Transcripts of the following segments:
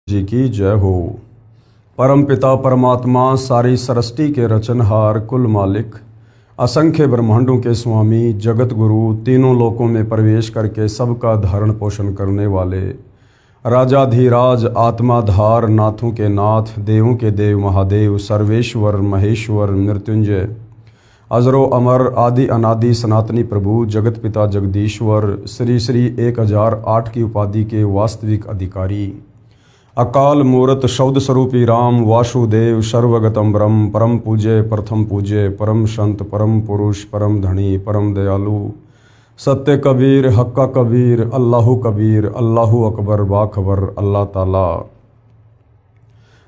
जी की जय हो। परम पिता परमात्मा सारी सृष्टि के रचनहार कुल मालिक असंख्य ब्रह्मांडों के स्वामी जगत गुरु तीनों लोकों में प्रवेश करके सबका धारण पोषण करने वाले राजाधिराज आत्माधार नाथों के नाथ देवों के देव महादेव सर्वेश्वर महेश्वर मृत्युंजय अजरो अमर आदि अनादि सनातनी प्रभु जगत पिता जगदीश्वर श्री श्री 1008 की उपाधि के वास्तविक अधिकारी अकाल मूर्त शब्द स्वरूपी राम वासुदेव सर्वगतम ब्रह्म परम पूज्य प्रथम पूज्य परम संत परम पुरुष परम धनी परम दयालु सत्य कबीर हक्का कबीर अल्लाहु कबीर अल्लाहु अकबर बाखबर अल्लाह ताला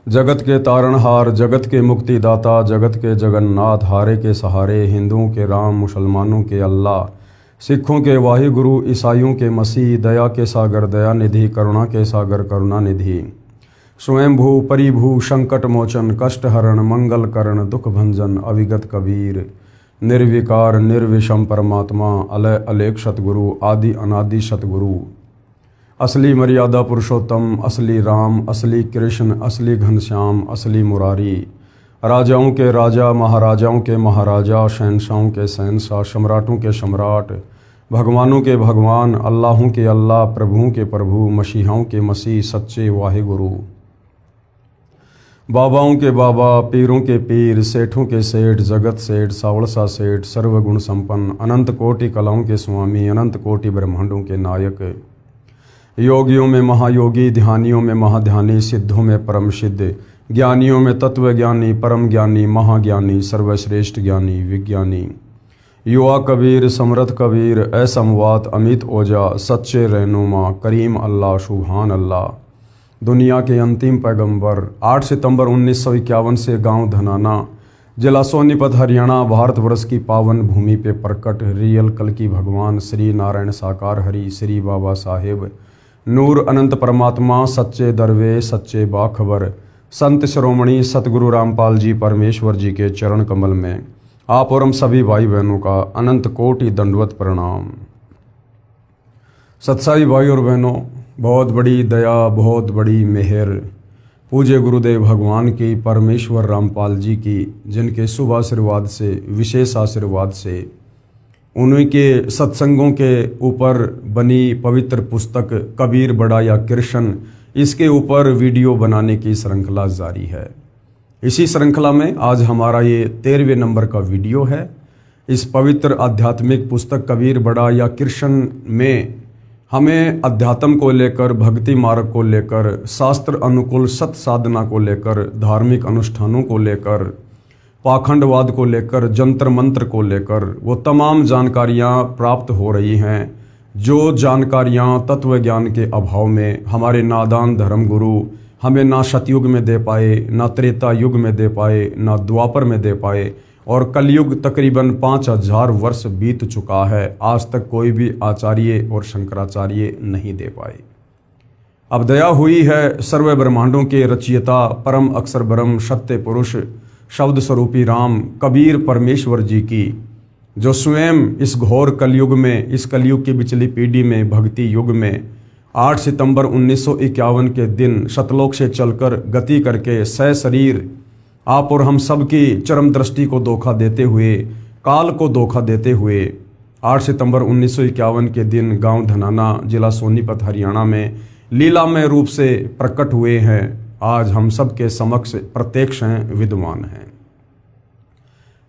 जगत के तारणहार जगत के मुक्तिदाता जगत के जगन्नाथ हारे के सहारे हिंदुओं के राम मुसलमानों के अल्लाह सिखों के वाहिगुरु ईसाइयों के मसीह दया के सागर दया निधि करुणा के सागर करुणा निधि स्वयंभू परिभू संकट मोचन कष्ट हरण मंगल करण दुख भंजन अविगत कबीर निर्विकार निर्विषम परमात्मा अलय अलेख सतगुरु आदि अनादि सतगुरु असली मर्यादा पुरुषोत्तम असली राम असली कृष्ण असली घनश्याम असली मुरारी राजाओं के राजा महाराजाओं के महाराजा शहनशाहों के शहनशाह सम्राटों के सम्राट भगवानों के भगवान अल्लाहों के अल्लाह प्रभुओं के प्रभु मसीहाओं के मसीह सच्चे वाहिगुरु बाबाओं के बाबा पीरों के पीर सेठों के सेठ जगत सेठ सावड़सा सेठ सर्वगुण संपन्न अनंत कोटि कलाओं के स्वामी अनंत कोटि ब्रह्मांडों के नायक योगियों में महायोगी ध्यानियों में महाध्यानी सिद्धों में परम सिद्ध ज्ञानियों में तत्वज्ञानी परम ज्ञानी महाज्ञानी सर्वश्रेष्ठ ज्ञानी विज्ञानी युवा कबीर समर्थ कबीर असमवात अमित ओजा सच्चे रहनुमा करीम अल्लाह सुभान अल्लाह दुनिया के अंतिम पैगंबर 8 सितंबर 1951 से गांव धनाना जिला सोनीपत हरियाणा भारतवर्ष की पावन भूमि पे प्रकट रियल कल की भगवान श्री नारायण साकार हरि श्री बाबा साहेब नूर अनंत परमात्मा सच्चे दरवे सच्चे बाखबर संत शिरोमणि सतगुरु रामपाल जी परमेश्वर जी के चरण कमल में आप और हम सभी भाई बहनों का अनंत कोटि दंडवत प्रणाम। सत्साई भाई और बहनों, बहुत बड़ी दया बहुत बड़ी मेहर पूज्य गुरुदेव भगवान की परमेश्वर रामपाल जी की जिनके शुभ आशीर्वाद से विशेष आशीर्वाद से उन्हीं के सत्संगों के ऊपर बनी पवित्र पुस्तक कबीर बड़ा या कृष्ण इसके ऊपर वीडियो बनाने की श्रृंखला जारी है। इसी श्रृंखला में आज हमारा ये 13वें नंबर का वीडियो है। इस पवित्र आध्यात्मिक पुस्तक कबीर बड़ा या कृष्ण में हमें अध्यात्म को लेकर भक्ति मार्ग को लेकर शास्त्र अनुकूल सत साधना को लेकर धार्मिक अनुष्ठानों को लेकर पाखंडवाद को लेकर जंत्र मंत्र को लेकर वो तमाम जानकारियाँ प्राप्त हो रही हैं जो जानकारियाँ तत्व ज्ञान के अभाव में हमारे नादान धर्म गुरु हमें ना सतयुग में दे पाए ना त्रेता युग में दे पाए ना द्वापर में दे पाए और कलयुग तकरीबन 5000 वर्ष बीत चुका है, आज तक कोई भी आचार्य और शंकराचार्य नहीं दे पाए। अब दया हुई है सर्व ब्रह्मांडों के रचयिता परम अक्षर ब्रह्म सत्य पुरुष शब्द स्वरूपी राम कबीर परमेश्वर जी की, जो स्वयं इस घोर कलयुग में इस कलयुग की पिछली पीढ़ी में भक्ति युग में 8 सितंबर 1951 के दिन सतलोक से चलकर गति करके सशरीर आप और हम सब की चरम दृष्टि को धोखा देते हुए काल को धोखा देते हुए 8 सितंबर 1951 के दिन गांव धनाना जिला सोनीपत हरियाणा में लीलामय रूप से प्रकट हुए हैं। आज हम सब के समक्ष प्रत्यक्ष हैं, विद्वान हैं।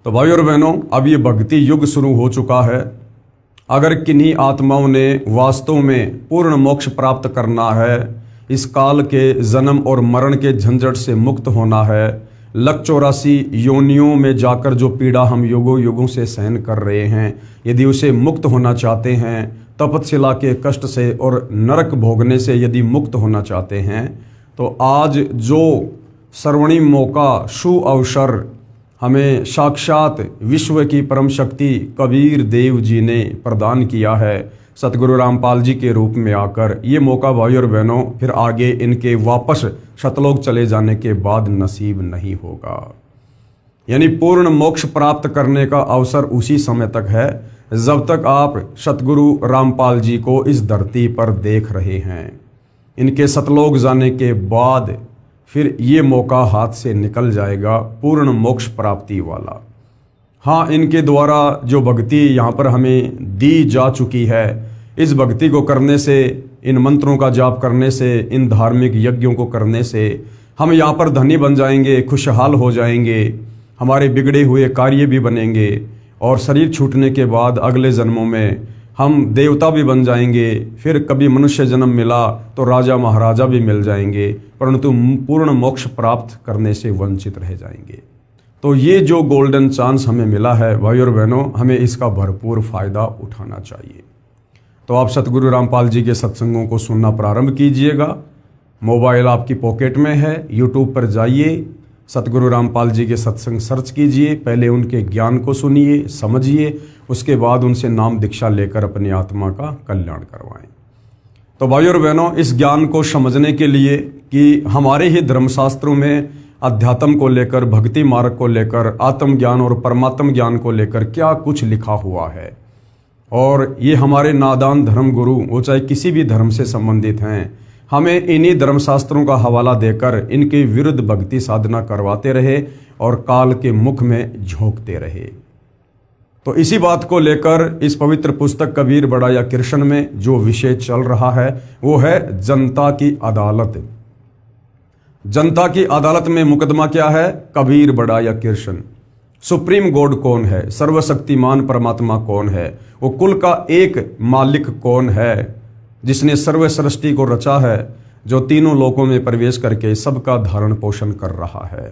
तो भाई और बहनों, अब ये भक्ति युग शुरू हो चुका है। अगर किन्हीं आत्माओं ने वास्तव में पूर्ण मोक्ष प्राप्त करना है, इस काल के जन्म और मरण के झंझट से मुक्त होना है, 184 योनियों में जाकर जो पीड़ा हम युगों युगों से सहन कर रहे हैं, यदि उसे मुक्त होना चाहते हैं, तपतशिला के कष्ट से और नरक भोगने से यदि मुक्त होना चाहते हैं, तो आज जो सर्वणिम मौका शु अवसर हमें साक्षात विश्व की परम शक्ति कबीर देव जी ने प्रदान किया है सतगुरु रामपाल जी के रूप में आकर, ये मौका भाई और बहनों फिर आगे इनके वापस सतलोक चले जाने के बाद नसीब नहीं होगा। यानी पूर्ण मोक्ष प्राप्त करने का अवसर उसी समय तक है जब तक आप सतगुरु रामपाल जी को इस धरती पर देख रहे हैं। इनके सतलोक जाने के बाद फिर ये मौका हाथ से निकल जाएगा पूर्ण मोक्ष प्राप्ति वाला। हाँ, इनके द्वारा जो भक्ति यहाँ पर हमें दी जा चुकी है, इस भक्ति को करने से, इन मंत्रों का जाप करने से, इन धार्मिक यज्ञों को करने से हम यहाँ पर धनी बन जाएंगे, खुशहाल हो जाएंगे, हमारे बिगड़े हुए कार्य भी बनेंगे और शरीर छूटने के बाद अगले जन्मों में हम देवता भी बन जाएंगे। फिर कभी मनुष्य जन्म मिला तो राजा महाराजा भी मिल जाएंगे, परंतु पूर्ण मोक्ष प्राप्त करने से वंचित रह जाएंगे। तो ये जो गोल्डन चांस हमें मिला है भाई और बहनों, हमें इसका भरपूर फ़ायदा उठाना चाहिए। तो आप सतगुरु रामपाल जी के सत्संगों को सुनना प्रारंभ कीजिएगा। मोबाइल आपकी पॉकेट में है, यूट्यूब पर जाइए, सतगुरु रामपाल जी के सत्संग सर्च कीजिए, पहले उनके ज्ञान को सुनिए, समझिए, उसके बाद उनसे नाम दीक्षा लेकर अपनी आत्मा का कल्याण करवाएं। तो भाइयों और बहनों, इस ज्ञान को समझने के लिए कि हमारे ही धर्मशास्त्रों में अध्यात्म को लेकर, भक्ति मार्ग को लेकर, आत्मज्ञान और परमात्म ज्ञान को लेकर क्या कुछ लिखा हुआ है, और ये हमारे नादान धर्म गुरु, वो चाहे किसी भी धर्म से संबंधित हैं, हमें इन्हीं धर्मशास्त्रों का हवाला देकर इनके विरुद्ध भक्ति साधना करवाते रहे और काल के मुख में झोंकते रहे। तो इसी बात को लेकर इस पवित्र पुस्तक कबीर बड़ा या कृष्ण में जो विषय चल रहा है वो है जनता की अदालत। जनता की अदालत में मुकदमा क्या है? कबीर बड़ा या कृष्ण। सुप्रीम गॉड कौन है? सर्वशक्तिमान परमात्मा कौन है? वो कुल का एक मालिक कौन है जिसने सर्व सृष्टि को रचा है, जो तीनों लोकों में प्रवेश करके सबका धारण पोषण कर रहा है।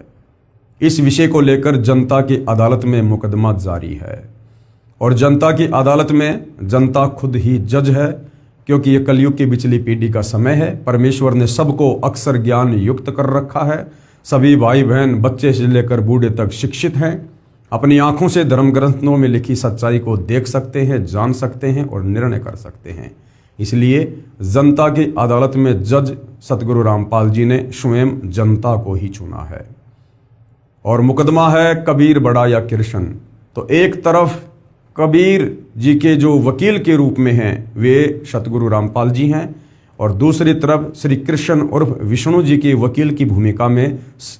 इस विषय को लेकर जनता की अदालत में मुकदमा जारी है और जनता की अदालत में जनता खुद ही जज है, क्योंकि ये कलयुग की बिचली पीढ़ी का समय है। परमेश्वर ने सबको अक्षर ज्ञान युक्त कर रखा है। सभी भाई बहन बच्चे से लेकर बूढ़े तक शिक्षित हैं, अपनी आंखों से धर्म ग्रंथों में लिखी सच्चाई को देख सकते हैं, जान सकते हैं और निर्णय कर सकते हैं। इसलिए जनता की अदालत में जज सतगुरु रामपाल जी ने स्वयं जनता को ही चुना है और मुकदमा है कबीर बड़ा या कृष्ण। तो एक तरफ कबीर जी के जो वकील के रूप में हैं वे सतगुरु रामपाल जी हैं और दूसरी तरफ श्री कृष्ण और विष्णु जी के वकील की भूमिका में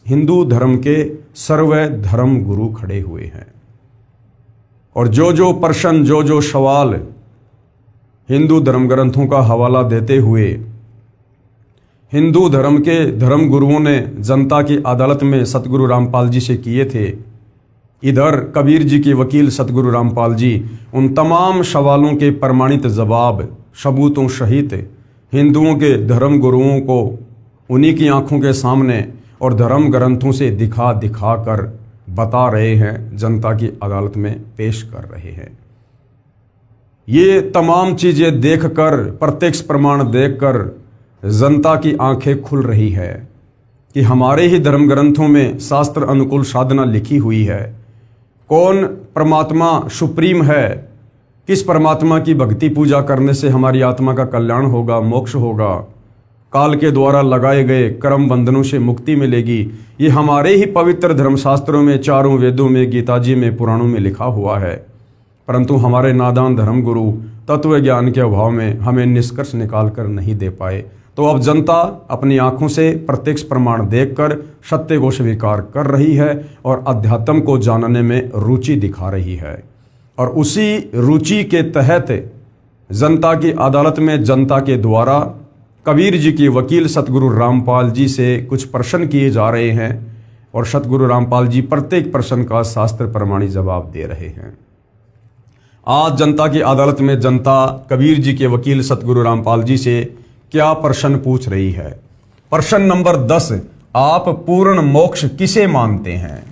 हिंदू धर्म के सर्व धर्म गुरु खड़े हुए हैं। और जो प्रश्न, जो सवाल हिंदू धर्म ग्रंथों का हवाला देते हुए हिंदू धर्म के धर्म गुरुओं ने जनता की अदालत में सतगुरु रामपाल जी से किए थे, इधर कबीर जी के वकील सतगुरु रामपाल जी उन तमाम सवालों के प्रमाणित जवाब सबूतों सहित हिंदुओं के धर्म गुरुओं को उन्हीं की आंखों के सामने और धर्म ग्रंथों से दिखा कर बता रहे हैं, जनता की अदालत में पेश कर रहे हैं। ये तमाम चीज़ें देखकर, प्रत्यक्ष प्रमाण देखकर जनता की आंखें खुल रही है कि हमारे ही धर्म ग्रंथों में शास्त्र अनुकूल साधना लिखी हुई है। कौन परमात्मा सुप्रीम है, किस परमात्मा की भक्ति पूजा करने से हमारी आत्मा का कल्याण होगा, मोक्ष होगा, काल के द्वारा लगाए गए कर्म बंधनों से मुक्ति मिलेगी, ये हमारे ही पवित्र धर्मशास्त्रों में, चारों वेदों में, गीता जी में, पुराणों में लिखा हुआ है। परंतु हमारे नादान धर्म गुरु तत्व ज्ञान के अभाव में हमें निष्कर्ष निकाल कर नहीं दे पाए। तो अब जनता अपनी आंखों से प्रत्यक्ष प्रमाण देखकर सत्य को स्वीकार कर रही है और अध्यात्म को जानने में रुचि दिखा रही है। और उसी रुचि के तहत जनता की अदालत में जनता के द्वारा कबीर जी के वकील सतगुरु रामपाल जी से कुछ प्रश्न किए जा रहे हैं और सतगुरु रामपाल जी प्रत्येक प्रश्न का शास्त्र प्रमाणित जवाब दे रहे हैं। आज जनता की अदालत में जनता कबीर जी के वकील सतगुरु रामपाल जी से क्या प्रश्न पूछ रही है? प्रश्न नंबर 10, आप पूर्ण मोक्ष किसे मानते हैं?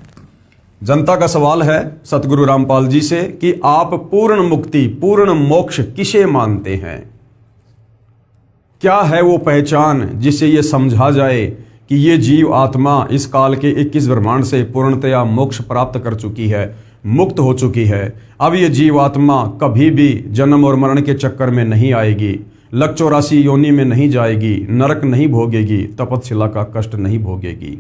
जनता का सवाल है सतगुरु रामपाल जी से कि आप पूर्ण मुक्ति, पूर्ण मोक्ष किसे मानते हैं? क्या है वो पहचान जिससे ये समझा जाए कि ये जीव आत्मा इस काल के 21 ब्रह्मांड से पूर्णतया मोक्ष प्राप्त कर चुकी है, मुक्त हो चुकी है। अब ये जीवात्मा कभी भी जन्म और मरण के चक्कर में नहीं आएगी, लक 84 योनि में नहीं जाएगी, नरक नहीं भोगेगी, तपस्या का कष्ट नहीं भोगेगी।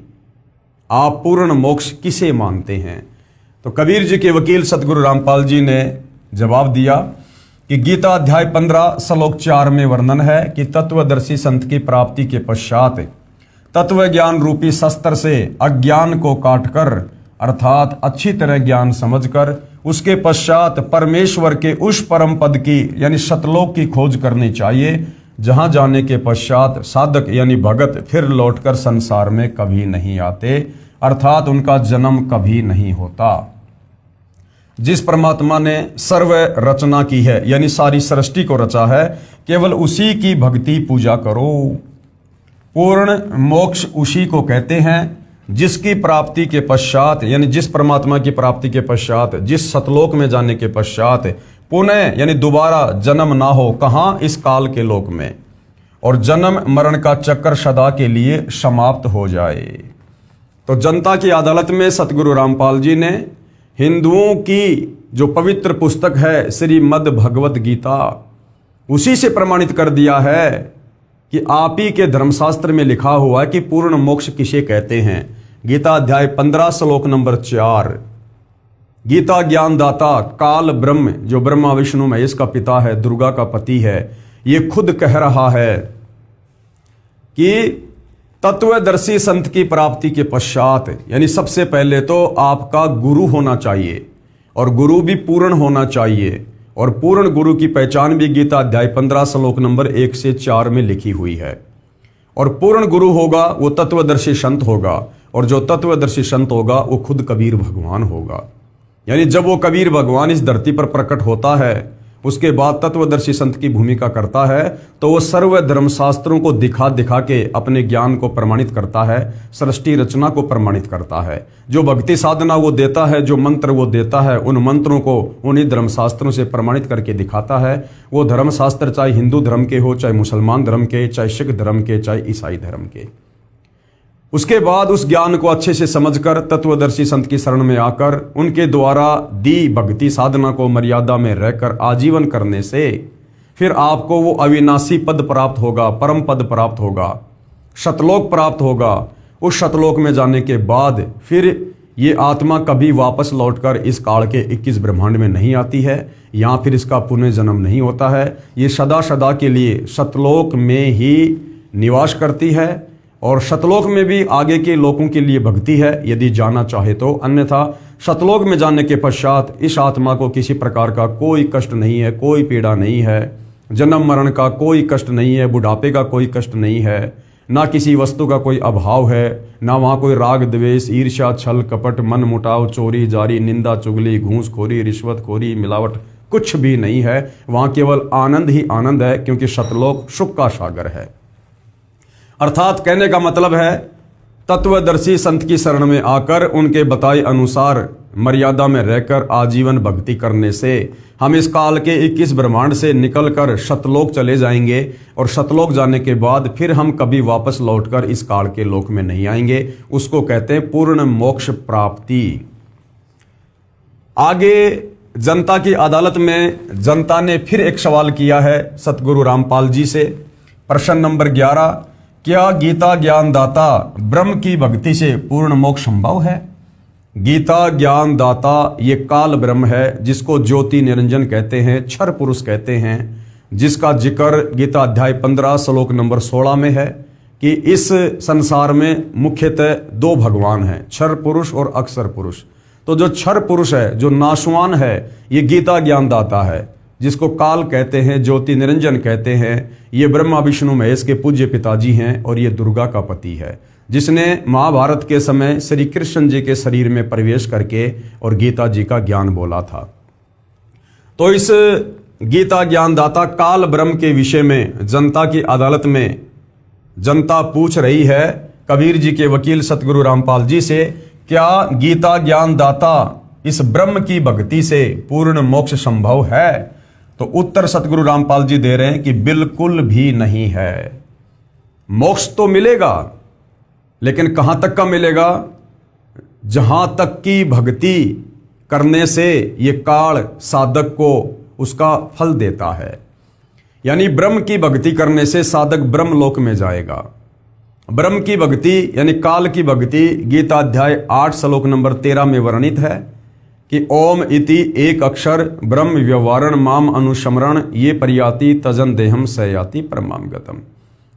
आप पूर्ण मोक्ष किसे मानते हैं? तो कबीर जी के वकील सतगुरु रामपाल जी ने जवाब दिया कि गीता अध्याय 15 श्लोक 4 में वर्णन है कि तत्वदर्शी संत की प्राप्ति के पश्चात तत्व ज्ञान रूपी शस्त्र से अज्ञान को काटकर अर्थात अच्छी तरह ज्ञान समझकर उसके पश्चात परमेश्वर के उस परम पद की यानी सतलोक की खोज करनी चाहिए, जहां जाने के पश्चात साधक यानी भगत फिर लौटकर संसार में कभी नहीं आते, अर्थात उनका जन्म कभी नहीं होता। जिस परमात्मा ने सर्व रचना की है यानी सारी सृष्टि को रचा है, केवल उसी की भक्ति पूजा करो। पूर्ण मोक्ष उसी को कहते हैं जिसकी प्राप्ति के पश्चात यानी जिस परमात्मा की प्राप्ति के पश्चात, जिस सतलोक में जाने के पश्चात पुनः यानी दोबारा जन्म ना हो, कहाँ, इस काल के लोक में, और जन्म मरण का चक्कर सदा के लिए समाप्त हो जाए। तो जनता की अदालत में सतगुरु रामपाल जी ने हिंदुओं की जो पवित्र पुस्तक है श्रीमद् भगवत गीता, उसी से प्रमाणित कर दिया है कि आप ही के धर्मशास्त्र में लिखा हुआ है कि पूर्ण मोक्ष किसे कहते हैं। गीता अध्याय 15 श्लोक नंबर 4, गीता ज्ञानदाता काल ब्रह्म, जो ब्रह्मा विष्णु महेश का पिता है, दुर्गा का पति है, ये खुद कह रहा है कि तत्वदर्शी संत की प्राप्ति के पश्चात यानी सबसे पहले तो आपका गुरु होना चाहिए, और गुरु भी पूर्ण होना चाहिए, और पूर्ण गुरु की पहचान भी गीता अध्याय 15 श्लोक नंबर 1 से 4 में लिखी हुई है। और पूर्ण गुरु होगा वो तत्वदर्शी संत होगा, और जो तत्वदर्शी संत होगा वो खुद कबीर भगवान होगा। यानी जब वो कबीर भगवान इस धरती पर प्रकट होता है, उसके बाद तत्वदर्शी संत की भूमिका करता है, तो वो सर्व धर्मशास्त्रों को दिखा दिखा के अपने ज्ञान को प्रमाणित करता है, सृष्टि रचना को प्रमाणित करता है। जो भक्ति साधना वो देता है, जो मंत्र वो देता है, उन मंत्रों को उन्हीं धर्मशास्त्रों से प्रमाणित करके दिखाता है। वो धर्मशास्त्र चाहे हिंदू धर्म के हो, चाहे मुसलमान धर्म के, चाहे सिख धर्म के, चाहे ईसाई धर्म के। उसके बाद उस ज्ञान को अच्छे से समझकर तत्वदर्शी संत की शरण में आकर उनके द्वारा दी भक्ति साधना को मर्यादा में रहकर आजीवन करने से फिर आपको वो अविनाशी पद प्राप्त होगा, परम पद प्राप्त होगा, शतलोक प्राप्त होगा। उस शतलोक में जाने के बाद फिर ये आत्मा कभी वापस लौटकर इस काल के 21 ब्रह्मांड में नहीं आती है, यहाँ फिर इसका पुनर्जन्म नहीं होता है। ये सदा सदा के लिए शतलोक में ही निवास करती है, और शतलोक में भी आगे के लोगों के लिए भक्ति है यदि जाना चाहे तो, अन्यथा शतलोक में जाने के पश्चात इस आत्मा को किसी प्रकार का कोई कष्ट नहीं है, कोई पीड़ा नहीं है, जन्म मरण का कोई कष्ट नहीं है, बुढ़ापे का कोई कष्ट नहीं है, ना किसी वस्तु का कोई अभाव है, ना वहाँ कोई राग द्वेष ईर्ष्या छल कपट मन मुटाव चोरी जारी निंदा चुगली घूसखोरी रिश्वतखोरी मिलावट कुछ भी नहीं है। वहाँ केवल आनंद ही आनंद है, क्योंकि शतलोक सुख का सागर है। अर्थात कहने का मतलब है तत्वदर्शी संत की शरण में आकर उनके बताए अनुसार मर्यादा में रहकर आजीवन भक्ति करने से हम इस काल के 21 ब्रह्मांड से निकलकर शतलोक चले जाएंगे, और शतलोक जाने के बाद फिर हम कभी वापस लौटकर इस काल के लोक में नहीं आएंगे। उसको कहते हैं पूर्ण मोक्ष प्राप्ति। आगे जनता की अदालत में जनता ने फिर एक सवाल किया है सतगुरु रामपाल जी से। प्रश्न नंबर 11, क्या गीता ज्ञानदाता ब्रह्म की भक्ति से पूर्ण मोक्ष संभव है? गीता ज्ञानदाता ये काल ब्रह्म है, जिसको ज्योति निरंजन कहते हैं, क्षर पुरुष कहते हैं, जिसका जिक्र गीता अध्याय 15 श्लोक नंबर 16 में है कि इस संसार में मुख्यतः 2 भगवान हैं, क्षर पुरुष और अक्षर पुरुष। तो जो क्षर पुरुष है, जो नाशवान है, ये गीता ज्ञानदाता है, जिसको काल कहते हैं, ज्योति निरंजन कहते हैं। ये ब्रह्मा विष्णु महेश के पूज्य पिताजी हैं, और ये दुर्गा का पति है, जिसने महाभारत के समय श्री कृष्ण जी के शरीर में प्रवेश करके और गीता जी का ज्ञान बोला था। तो इस गीता ज्ञानदाता काल ब्रह्म के विषय में जनता की अदालत में जनता पूछ रही है कबीर जी के वकील सतगुरु रामपाल जी से, क्या गीता ज्ञानदाता इस ब्रह्म की भक्ति से पूर्ण मोक्ष संभव है? तो उत्तर सतगुरु रामपाल जी दे रहे हैं कि बिल्कुल भी नहीं है। मोक्ष तो मिलेगा, लेकिन कहां तक का मिलेगा? जहां तक की भक्ति करने से ये काल साधक को उसका फल देता है। यानी ब्रह्म की भक्ति करने से साधक ब्रह्म लोक में जाएगा। ब्रह्म की भक्ति यानी काल की भक्ति गीता अध्याय 8 श्लोक नंबर 13 में वर्णित है कि ओम इति एक अक्षर ब्रह्म व्यवहारण माम अनुस्मरण ये परियाति तजन देहम सयाति परमाम गतम।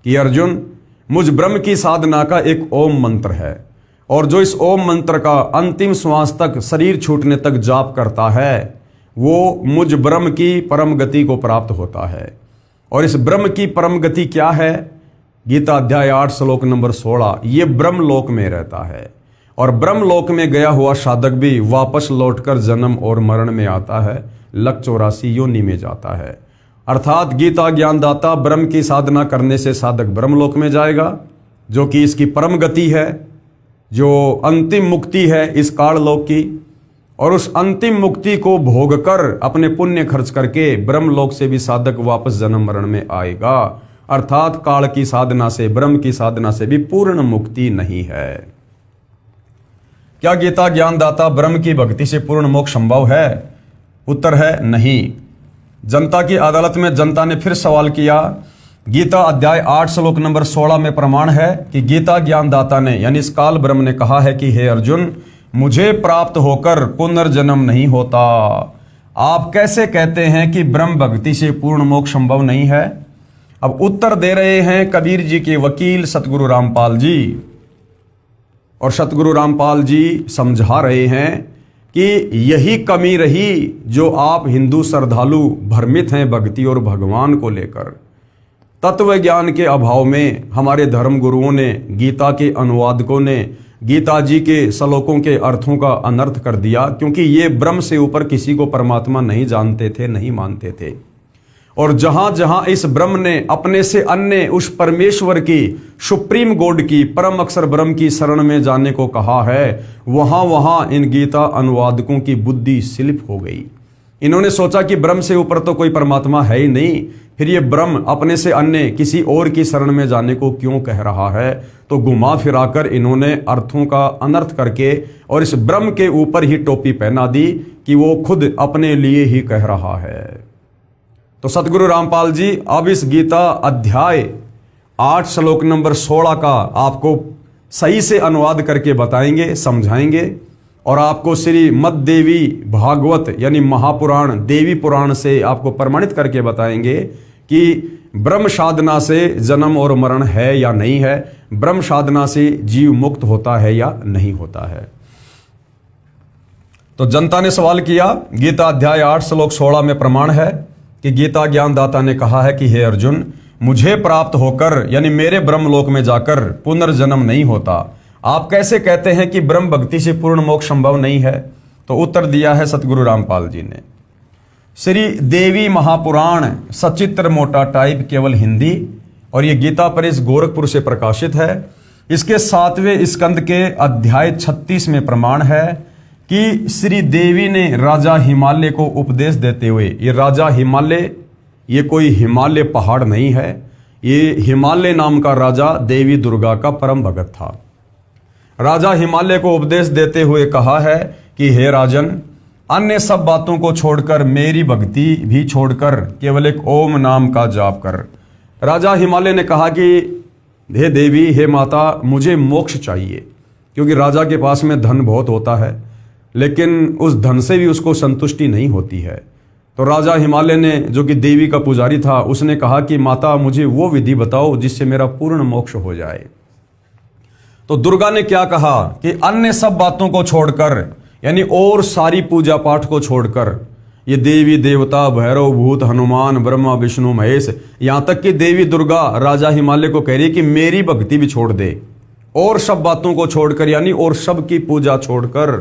कि अर्जुन, मुझ ब्रह्म की साधना का एक ओम मंत्र है, और जो इस ओम मंत्र का अंतिम श्वास तक, शरीर छूटने तक जाप करता है, वो मुझ ब्रह्म की परम गति को प्राप्त होता है। और इस ब्रह्म की परम गति क्या है? गीता अध्याय 8 श्लोक नंबर 16, ये ब्रह्म लोक में रहता है। और ब्रह्म लोक में गया हुआ साधक भी वापस लौटकर जन्म और मरण में आता है, लक 84 योनि में जाता है। अर्थात गीता ज्ञानदाता ब्रह्म की साधना करने से साधक ब्रह्म लोक में जाएगा, जो कि इसकी परम गति है, जो अंतिम मुक्ति है इस काल लोक की। और उस अंतिम मुक्ति को भोग कर अपने पुण्य खर्च करके ब्रह्मलोक से भी साधक वापस जन्म मरण में आएगा। अर्थात काल की साधना से, ब्रह्म की साधना से भी पूर्ण मुक्ति नहीं है। क्या गीता ज्ञानदाता ब्रह्म की भक्ति से पूर्ण मोक्ष संभव है? उत्तर है नहीं। जनता की अदालत में जनता ने फिर सवाल किया। गीता अध्याय 8 श्लोक नंबर 16 में प्रमाण है कि गीता ज्ञानदाता ने यानी इस काल ब्रह्म ने कहा है कि हे अर्जुन, मुझे प्राप्त होकर पुनर्जन्म नहीं होता। आप कैसे कहते हैं कि ब्रह्म भक्ति से पूर्ण मोक्ष संभव नहीं है? अब उत्तर दे रहे हैं कबीर जी के वकील सतगुरु रामपाल जी। और सतगुरु रामपाल जी समझा रहे हैं कि यही कमी रही जो आप हिंदू श्रद्धालु भ्रमित हैं भक्ति और भगवान को लेकर। तत्व ज्ञान के अभाव में हमारे धर्म गुरुओं ने, गीता के अनुवादकों ने गीता जी के श्लोकों के अर्थों का अनर्थ कर दिया, क्योंकि ये ब्रह्म से ऊपर किसी को परमात्मा नहीं जानते थे, नहीं मानते थे। और जहां जहां इस ब्रह्म ने अपने से अन्य उस परमेश्वर की, सुप्रीम गॉड की, परम अक्षर ब्रह्म की शरण में जाने को कहा है, वहां वहां इन गीता अनुवादकों की बुद्धि स्लिप हो गई। इन्होंने सोचा कि ब्रह्म से ऊपर तो कोई परमात्मा है ही नहीं, फिर ये ब्रह्म अपने से अन्य किसी और की शरण में जाने को क्यों कह रहा है। तो घुमा फिराकर इन्होंने अर्थों का अनर्थ करके और इस ब्रह्म के ऊपर ही टोपी पहना दी कि वो खुद अपने लिए ही कह रहा है। तो सतगुरु रामपाल जी अब इस गीता अध्याय 8 श्लोक नंबर 16 का आपको सही से अनुवाद करके बताएंगे, समझाएंगे, और आपको श्री मद देवी भागवत यानी महापुराण, देवी पुराण से आपको प्रमाणित करके बताएंगे कि ब्रह्म साधना से जन्म और मरण है या नहीं है, ब्रह्म साधना से जीव मुक्त होता है या नहीं होता है। तो जनता ने सवाल किया, गीता अध्याय 8 श्लोक 16 में प्रमाण है कि गीता ज्ञानदाता ने कहा है कि हे अर्जुन, मुझे प्राप्त होकर यानी मेरे ब्रह्मलोक में जाकर पुनर्जन्म नहीं होता। आप कैसे कहते हैं कि ब्रह्म भक्ति से पूर्ण मोक्ष संभव नहीं है? तो उत्तर दिया है सतगुरु रामपाल जी ने। श्री देवी महापुराण सचित्र मोटा टाइप केवल हिंदी, और ये गीता प्रेस गोरखपुर से प्रकाशित है। इसके 7वें स्कंद के अध्याय 36 में प्रमाण है कि श्री देवी ने राजा हिमालय को उपदेश देते हुए, ये राजा हिमालय ये कोई हिमालय पहाड़ नहीं है, ये हिमालय नाम का राजा देवी दुर्गा का परम भगत था। राजा हिमालय को उपदेश देते हुए कहा है कि हे राजन, अन्य सब बातों को छोड़कर, मेरी भक्ति भी छोड़कर केवल एक ओम नाम का जाप कर। राजा हिमालय ने कहा कि हे देवी, हे माता, मुझे मोक्ष चाहिए, क्योंकि राजा के पास में धन बहुत होता है, लेकिन उस धन से भी उसको संतुष्टि नहीं होती है। तो राजा हिमालय ने, जो कि देवी का पुजारी था, उसने कहा कि माता, मुझे वो विधि बताओ जिससे मेरा पूर्ण मोक्ष हो जाए। तो दुर्गा ने क्या कहा कि अन्य सब बातों को छोड़कर यानी और सारी पूजा पाठ को छोड़कर, ये देवी देवता, भैरव, भूत, हनुमान, ब्रह्मा, विष्णु, महेश, यहां तक कि देवी दुर्गा राजा हिमालय को कह रही कि मेरी भक्ति भी छोड़ दे, और सब बातों को छोड़कर यानी और सब की पूजा छोड़कर,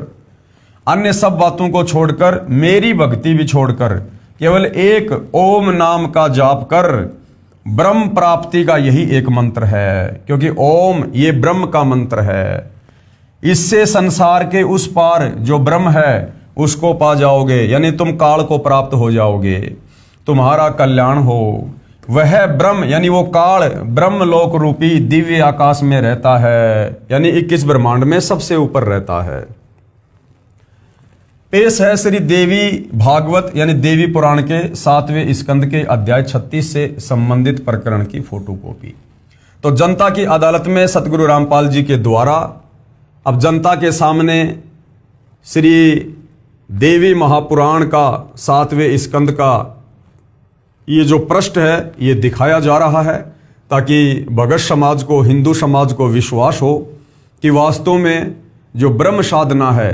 अन्य सब बातों को छोड़कर, मेरी भक्ति भी छोड़कर केवल एक ओम नाम का जाप कर। ब्रह्म प्राप्ति का यही एक मंत्र है, क्योंकि ओम ये ब्रह्म का मंत्र है। इससे संसार के उस पार जो ब्रह्म है उसको पा जाओगे, यानी तुम काल को प्राप्त हो जाओगे, तुम्हारा कल्याण हो। वह ब्रह्म यानी वो काल ब्रह्म लोक रूपी दिव्य आकाश में रहता है, यानी 21 ब्रह्मांड में सबसे ऊपर रहता है। पेश है श्री देवी भागवत यानी देवी पुराण के 7वें स्कंद के अध्याय 36 से संबंधित प्रकरण की फोटोकॉपी। तो जनता की अदालत में सतगुरु रामपाल जी के द्वारा अब जनता के सामने श्री देवी महापुराण का 7वें स्कंद का ये जो पृष्ठ है ये दिखाया जा रहा है, ताकि भगत समाज को, हिंदू समाज को विश्वास हो कि वास्तव में जो ब्रह्म साधना है,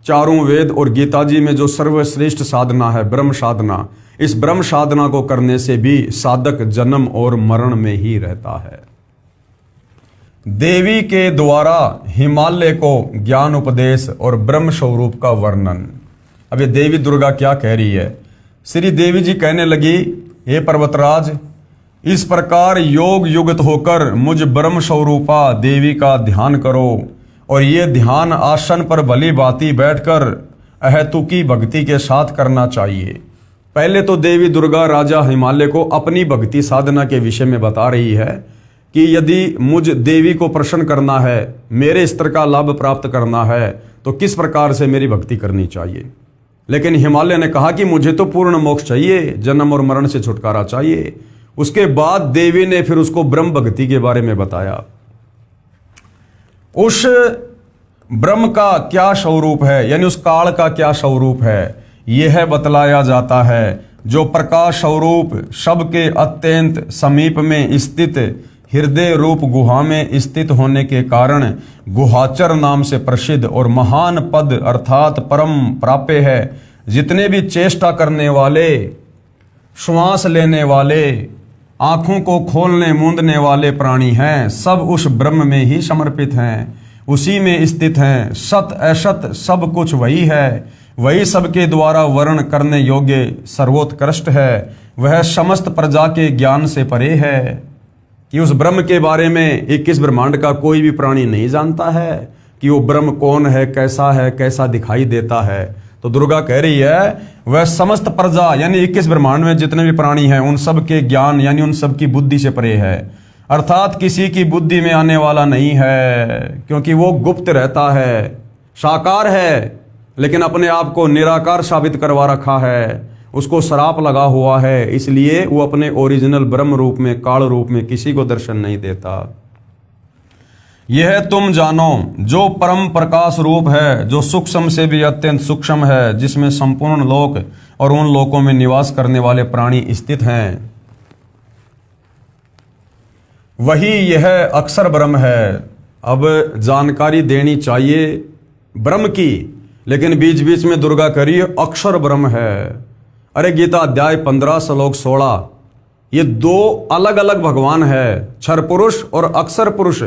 चारों वेद और गीता जी में जो सर्वश्रेष्ठ साधना है ब्रह्म साधना, इस ब्रह्म साधना को करने से भी साधक जन्म और मरण में ही रहता है। देवी के द्वारा हिमालय को ज्ञान उपदेश और ब्रह्म स्वरूप का वर्णन। अब ये देवी दुर्गा क्या कह रही है? श्री देवी जी कहने लगी, हे पर्वतराज, इस प्रकार योग युक्त होकर मुझ ब्रह्म स्वरूपा देवी का ध्यान करो, और ये ध्यान आसन पर भली भांति बैठकर अहेतुकी भक्ति के साथ करना चाहिए। पहले तो देवी दुर्गा राजा हिमालय को अपनी भक्ति साधना के विषय में बता रही है कि यदि मुझ देवी को प्रसन्न करना है, मेरे स्तर का लाभ प्राप्त करना है, तो किस प्रकार से मेरी भक्ति करनी चाहिए। लेकिन हिमालय ने कहा कि मुझे तो पूर्ण मोक्ष चाहिए, जन्म और मरण से छुटकारा चाहिए। उसके बाद देवी ने फिर उसको ब्रह्म भक्ति के बारे में बताया। उस ब्रह्म का क्या स्वरूप है, यानी उस काल का क्या स्वरूप है, यह बतलाया जाता है। जो प्रकाश स्वरूप सबके अत्यंत समीप में स्थित हृदय रूप गुहा में स्थित होने के कारण गुहाचर नाम से प्रसिद्ध और महान पद अर्थात परम प्राप्य है। जितने भी चेष्टा करने वाले, श्वास लेने वाले, आंखों को खोलने मूंदने वाले प्राणी हैं, सब उस ब्रह्म में ही समर्पित हैं, उसी में स्थित हैं। सत असत सब कुछ वही है, वही सबके द्वारा वर्ण करने योग्य सर्वोत्कृष्ट है। वह समस्त प्रजा के ज्ञान से परे है कि उस ब्रह्म के बारे में 21 ब्रह्मांड का कोई भी प्राणी नहीं जानता है कि वो ब्रह्म कौन है, कैसा दिखाई देता है। तो दुर्गा कह रही है वह समस्त प्रजा यानी 21 ब्रह्मांड में जितने भी प्राणी हैं उन सब के ज्ञान यानी उन सब की बुद्धि से परे है, अर्थात किसी की बुद्धि में आने वाला नहीं है, क्योंकि वो गुप्त रहता है, साकार है लेकिन अपने आप को निराकार साबित करवा रखा है, उसको श्राप लगा हुआ है, इसलिए वो अपने ओरिजिनल ब्रह्म रूप में, काल रूप में किसी को दर्शन नहीं देता। यह तुम जानो जो परम प्रकाश रूप है, जो सूक्ष्म से भी अत्यंत सूक्ष्म है, जिसमें संपूर्ण लोक और उन लोकों में निवास करने वाले प्राणी स्थित हैं, वही यह अक्षर ब्रह्म है। अब जानकारी देनी चाहिए ब्रह्म की, लेकिन बीच बीच में दुर्गा करिए अक्षर ब्रह्म है। अरे गीता अध्याय 15 श्लोक 16, ये दो अलग अलग भगवान है, क्षर पुरुष और अक्षर पुरुष।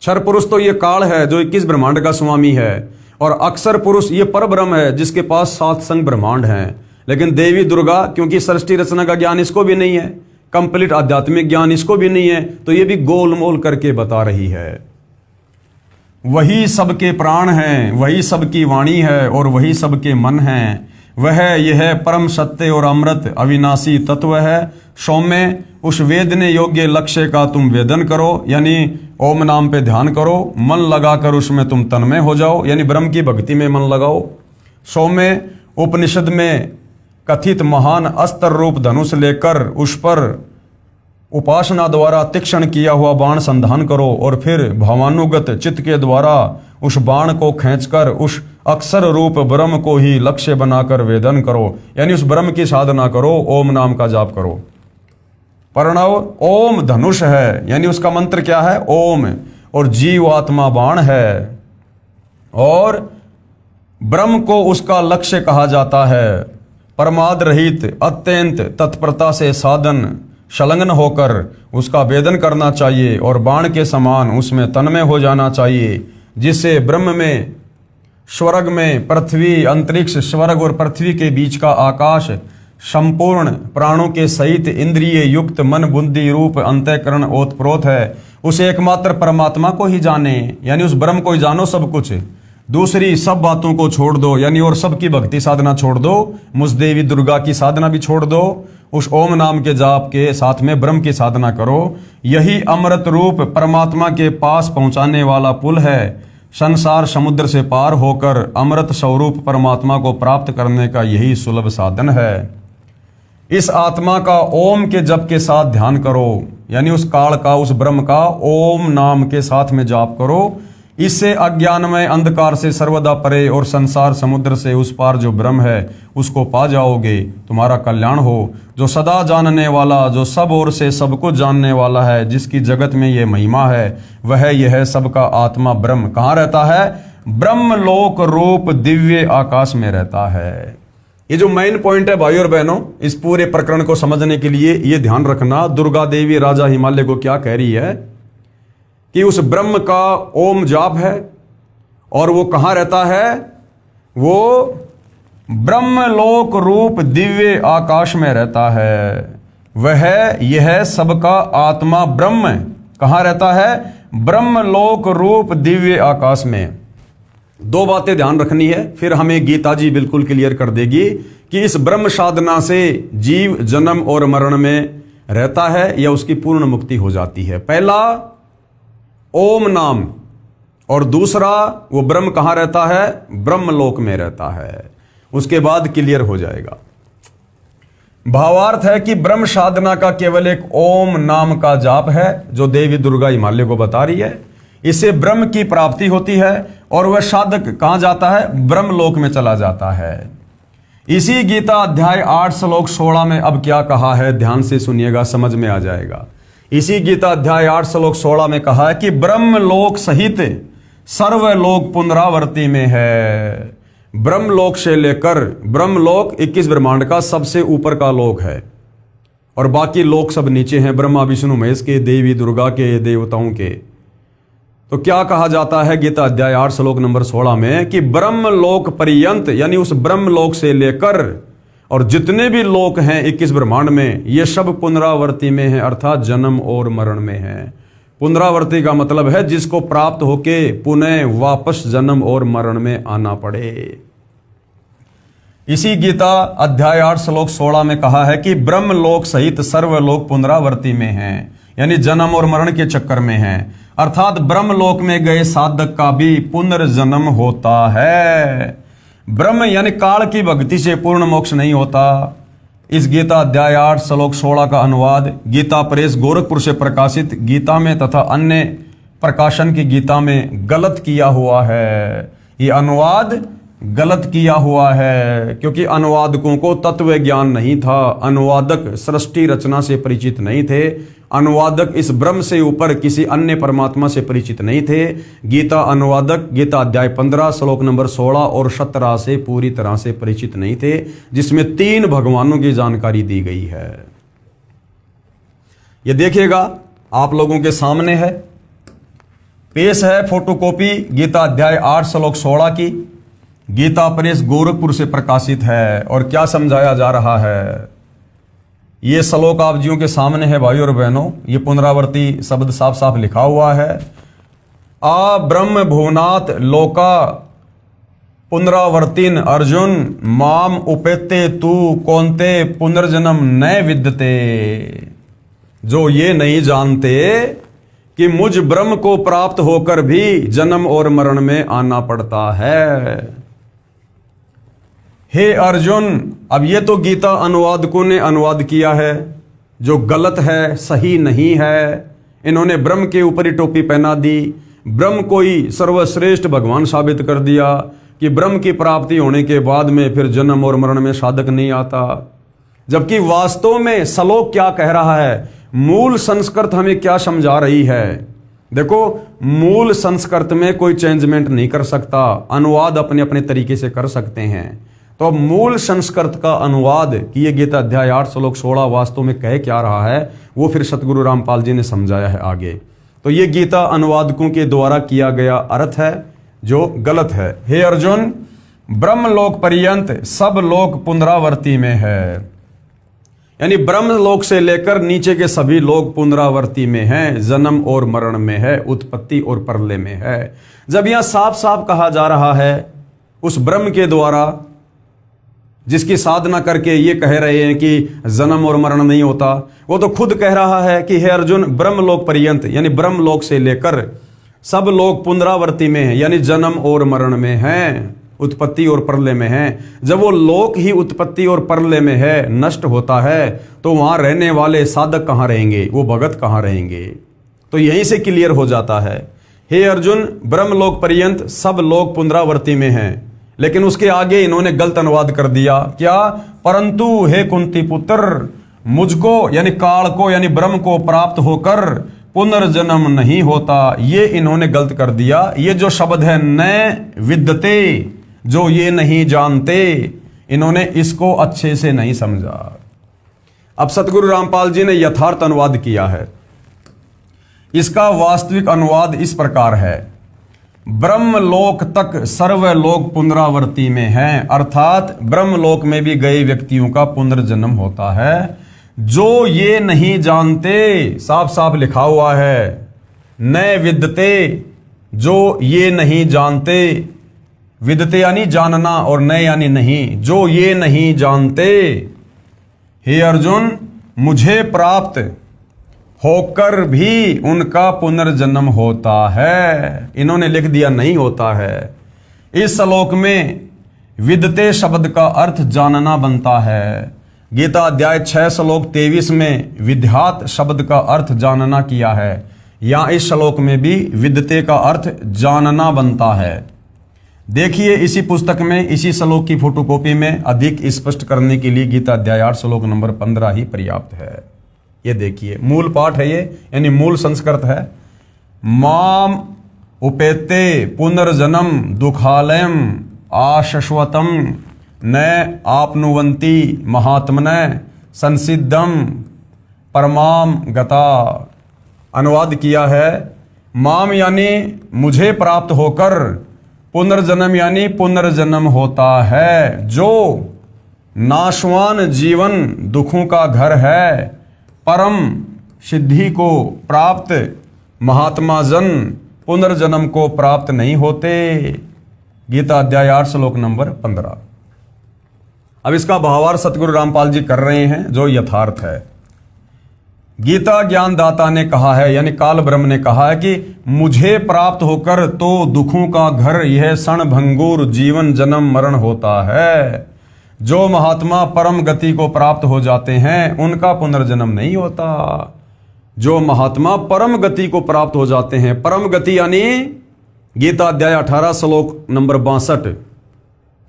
क्षर पुरुष तो ये काल है जो 21 ब्रह्मांड का स्वामी है, और अक्षर पुरुष ये पर ब्रह्म है जिसके पास 7 संग ब्रह्मांड हैं। लेकिन देवी दुर्गा क्योंकि सृष्टि रचना का ज्ञान इसको भी नहीं है, कंप्लीट आध्यात्मिक ज्ञान इसको भी नहीं है, तो ये भी गोलमोल करके बता रही है। वही सबके प्राण हैं, वही सबकी वाणी है और वही सबके मन हैं। वह यह परम सत्य और अमृत अविनाशी तत्व है। सौम्य उस वेदने योग्य लक्ष्य का तुम वेदन करो, यानी ओम नाम पे ध्यान करो, मन लगाकर उसमें तुम तन्मय हो जाओ, यानी ब्रह्म की भक्ति में मन लगाओ। सौम्य उपनिषद में कथित महान अस्त्र रूप धनुष लेकर उस पर उपासना द्वारा तीक्ष्ण किया हुआ बाण संधान करो, और फिर भावानुगत चित्त के द्वारा उस बाण को खींचकर उस अक्षर रूप ब्रह्म को ही लक्ष्य बनाकर वेदन करो, यानी उस ब्रह्म की साधना करो, ओम नाम का जाप करो। प्रणव ओम धनुष है, यानी उसका मंत्र क्या है? ओम, और जीव आत्मा बाण है, और ब्रह्म को उसका लक्ष्य कहा जाता है। परमाद रहित अत्यंत तत्परता से साधन संलग्न होकर उसका वेदन करना चाहिए, और बाण के समान उसमें तन्मय हो जाना चाहिए, जिससे ब्रह्म में, स्वर्ग में, पृथ्वी, अंतरिक्ष, स्वर्ग और पृथ्वी के बीच का आकाश संपूर्ण प्राणों के सहित इंद्रिय युक्त मन बुद्धि रूप अंतःकरण ओतप्रोत है, उस एकमात्र परमात्मा को ही जाने, यानी उस ब्रह्म को ही जानो सब कुछ। दूसरी सब बातों को छोड़ दो, यानी और सबकी भक्ति साधना छोड़ दो, मुझ देवी दुर्गा की साधना भी छोड़ दो, उस ओम नाम के जाप के साथ में ब्रह्म की साधना करो। यही अमृत रूप परमात्मा के पास पहुंचाने वाला पुल है। संसार समुद्र से पार होकर अमृत स्वरूप परमात्मा को प्राप्त करने का यही सुलभ साधन है। इस आत्मा का ओम के जप के साथ ध्यान करो, यानी उस काल का, उस ब्रह्म का ओम नाम के साथ में जाप करो, इससे अज्ञानमय अंधकार से सर्वदा परे और संसार समुद्र से उस पार जो ब्रह्म है उसको पा जाओगे, तुम्हारा कल्याण हो। जो सदा जानने वाला, जो सब ओर से सबको जानने वाला है, जिसकी जगत में ये महिमा है, वह यह सबका आत्मा ब्रह्म कहाँ रहता है? ब्रह्म लोक रूप दिव्य आकाश में रहता है। ये जो मेन पॉइंट है भाई और बहनों, इस पूरे प्रकरण को समझने के लिए ये ध्यान रखना, दुर्गा देवी राजा हिमालय को क्या कह रही है कि उस ब्रह्म का ओम जाप है और वो कहां रहता है? वो ब्रह्म लोक रूप दिव्य आकाश में रहता है। वह यह सबका आत्मा ब्रह्म कहां रहता है? ब्रह्म लोक रूप दिव्य आकाश में। दो बातें ध्यान रखनी है, फिर हमें गीता जी बिल्कुल क्लियर कर देगी कि इस ब्रह्म साधना से जीव जन्म और मरण में रहता है या उसकी पूर्ण मुक्ति हो जाती है। पहला ओम नाम, और दूसरा वो ब्रह्म कहां रहता है? ब्रह्मलोक में रहता है। उसके बाद क्लियर हो जाएगा। भावार्थ है कि ब्रह्म साधना का केवल एक ओम नाम का जाप है जो देवी दुर्गा हिमालय को बता रही है। इससे ब्रह्म की प्राप्ति होती है और वह साधक कहां जाता है? ब्रह्मलोक में चला जाता है। इसी गीता अध्याय 8 श्लोक 16 में अब क्या कहा है, ध्यान से सुनिएगा, समझ में आ जाएगा। इसी गीता अध्याय 8 श्लोक 16 में कहा है कि ब्रह्मलोक सहित सर्वलोक पुनरावर्ती में है। ब्रह्मलोक से लेकर, ब्रह्मलोक 21 ब्रह्मांड का सबसे ऊपर का लोक है और बाकी लोक सब नीचे हैं, ब्रह्मा विष्णु महेश के, देवी दुर्गा के, देवताओं के। तो क्या कहा जाता है गीता अध्याय 8 श्लोक नंबर 16 में कि ब्रह्मलोक पर्यंत, यानी उस ब्रह्मलोक से लेकर और जितने भी लोक हैं 21 ब्रह्मांड में, ये सब पुनरावर्ती में हैं, अर्थात जन्म और मरण में हैं। पुनरावर्ती का मतलब है जिसको प्राप्त होके पुनः वापस जन्म और मरण में आना पड़े। इसी गीता अध्याय 8 श्लोक 16 में कहा है कि ब्रह्मलोक सहित सर्वलोक पुनरावर्ती में हैं, यानी जन्म और मरण के चक्कर में हैं, अर्थात ब्रह्मलोक में गए साधक का भी पुनर्जन्म होता है। ब्रह्म यानी काल की भक्ति से पूर्ण मोक्ष नहीं होता। इस गीता अध्याय 8 श्लोक 16 का अनुवाद गीता प्रेस गोरखपुर से प्रकाशित गीता में तथा अन्य प्रकाशन की गीता में गलत किया हुआ है। ये अनुवाद गलत किया हुआ है क्योंकि अनुवादकों को तत्व ज्ञान नहीं था, अनुवादक सृष्टि रचना से परिचित नहीं थे, अनुवादक इस ब्रह्म से ऊपर किसी अन्य परमात्मा से परिचित नहीं थे। गीता अनुवादक गीता अध्याय 15 श्लोक नंबर 16 और 17 से पूरी तरह से परिचित नहीं थे, जिसमें 3 भगवानों की जानकारी दी गई है। ये देखिएगा, आप लोगों के सामने है, पेश है फोटोकॉपी गीता अध्याय 8 श्लोक 16 की। गीता प्रेस गोरखपुर से प्रकाशित है और क्या समझाया जा रहा है ये श्लोक आप जियों के सामने है भाई और बहनों। ये पुनरावर्ती शब्द साफ साफ लिखा हुआ है। आ ब्रह्म भुवनात् लोका पुनरावर्तिन अर्जुन माम उपेते तू कौन्ते पुनर्जन्म न विद्यते। जो ये नहीं जानते कि मुझ ब्रह्म को प्राप्त होकर भी जन्म और मरण में आना पड़ता है। हे अर्जुन, अब ये तो गीता अनुवादकों ने अनुवाद किया है जो गलत है, सही नहीं है। इन्होंने ब्रह्म के ऊपर ही टोपी पहना दी, ब्रह्म को ही सर्वश्रेष्ठ भगवान साबित कर दिया कि ब्रह्म की प्राप्ति होने के बाद में फिर जन्म और मरण में साधक नहीं आता। जबकि वास्तव में श्लोक क्या कह रहा है, मूल संस्कृत हमें क्या समझा रही है। देखो, मूल संस्कृत में कोई चेंजमेंट नहीं कर सकता, अनुवाद अपने अपने तरीके से कर सकते हैं। तो अब मूल संस्कृत का अनुवाद कि ये गीता अध्याय 8 श्लोक 16 वास्तव में कह क्या रहा है, वो फिर सतगुरु रामपाल जी ने समझाया है आगे। तो ये गीता अनुवादकों के द्वारा किया गया अर्थ है जो गलत है। हे अर्जुन, ब्रह्मलोक पर्यंत सब लोक पुनरावर्ती में है, यानी ब्रह्मलोक से लेकर नीचे के सभी लोग पुनरावर्ती में हैं, जन्म और मरण में है, उत्पत्ति और प्रलय में है। जब यहां साफ साफ कहा जा रहा है उस ब्रह्म के द्वारा जिसकी साधना करके ये कह रहे हैं कि जन्म और मरण नहीं होता, वो तो खुद कह रहा है कि हे अर्जुन, ब्रह्मलोक पर्यंत यानी ब्रह्मलोक से लेकर सब लोग पुनरावर्ती में हैं, यानी जन्म और मरण में हैं, उत्पत्ति और प्रलय में हैं। जब वो लोक ही उत्पत्ति और प्रलय में है, नष्ट होता है, तो वहां रहने वाले साधक कहां रहेंगे, वो भगत कहां रहेंगे। तो यहीं से क्लियर हो जाता है हे अर्जुन, ब्रह्मलोक पर्यंत सब लोग पुनरावृत्ति में हैं। लेकिन उसके आगे इन्होंने गलत अनुवाद कर दिया। क्या? परंतु हे कुंती पुत्र, मुझको यानी काल को यानी ब्रह्म को प्राप्त होकर पुनर्जन्म नहीं होता, ये इन्होंने गलत कर दिया। ये जो शब्द है न विद्यते, जो ये नहीं जानते, इन्होंने इसको अच्छे से नहीं समझा। अब सतगुरु रामपाल जी ने यथार्थ अनुवाद किया है। इसका वास्तविक अनुवाद इस प्रकार है, ब्रह्मलोक तक सर्वलोक पुनरावृत्ति में हैं, अर्थात ब्रह्मलोक में भी गए व्यक्तियों का पुनर्जन्म होता है। जो ये नहीं जानते, साफ साफ लिखा हुआ है, न विद्यते, जो ये नहीं जानते, विद्यते यानी जानना और न यानी नहीं, जो ये नहीं जानते, हे अर्जुन, मुझे प्राप्त होकर भी उनका पुनर्जन्म होता है। इन्होंने लिख दिया नहीं होता है। इस श्लोक में विद्यते शब्द का अर्थ जानना बनता है। गीता अध्याय 6 श्लोक 23 में विद्यात शब्द का अर्थ जानना किया है। यहाँ इस श्लोक में भी विद्यते का अर्थ जानना बनता है। देखिए इसी पुस्तक में इसी श्लोक की फोटोकॉपी में अधिक स्पष्ट करने के लिए गीता अध्याय 8 श्लोक नंबर 15 ही पर्याप्त है। ये देखिए मूल पाठ है ये, यानी मूल संस्कृत है। माम उपेते पुनर्जन्म दुखालयम आशश्वतम न आपनुवंती महात्मने संसिद्धम परमाम गता। अनुवाद किया है, माम यानी मुझे प्राप्त होकर, पुनर्जन्म यानी पुनर्जन्म होता है। जो नाशवान जीवन दुखों का घर है, परम सिद्धि को प्राप्त महात्मा जन पुनर्जन्म को प्राप्त नहीं होते। गीता अध्याय 8 श्लोक नंबर 15। अब इसका भावार्थ सतगुरु रामपाल जी कर रहे हैं, जो यथार्थ है। गीता ज्ञानदाता ने कहा है, यानी काल ब्रह्म ने कहा है कि मुझे प्राप्त होकर तो दुखों का घर यह क्षण भंगुर जीवन जन्म मरण होता है। जो महात्मा परम गति को प्राप्त हो जाते हैं उनका पुनर्जन्म नहीं होता। जो महात्मा परम गति को प्राप्त हो जाते हैं, परम गति यानी गीता अध्याय 18 श्लोक नंबर 62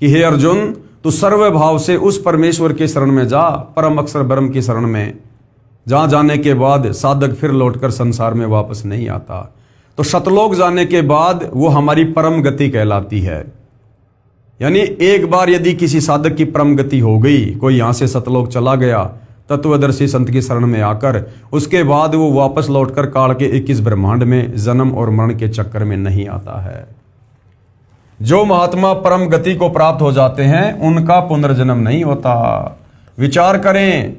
कि हे अर्जुन, तू सर्व भाव से उस परमेश्वर के शरण में जा, परम अक्षर ब्रह्म की शरण में, जहां जाने के बाद साधक फिर लौटकर संसार में वापस नहीं आता। तो शतलोक जाने के बाद वो हमारी परम गति कहलाती है। यानी एक बार यदि किसी साधक की परम गति हो गई, कोई यहां से सतलोक चला गया तत्वदर्शी संत की शरण में आकर, उसके बाद वो वापस लौटकर काल के 21 ब्रह्मांड में जन्म और मरण के चक्कर में नहीं आता है। जो महात्मा परम गति को प्राप्त हो जाते हैं उनका पुनर्जन्म नहीं होता। विचार करें,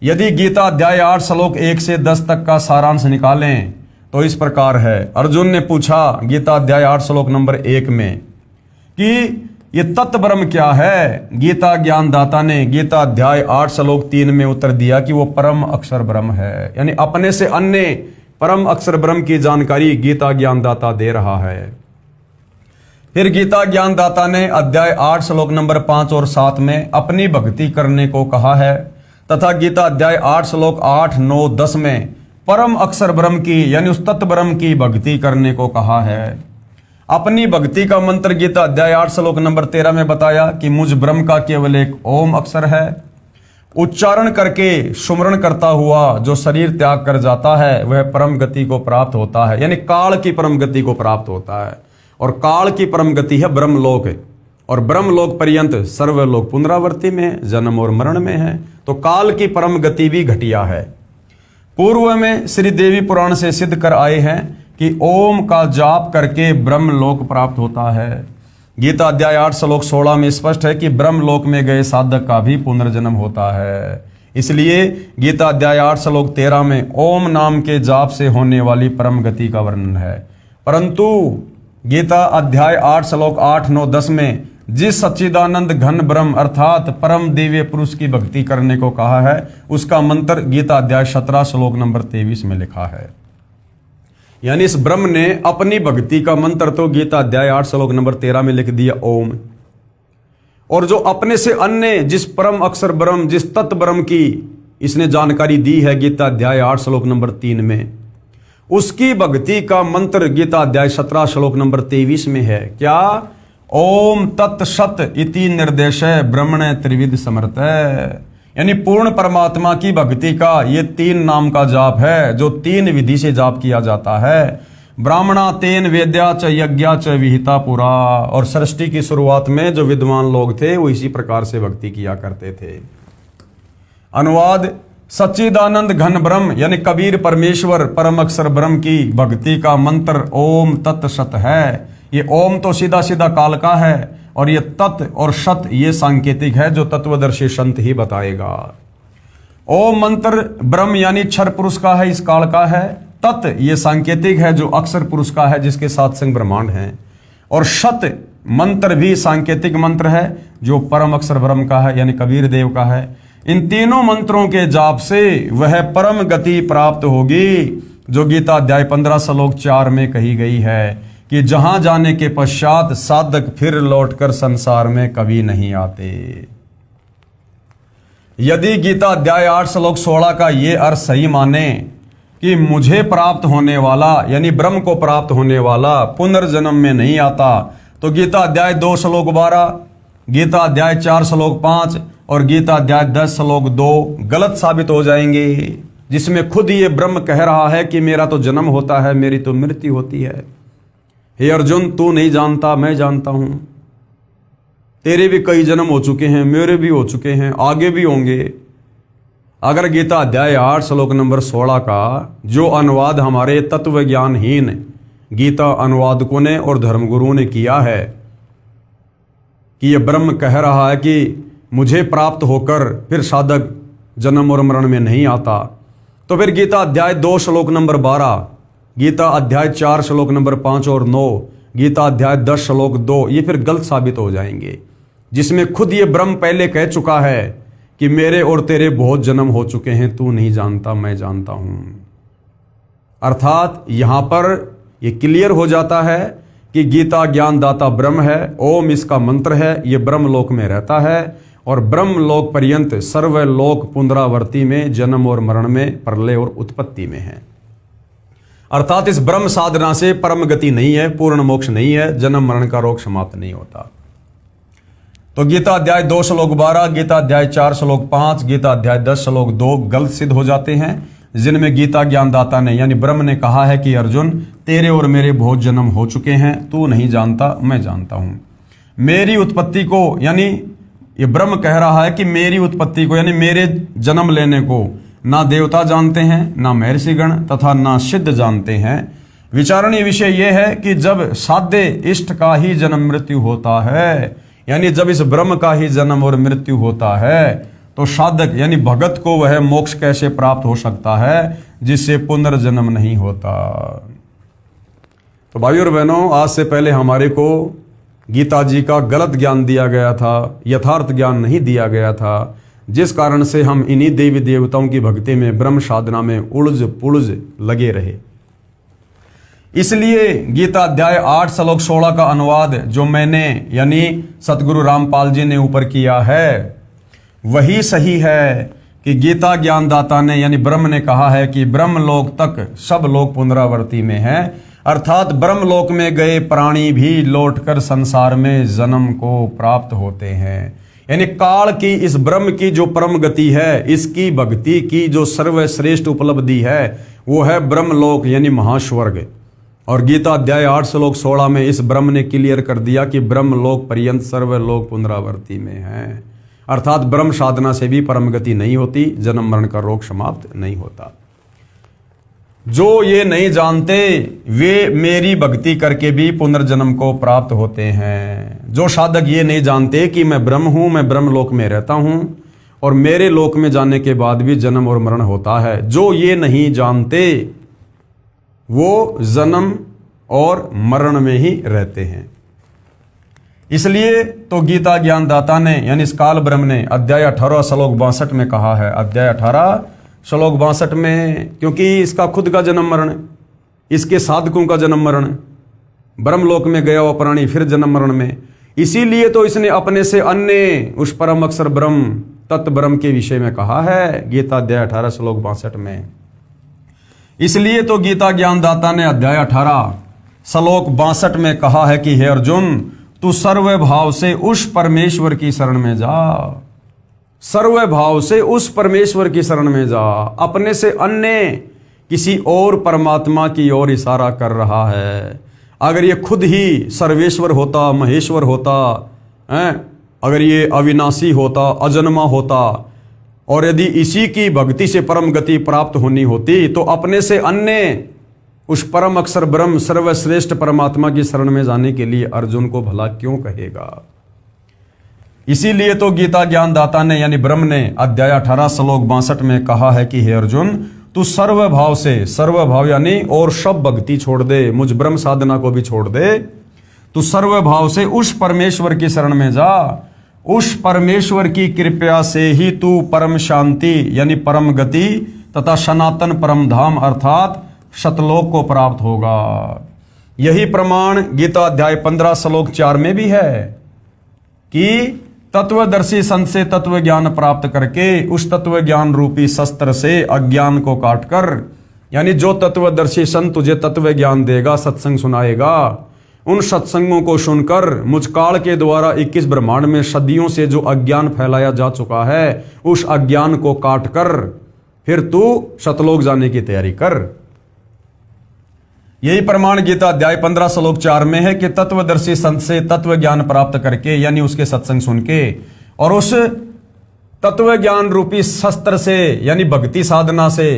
यदि गीता अध्याय 8 श्लोक 1 से 10 तक का सारांश निकालें तो इस प्रकार है। अर्जुन ने पूछा गीता अध्याय 8 श्लोक नंबर 1 में कि ये तत्व ब्रह्म क्या है। गीता ज्ञानदाता ने गीता अध्याय 8 श्लोक 3 में उत्तर दिया कि वो परम अक्षर ब्रह्म है। यानी अपने से अन्य परम अक्षर ब्रह्म की जानकारी गीता ज्ञानदाता दे रहा है। फिर गीता ज्ञानदाता ने अध्याय 8 श्लोक नंबर 5 और 7 में अपनी भक्ति करने को कहा है, तथा गीता अध्याय 8 श्लोक 8, 9, 10 में परम अक्षर ब्रह्म की यानी उस तत्व ब्रह्म की भक्ति करने को कहा है। अपनी भक्ति का मंत्र गीता अध्याय 8 श्लोक नंबर 13 में बताया कि मुझ ब्रह्म का केवल एक ओम अक्षर है। उच्चारण करके सुमरण करता हुआ जो शरीर त्याग कर जाता है वह परम गति को प्राप्त होता है, यानी काल की परम गति को प्राप्त होता है। और काल की परम गति है ब्रह्मलोक, और ब्रह्मलोक पर्यंत सर्वलोक पुनरावृत्ति में जन्म और मरण में है। तो काल की परम गति भी घटिया है। पूर्व में श्री देवी पुराण से सिद्ध कर आए हैं कि ओम का जाप करके ब्रह्मलोक प्राप्त होता है। गीता अध्याय 8 श्लोक 16 में स्पष्ट है कि ब्रह्मलोक में गए साधक का भी पुनर्जन्म होता है। इसलिए गीता अध्याय 8 श्लोक 13 में ओम नाम के जाप से होने वाली परम गति का वर्णन है। परंतु गीता अध्याय 8 श्लोक 8, 9, 10 में जिस सच्चिदानंद घन ब्रह्म अर्थात परम दिव्य पुरुष की भक्ति करने को कहा है, उसका मंत्र गीता अध्याय 17 श्लोक नंबर 23 में लिखा है। यानी इस ब्रह्म ने अपनी भक्ति का मंत्र तो गीता अध्याय 8 श्लोक नंबर 13 में लिख दिया ओम, और जो अपने से अन्य जिस परम अक्षर ब्रह्म जिस तत्व ब्रह्म की इसने जानकारी दी है गीता अध्याय 8 श्लोक नंबर 3 में, उसकी भक्ति का मंत्र गीता अध्याय 17 श्लोक नंबर 23 में है। क्या? ओम तत्सत इति निर्देशय ब्रह्मणे त्रिविध समर्थ। यानी पूर्ण परमात्मा की भक्ति का ये 3 नाम का जाप है जो 3 विधि से जाप किया जाता है। ब्राह्मणा तेन वेद्या च यज्ञा च विहिता पुरा। और सृष्टि की शुरुआत में जो विद्वान लोग थे वो इसी प्रकार से भक्ति किया करते थे। अनुवाद: सच्चिदानंद घन ब्रह्म यानी कबीर परमेश्वर परम अक्षर ब्रह्म की भक्ति का मंत्र ओम तत्सत है। ये ओम तो सीधा सीधा काल का है और ये तत् और सत ये सांकेतिक है जो तत्वदर्शी संत ही बताएगा। ओम मंत्र ब्रह्म यानी क्षर पुरुष का है, इस काल का है। तत् ये सांकेतिक है जो अक्षर पुरुष का है जिसके साथ संग ब्रह्मांड है। और शत मंत्र भी सांकेतिक मंत्र है जो परम अक्षर ब्रह्म का है यानी कबीर देव का है। इन तीनों मंत्रों के जाप से वह परम गति प्राप्त होगी जो गीता अध्याय 15 श्लोक 4 में कही गई है कि जहां जाने के पश्चात साधक फिर लौटकर संसार में कभी नहीं आते। यदि गीता अध्याय 8 श्लोक 16 का ये अर्थ सही माने कि मुझे प्राप्त होने वाला यानी ब्रह्म को प्राप्त होने वाला पुनर्जन्म में नहीं आता, तो गीता अध्याय 2 श्लोक 12, गीता अध्याय 4 श्लोक 5 और गीता अध्याय 10 श्लोक 2 गलत साबित हो जाएंगे, जिसमें खुद ये ब्रह्म कह रहा है कि मेरा तो जन्म होता है, मेरी तो मृत्यु होती है। हे अर्जुन, तू नहीं जानता, मैं जानता हूं। तेरे भी कई जन्म हो चुके हैं, मेरे भी हो चुके हैं, आगे भी होंगे। अगर गीता अध्याय 8 श्लोक नंबर 16 का जो अनुवाद हमारे तत्व ज्ञानहीन गीता अनुवादकों ने और धर्मगुरुओं ने किया है कि ये ब्रह्म कह रहा है कि मुझे प्राप्त होकर फिर साधक जन्म और मरण में नहीं आता, तो फिर गीता अध्याय 2 श्लोक नंबर 12, गीता अध्याय 4 श्लोक नंबर 5 और 9, गीता अध्याय 10 श्लोक 2 ये फिर गलत साबित हो जाएंगे, जिसमें खुद ये ब्रह्म पहले कह चुका है कि मेरे और तेरे बहुत जन्म हो चुके हैं, तू नहीं जानता, मैं जानता हूं। अर्थात यहां पर यह क्लियर हो जाता है कि गीता ज्ञानदाता ब्रह्म है, ओम इसका मंत्र है, यह ब्रह्म लोक में रहता है और ब्रह्म लोक पर्यंत सर्वलोक पुनरावर्ती में जन्म और मरण में, प्रलय और उत्पत्ति में है। अर्थात इस ब्रह्म साधना से परम गति नहीं है, पूर्ण मोक्ष नहीं है, जन्म मरण का रोग समाप्त नहीं होता। तो गीता अध्याय 2 श्लोक 12, गीता अध्याय 4 श्लोक 5, गीता अध्याय 10 श्लोक 2 गलत सिद्ध हो जाते हैं, जिनमें गीता ज्ञानदाता ने यानी ब्रह्म ने कहा है कि अर्जुन तेरे और मेरे बहुत जन्म हो चुके हैं, तू नहीं जानता, मैं जानता हूं। मेरी उत्पत्ति को यानी ये ब्रह्म कह रहा है कि मेरी उत्पत्ति को यानी मेरे जन्म लेने को ना देवता जानते हैं, ना महर्षिगण तथा ना सिद्ध जानते हैं। विचारणीय विषय यह है कि जब साध्य इष्ट का ही जन्म मृत्यु होता है, यानी जब इस ब्रह्म का ही जन्म और मृत्यु होता है, तो साधक यानी भगत को वह मोक्ष कैसे प्राप्त हो सकता है जिससे पुनर्जन्म नहीं होता। तो भाइयों और बहनों, आज से पहले हमारे को गीता जी का गलत ज्ञान दिया गया था, यथार्थ ज्ञान नहीं दिया गया था, जिस कारण से हम इन्हीं देवी देवताओं की भक्ति में, ब्रह्म साधना में उलझ पुलझ लगे रहे। इसलिए गीता अध्याय 8 श्लोक 16 का अनुवाद जो मैंने यानी सतगुरु रामपाल जी ने ऊपर किया है वही सही है कि गीता ज्ञानदाता ने यानी ब्रह्म ने कहा है कि ब्रह्मलोक तक सब लोग पुनरावर्ती में हैं, अर्थात ब्रह्मलोक में गए प्राणी भी लौटकर संसार में जन्म को प्राप्त होते हैं। यानी काल की इस ब्रह्म की जो परम गति है, इसकी भक्ति की जो सर्वश्रेष्ठ उपलब्धि है वो है ब्रह्मलोक यानी महास्वर्ग। और गीता अध्याय 8 श्लोक 16 में इस ब्रह्म ने क्लियर कर दिया कि ब्रह्मलोक पर्यंत सर्वलोक पुनरावर्ती में है, अर्थात ब्रह्म साधना से भी परम गति नहीं होती, जन्म मरण का रोग समाप्त नहीं होता। जो ये नहीं जानते वे मेरी भक्ति करके भी पुनर्जन्म को प्राप्त होते हैं। जो साधक ये नहीं जानते कि मैं ब्रह्म हूं, मैं ब्रह्मलोक में रहता हूं और मेरे लोक में जाने के बाद भी जन्म और मरण होता है, जो ये नहीं जानते वो जन्म और मरण में ही रहते हैं। इसलिए तो गीता ज्ञानदाता ने यानी इस काल ब्रह्म ने अध्याय 18 श्लोक 62 में कहा है, अध्याय 18 श्लोक 62 में, क्योंकि इसका खुद का जन्म मरण, इसके साधकों का जन्म मरण, ब्रह्मलोक में गया हुआ प्राणी फिर जन्म मरण में, इसीलिए तो इसने अपने से अन्य उस परम अक्षर ब्रह्म तत्व ब्रह्म के विषय में कहा है गीता अध्याय 18 श्लोक 62 में। इसलिए तो गीता ज्ञानदाता ने अध्याय 18 श्लोक 62 में कहा है कि हे अर्जुन, तू सर्व भाव से उस परमेश्वर की शरण में जा। सर्व भाव से उस परमेश्वर की शरण में जा। अपने से अन्य किसी और परमात्मा की ओर इशारा कर रहा है। अगर ये खुद ही सर्वेश्वर होता, महेश्वर होता, अगर ये अविनाशी होता, अजन्मा होता, और यदि इसी की भक्ति से परम गति प्राप्त होनी होती, तो अपने से अन्य उस परम अक्षर ब्रह्म सर्वश्रेष्ठ परमात्मा की शरण में जाने के लिए अर्जुन को भला क्यों कहेगा। इसीलिए तो गीता ज्ञानदाता ने यानी ब्रह्म ने अध्याय 18 श्लोक 62 में कहा है कि हे अर्जुन, तू सर्व भाव से, सर्व भाव यानी और सब भक्ति छोड़ दे, मुझ ब्रह्म साधना को भी छोड़ दे। तू सर्व भाव से उस परमेश्वर की शरण में जा। उस परमेश्वर की कृपा से ही तू परम शांति यानी परम गति तथा सनातन परम धाम अर्थात सतलोक को प्राप्त होगा। यही प्रमाण गीता अध्याय 15 श्लोक 4 में भी है कि तत्वदर्शी संत से तत्व ज्ञान प्राप्त करके उस तत्व ज्ञान रूपी शस्त्र से अज्ञान को काटकर, यानी जो तत्वदर्शी संत तुझे तत्व ज्ञान देगा, सत्संग सुनाएगा, उन सत्संगों को सुनकर मुझ काल के द्वारा 21 ब्रह्मांड में सदियों से जो अज्ञान फैलाया जा चुका है, उस अज्ञान को काटकर फिर तू सतलोक जाने की तैयारी कर। यही प्रमाण गीता अध्याय 15 श्लोक 4 में है कि तत्वदर्शी संत से तत्व ज्ञान प्राप्त करके यानी उसके सत्संग सुन के और उस तत्व ज्ञान रूपी शस्त्र से यानी भक्ति साधना से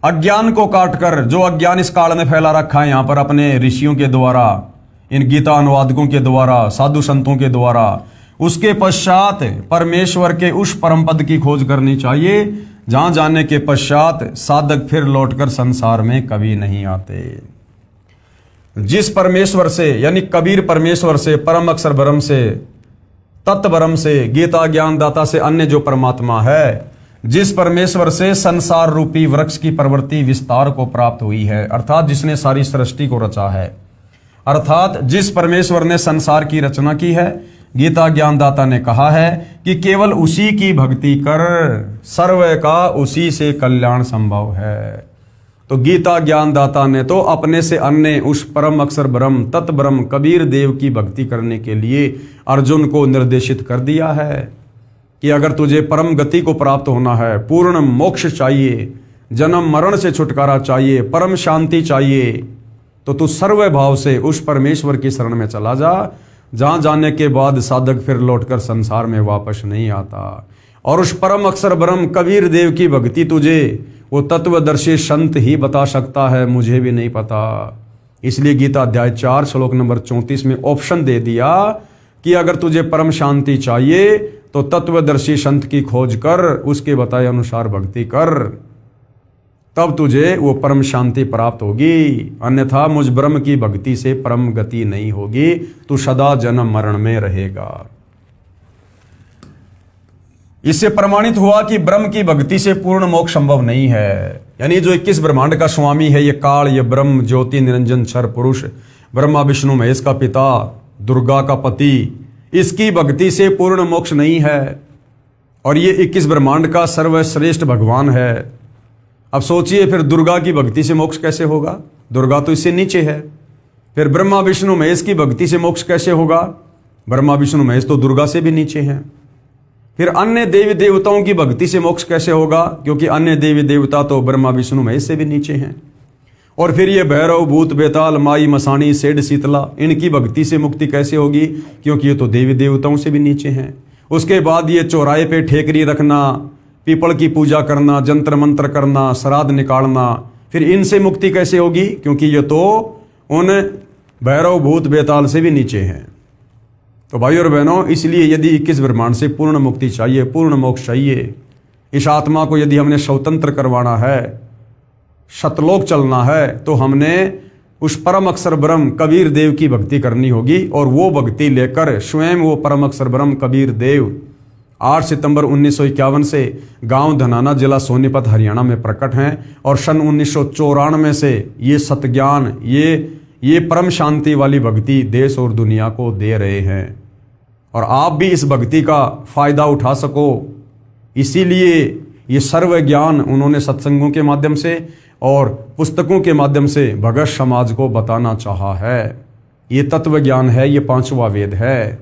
अज्ञान को काटकर, जो अज्ञान इस काल में फैला रखा है यहां पर अपने ऋषियों के द्वारा, इन गीता अनुवादकों के द्वारा, साधु संतों के द्वारा, उसके पश्चात परमेश्वर के उस परम पद की खोज करनी चाहिए जहां जाने के पश्चात साधक फिर लौटकर संसार में कभी नहीं आते। जिस परमेश्वर से यानी कबीर परमेश्वर से, परम अक्षर ब्रह्म से, तत्व ब्रह्म से, गीता ज्ञानदाता से अन्य जो परमात्मा है, जिस परमेश्वर से संसार रूपी वृक्ष की प्रवृत्ति विस्तार को प्राप्त हुई है, अर्थात जिसने सारी सृष्टि को रचा है, अर्थात जिस परमेश्वर ने संसार की रचना की है, गीता ज्ञानदाता ने कहा है कि केवल उसी की भक्ति कर, सर्व का उसी से कल्याण संभव है। तो गीता ज्ञानदाता ने तो अपने से अन्य उस परम अक्षर ब्रह्म तत् ब्रह्म कबीर देव की भक्ति करने के लिए अर्जुन को निर्देशित कर दिया है कि अगर तुझे परम गति को प्राप्त होना है, पूर्ण मोक्ष चाहिए, जन्म मरण से छुटकारा चाहिए, परम शांति चाहिए, तो तू सर्व भाव से उस परमेश्वर की शरण में चला जा, जहां जाने के बाद साधक फिर लौटकर संसार में वापस नहीं आता। और उस परम अक्षर ब्रह्म कबीर देव की भक्ति तुझे वो तत्वदर्शी संत ही बता सकता है, मुझे भी नहीं पता। इसलिए गीता अध्याय 4 श्लोक नंबर 34 में ऑप्शन दे दिया कि अगर तुझे परम शांति चाहिए तो तत्वदर्शी संत की खोज कर, उसके बताए अनुसार भक्ति कर, तब तुझे वो परम शांति प्राप्त होगी। अन्यथा मुझ ब्रह्म की भक्ति से परम गति नहीं होगी, तू सदा जन्म मरण में रहेगा। इससे प्रमाणित हुआ कि ब्रह्म की भक्ति से पूर्ण मोक्ष संभव नहीं है। यानी जो 21 ब्रह्मांड का स्वामी है, ये काल, ये ब्रह्म ज्योति निरंजन क्षर पुरुष, ब्रह्मा विष्णु महेश का पिता, दुर्गा का पति, इसकी भक्ति से पूर्ण मोक्ष नहीं है। और ये 21 ब्रह्मांड का सर्वश्रेष्ठ भगवान है। अब सोचिए फिर दुर्गा की भक्ति से मोक्ष कैसे होगा? दुर्गा तो इससे नीचे है। फिर ब्रह्मा विष्णु महेश की भक्ति से मोक्ष कैसे होगा? ब्रह्मा विष्णु महेश तो दुर्गा से भी नीचे हैं। फिर अन्य देवी देवताओं की भक्ति से मोक्ष कैसे होगा? क्योंकि अन्य देवी देवता तो ब्रह्मा विष्णु महेश से भी नीचे हैं। और फिर ये भैरव, भूत, बेताल, माई, मसाणी, सेठ, शीतला, इनकी भक्ति से मुक्ति कैसे होगी? क्योंकि ये तो देवी देवताओं से भी नीचे हैं। उसके बाद ये चौराहे पे ठेकरी रखना, पीपल की पूजा करना, जंत्र मंत्र करना, श्राद्ध निकालना, फिर इनसे मुक्ति कैसे होगी? क्योंकि ये तो उन भैरव, भूत, बेताल से भी नीचे हैं। तो भाई और बहनों, इसलिए यदि 21 ब्रह्मांड से पूर्ण मुक्ति चाहिए, पूर्ण मोक्ष चाहिए, इस आत्मा को यदि हमने स्वतंत्र करवाना है, सतलोक चलना है, तो हमने उस परम अक्षर ब्रह्म कबीर देव की भक्ति करनी होगी। और वो भक्ति लेकर स्वयं वो परम अक्षर ब्रह्म कबीर देव 8 सितंबर 1951 से गांव धनाना, जिला सोनीपत, हरियाणा में प्रकट हैं। और सन 1994 से ये सतज्ञान, ये परम शांति वाली भक्ति देश और दुनिया को दे रहे हैं। और आप भी इस भक्ति का फायदा उठा सको, इसीलिए ये सर्व ज्ञान उन्होंने सत्संगों के माध्यम से और पुस्तकों के माध्यम से भगत समाज को बताना चाहा है। ये तत्व ज्ञान है, ये पांचवा वेद है।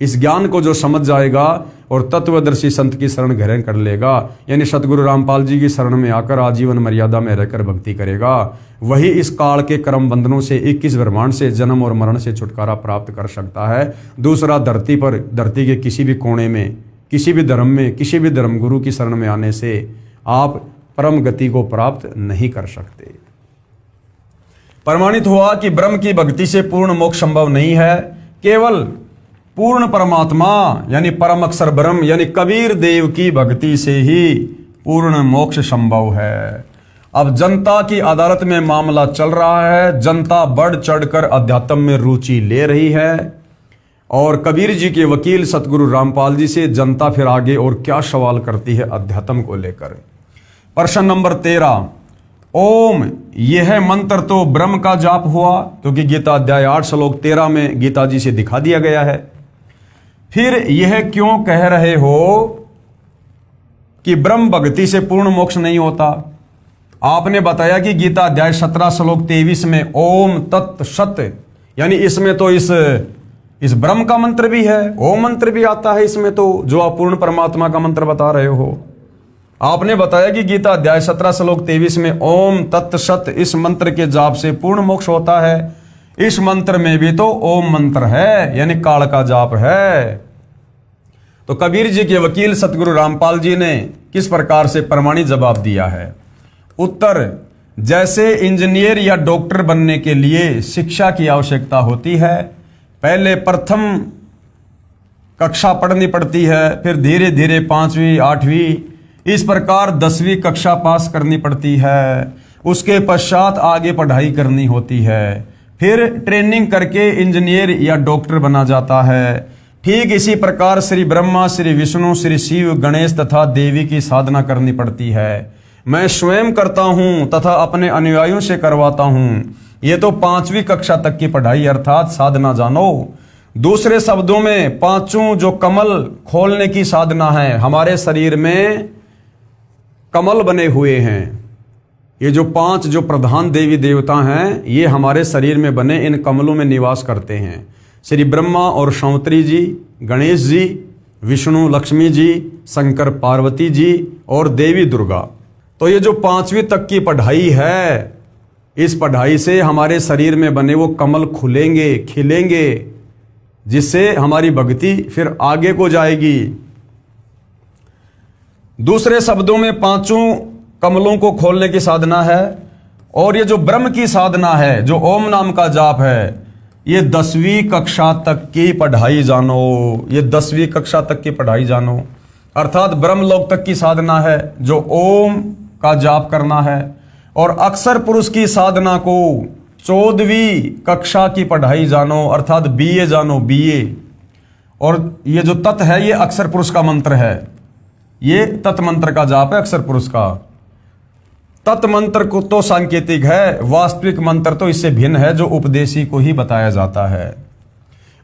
इस ज्ञान को जो समझ जाएगा और तत्वदर्शी संत की शरण ग्रहण कर लेगा, यानी सतगुरु रामपाल जी की शरण में आकर आजीवन मर्यादा में रहकर भक्ति करेगा, वही इस काल के कर्म बंधनों से 21 ब्रह्मांड से जन्म और मरण से छुटकारा प्राप्त कर सकता है। दूसरा, धरती पर, धरती के किसी भी कोने में, किसी भी धर्म में, किसी भी धर्म गुरु की शरण में आने से आप परम गति को प्राप्त नहीं कर सकते। प्रमाणित हुआ कि ब्रह्म की भक्ति से पूर्ण मोक्ष संभव नहीं है। केवल पूर्ण परमात्मा यानी परम अक्षर ब्रह्म यानी कबीर देव की भक्ति से ही पूर्ण मोक्ष संभव है। अब जनता की अदालत में मामला चल रहा है। जनता बढ़ चढ़कर अध्यात्म में रुचि ले रही है और कबीर जी के वकील सतगुरु रामपाल जी से जनता फिर आगे और क्या सवाल करती है अध्यात्म को लेकर। प्रश्न नंबर 13, ओम यह मंत्र तो ब्रह्म का जाप हुआ, क्योंकि गीता अध्याय 8 श्लोक 13 में गीता जी से दिखा दिया गया है। फिर यह क्यों कह रहे हो कि ब्रह्म भक्ति से पूर्ण मोक्ष नहीं होता? आपने बताया कि गीता अध्याय 17 श्लोक 23 में ओम तत् सत, यानी इसमें तो इस ब्रह्म का मंत्र भी है, ओम मंत्र भी आता है इसमें, तो जो आप पूर्ण परमात्मा का मंत्र बता रहे हो। आपने बताया कि गीता अध्याय 17 श्लोक 23 में ओम तत् सत, इस मंत्र के जाप से पूर्ण मोक्ष होता है। इस मंत्र में भी तो ओम मंत्र है, यानी काल का जाप है। तो कबीर जी के वकील सतगुरु रामपाल जी ने किस प्रकार से प्रमाणित जवाब दिया है? उत्तर, जैसे इंजीनियर या डॉक्टर बनने के लिए शिक्षा की आवश्यकता होती है, पहले प्रथम कक्षा पढ़नी पड़ती है, फिर धीरे धीरे 5वीं 8वीं, इस प्रकार 10वीं कक्षा पास करनी पड़ती है। उसके पश्चात आगे पढ़ाई करनी होती है, फिर ट्रेनिंग करके इंजीनियर या डॉक्टर बना जाता है। ठीक इसी प्रकार श्री ब्रह्मा, श्री विष्णु, श्री शिव, गणेश तथा देवी की साधना करनी पड़ती है। मैं स्वयं करता हूं तथा अपने अनुयायियों से करवाता हूं। ये तो 5वीं कक्षा तक की पढ़ाई अर्थात साधना जानो। दूसरे शब्दों में पांचों जो कमल खोलने की साधना है, हमारे शरीर में कमल बने हुए हैं। ये जो 5 जो प्रधान देवी देवता हैं, ये हमारे शरीर में बने इन कमलों में निवास करते हैं। श्री ब्रह्मा और सौंतरी जी, गणेश जी, विष्णु लक्ष्मी जी, शंकर पार्वती जी और देवी दुर्गा। तो ये जो 5वीं तक की पढ़ाई है, इस पढ़ाई से हमारे शरीर में बने वो कमल खुलेंगे, खिलेंगे, जिससे हमारी भक्ति फिर आगे को जाएगी। दूसरे शब्दों में पांचों कमलों को खोलने की साधना है। और ये जो ब्रह्म की साधना है, जो ओम नाम का जाप है, ये 10वीं कक्षा तक की पढ़ाई जानो। ये 10वीं कक्षा तक की पढ़ाई जानो, अर्थात ब्रह्मलोक तक की साधना है, जो ओम का जाप करना है। और अक्षर पुरुष की साधना को 14वीं कक्षा की पढ़ाई जानो, अर्थात बीए जानो, बीए। और ये जो तत् है, ये अक्षर पुरुष का मंत्र है, ये तत् मंत्र का जाप है अक्षर पुरुष का। तत् मंत्र को तो सांकेतिक है, वास्तविक मंत्र तो इससे भिन्न है, जो उपदेशी को ही बताया जाता है।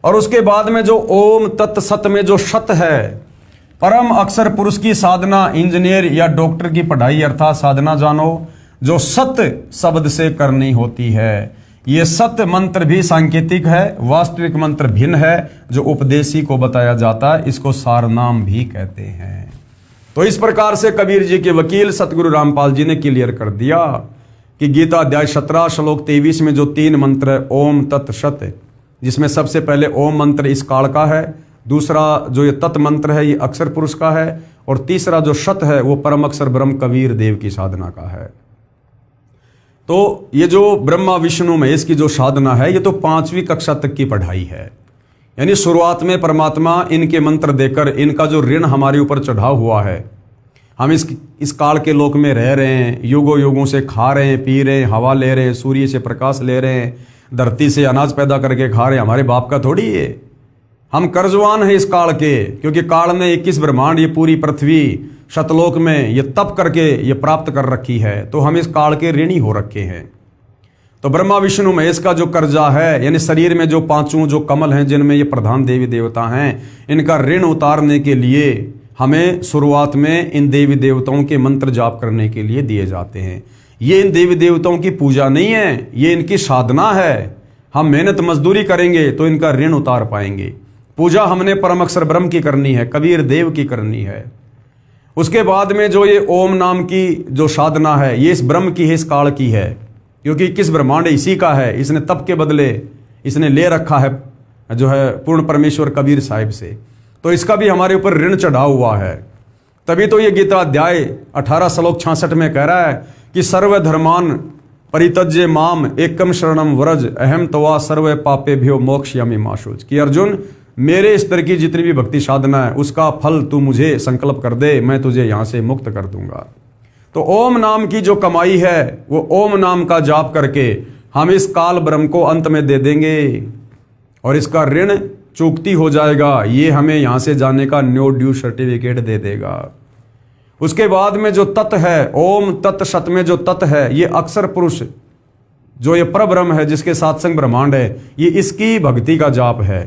और उसके बाद में जो ओम तत् सत में जो सत है, परम अक्षर पुरुष की साधना, इंजीनियर या डॉक्टर की पढ़ाई अर्थात साधना जानो, जो सत शब्द से करनी होती है। ये सत मंत्र भी सांकेतिक है, वास्तविक मंत्र भिन्न है, जो उपदेशी को बताया जाता है। इसको सारनाम भी कहते हैं। तो इस प्रकार से कबीर जी के वकील सतगुरु रामपाल जी ने क्लियर कर दिया कि गीता अध्याय 17 श्लोक 23 में जो 3 मंत्र है, ओम तत् सत, जिसमें सबसे पहले ओम मंत्र इस काल का है, दूसरा जो ये तत् मंत्र है ये अक्षर पुरुष का है, और तीसरा जो सत है वो परम अक्षर ब्रह्म कबीर देव की साधना का है। तो ये जो ब्रह्मा विष्णु महेश की जो साधना है, ये तो 5वीं कक्षा तक की पढ़ाई है। यानी शुरुआत में परमात्मा इनके मंत्र देकर इनका जो ऋण हमारे ऊपर चढ़ा हुआ है, हम इस काल के लोक में रह रहे हैं, युगों युगों से खा रहे हैं, पी रहे हैं, हवा ले रहे हैं, सूर्य से प्रकाश ले रहे हैं, धरती से अनाज पैदा करके खा रहे हैं, हमारे बाप का थोड़ी है। हम कर्जवान हैं इस काल के, क्योंकि काल ने 21 ब्रह्मांड, ये पूरी पृथ्वी शतलोक में ये तप करके ये प्राप्त कर रखी है। तो हम इस काल के ऋणी हो रखे हैं। तो ब्रह्मा विष्णु महेश का जो कर्जा है, यानी शरीर में जो 5 जो कमल हैं जिनमें ये प्रधान देवी देवता हैं, इनका ऋण उतारने के लिए हमें शुरुआत में इन देवी देवताओं के मंत्र जाप करने के लिए दिए जाते हैं। ये इन देवी देवताओं की पूजा नहीं है, ये इनकी साधना है। हम मेहनत मजदूरी करेंगे तो इनका ऋण उतार पाएंगे। पूजा हमने परम अक्षर ब्रह्म की करनी है, कबीर देव की करनी है। उसके बाद में जो ये ओम नाम की जो साधना है, ये इस ब्रह्म की है, इस काल की है, क्योंकि किस ब्रह्मांड इसी का है। इसने तप के बदले इसने ले रखा है जो है पूर्ण परमेश्वर कबीर साहिब से, तो इसका भी हमारे ऊपर ऋण चढ़ा हुआ है। तभी तो ये गीता अध्याय 18 श्लोक 66 में कह रहा है कि सर्वधर्मान परित्यज्य माम एकम शरणम व्रज अहम तवा सर्व पापेभ्यो मोक्षयामि मा शुच, कि अर्जुन मेरे स्तर की जितनी भी भक्ति साधना है उसका फल तू मुझे संकल्प कर दे, मैं तुझे यहां से मुक्त कर दूंगा। तो ओम नाम की जो कमाई है वो ओम नाम का जाप करके हम इस काल ब्रह्म को अंत में दे देंगे और इसका ऋण चूकती हो जाएगा। ये हमें यहां से जाने का नो ड्यू सर्टिफिकेट दे देगा। उसके बाद में जो तत् है, ओम तत् सत में जो तत् है, ये अक्षर पुरुष जो ये परब्रह्म है जिसके सात्संग ब्रह्मांड है, ये इसकी भक्ति का जाप है।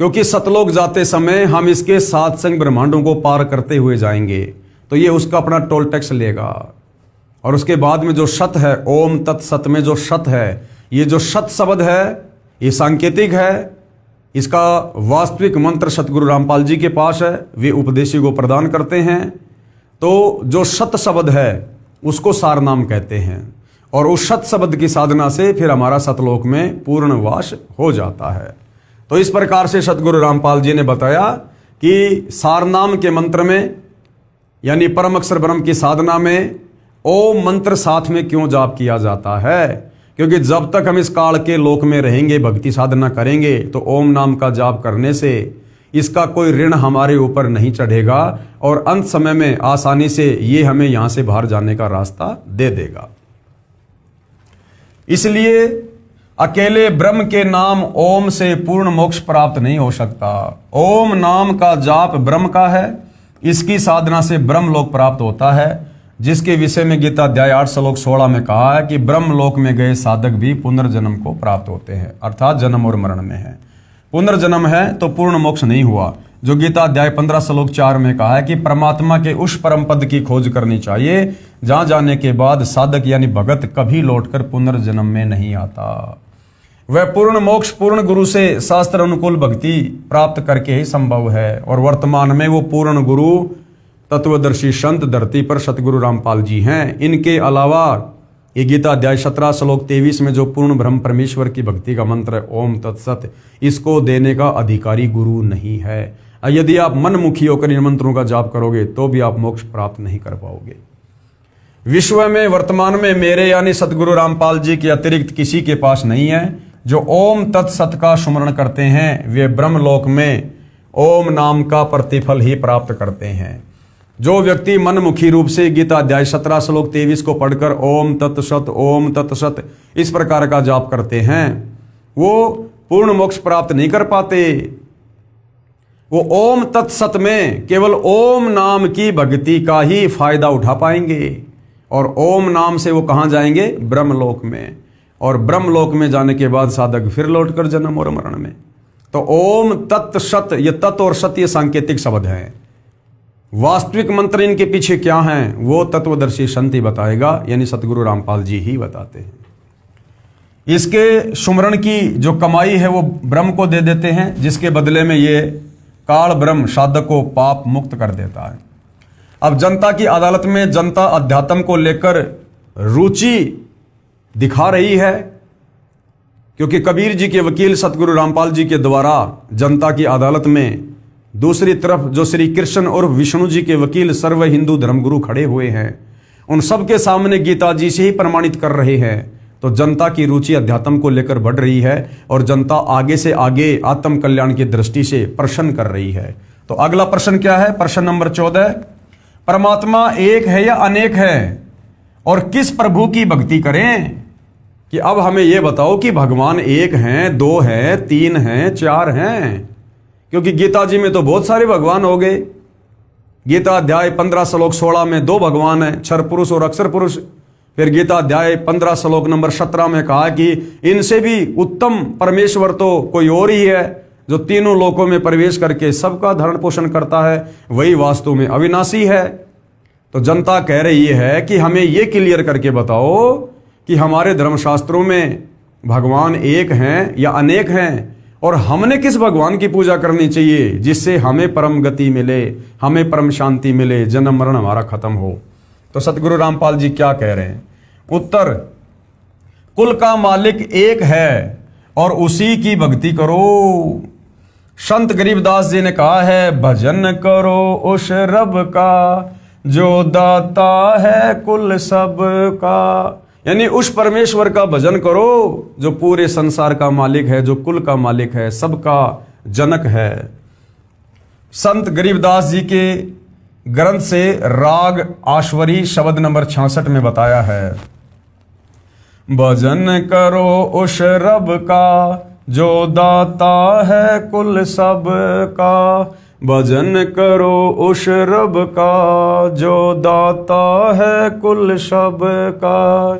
क्योंकि सतलोक जाते समय हम इसके सात्संग ब्रह्मांडों को पार करते हुए जाएंगे, तो ये उसका अपना टोल टैक्स लेगा। और उसके बाद में जो सत है, ओम तत् सत में जो सत है, ये जो सत शब्द है ये सांकेतिक है। इसका वास्तविक मंत्र सतगुरु रामपाल जी के पास है, वे उपदेशी को प्रदान करते हैं। तो जो सत शब्द है उसको सार नाम कहते हैं, और उस सत शब्द की साधना से फिर हमारा सतलोक में पूर्ण वास हो जाता है। तो इस प्रकार से सतगुरु रामपाल जी ने बताया कि सार नाम के मंत्र में यानी परम अक्षर ब्रह्म की साधना में ओम मंत्र साथ में क्यों जाप किया जाता है, क्योंकि जब तक हम इस काल के लोक में रहेंगे, भक्ति साधना करेंगे, तो ओम नाम का जाप करने से इसका कोई ऋण हमारे ऊपर नहीं चढ़ेगा और अंत समय में आसानी से ये हमें यहां से बाहर जाने का रास्ता दे देगा। इसलिए अकेले ब्रह्म के नाम ओम से पूर्ण मोक्ष प्राप्त नहीं हो सकता। ओम नाम का जाप ब्रह्म का है, इसकी साधना से ब्रह्म लोक प्राप्त होता है, जिसके विषय में गीता अध्याय 8 श्लोक 16 में कहा है कि ब्रह्म लोक में गए साधक भी पुनर्जन्म को प्राप्त होते हैं, अर्थात जन्म और मरण में है। पुनर्जन्म है तो पूर्ण मोक्ष नहीं हुआ। जो गीता अध्याय 15 श्लोक 4 में कहा है कि परमात्मा के उस परम पद की खोज करनी चाहिए जहां जाने के बाद साधक यानी भगत कभी लौटकर पुनर्जन्म में नहीं आता। वह पूर्ण मोक्ष पूर्ण गुरु से शास्त्र अनुकूल भक्ति प्राप्त करके ही संभव है, और वर्तमान में वो पूर्ण गुरु तत्वदर्शी संत धरती पर सतगुरु रामपाल जी हैं। इनके अलावा ये गीता अध्याय 17 श्लोक 23 में जो पूर्ण ब्रह्म परमेश्वर की भक्ति का मंत्र है ओम तत्सत, इसको देने का अधिकारी गुरु नहीं है। यदि आप मनमुखी होकर इन मंत्रों का जाप करोगे तो भी आप मोक्ष प्राप्त नहीं कर पाओगे। विश्व में वर्तमान में मेरे यानी सतगुरु रामपाल जी के अतिरिक्त किसी के पास नहीं है। जो ओम तत्सत का सुमरण करते हैं वे ब्रह्मलोक में ओम नाम का प्रतिफल ही प्राप्त करते हैं। जो व्यक्ति मनमुखी रूप से गीता अध्याय 17 श्लोक 23 को पढ़कर ओम तत्सत इस प्रकार का जाप करते हैं, वो पूर्ण मोक्ष प्राप्त नहीं कर पाते। वो ओम तत्सत में केवल ओम नाम की भक्ति का ही फायदा उठा पाएंगे, और ओम नाम से वो कहां जाएंगे? ब्रह्मलोक में। और ब्रह्मलोक में जाने के बाद साधक फिर लौटकर जन्म और मरण में। तो ओम तत् सत, ये तत् और सत ये सांकेतिक शब्द हैं। वास्तविक मंत्र इनके पीछे क्या हैं वो तत्वदर्शी संत ही बताएगा, यानी सतगुरु रामपाल जी ही बताते हैं। इसके सुमरण की जो कमाई है वो ब्रह्म को दे देते हैं, जिसके बदले में ये काल ब्रह्म साधक को पाप मुक्त कर देता है। अब जनता की अदालत में जनता अध्यात्म को लेकर रुचि दिखा रही है, क्योंकि कबीर जी के वकील सतगुरु रामपाल जी के द्वारा जनता की अदालत में दूसरी तरफ जो श्री कृष्ण और विष्णु जी के वकील सर्व हिंदू धर्मगुरु खड़े हुए हैं, उन सबके सामने गीता जी से ही प्रमाणित कर रहे हैं। तो जनता की रुचि अध्यात्म को लेकर बढ़ रही है और जनता आगे से आगे आत्म कल्याण की दृष्टि से प्रश्न कर रही है। तो अगला प्रश्न क्या है? प्रश्न नंबर 14, परमात्मा एक है या अनेक है, और किस प्रभु की भक्ति करें? कि अब हमें यह बताओ कि भगवान एक हैं, दो हैं, तीन हैं, चार हैं? क्योंकि गीता जी में तो बहुत सारे भगवान हो गए। गीता अध्याय 15 श्लोक 16 में 2 भगवान हैं, क्षर पुरुष और अक्षर पुरुष। फिर गीता अध्याय 15 श्लोक नंबर 17 में कहा कि इनसे भी उत्तम परमेश्वर तो कोई और ही है, जो तीनों लोकों में प्रवेश करके सबका धरण पोषण करता है, वही वास्तव में अविनाशी है। तो जनता कह रही है कि हमें ये क्लियर करके बताओ कि हमारे धर्मशास्त्रों में भगवान एक हैं या अनेक हैं, और हमने किस भगवान की पूजा करनी चाहिए जिससे हमें परम गति मिले, हमें परम शांति मिले, जन्म मरण हमारा खत्म हो। तो सतगुरु रामपाल जी क्या कह रहे हैं? उत्तर, कुल का मालिक एक है और उसी की भक्ति करो। संत गरीबदास जी ने कहा है, भजन करो उस रब का जो दाता है कुल सब का। यानी उस परमेश्वर का भजन करो जो पूरे संसार का मालिक है, जो कुल का मालिक है, सबका जनक है। संत गरीबदास जी के ग्रंथ से राग आश्वरी शब्द नंबर 66 में बताया है, भजन करो उस रब का जो दाता है कुल सब का। भजन करो उस रब का जो दाता है कुल सब का।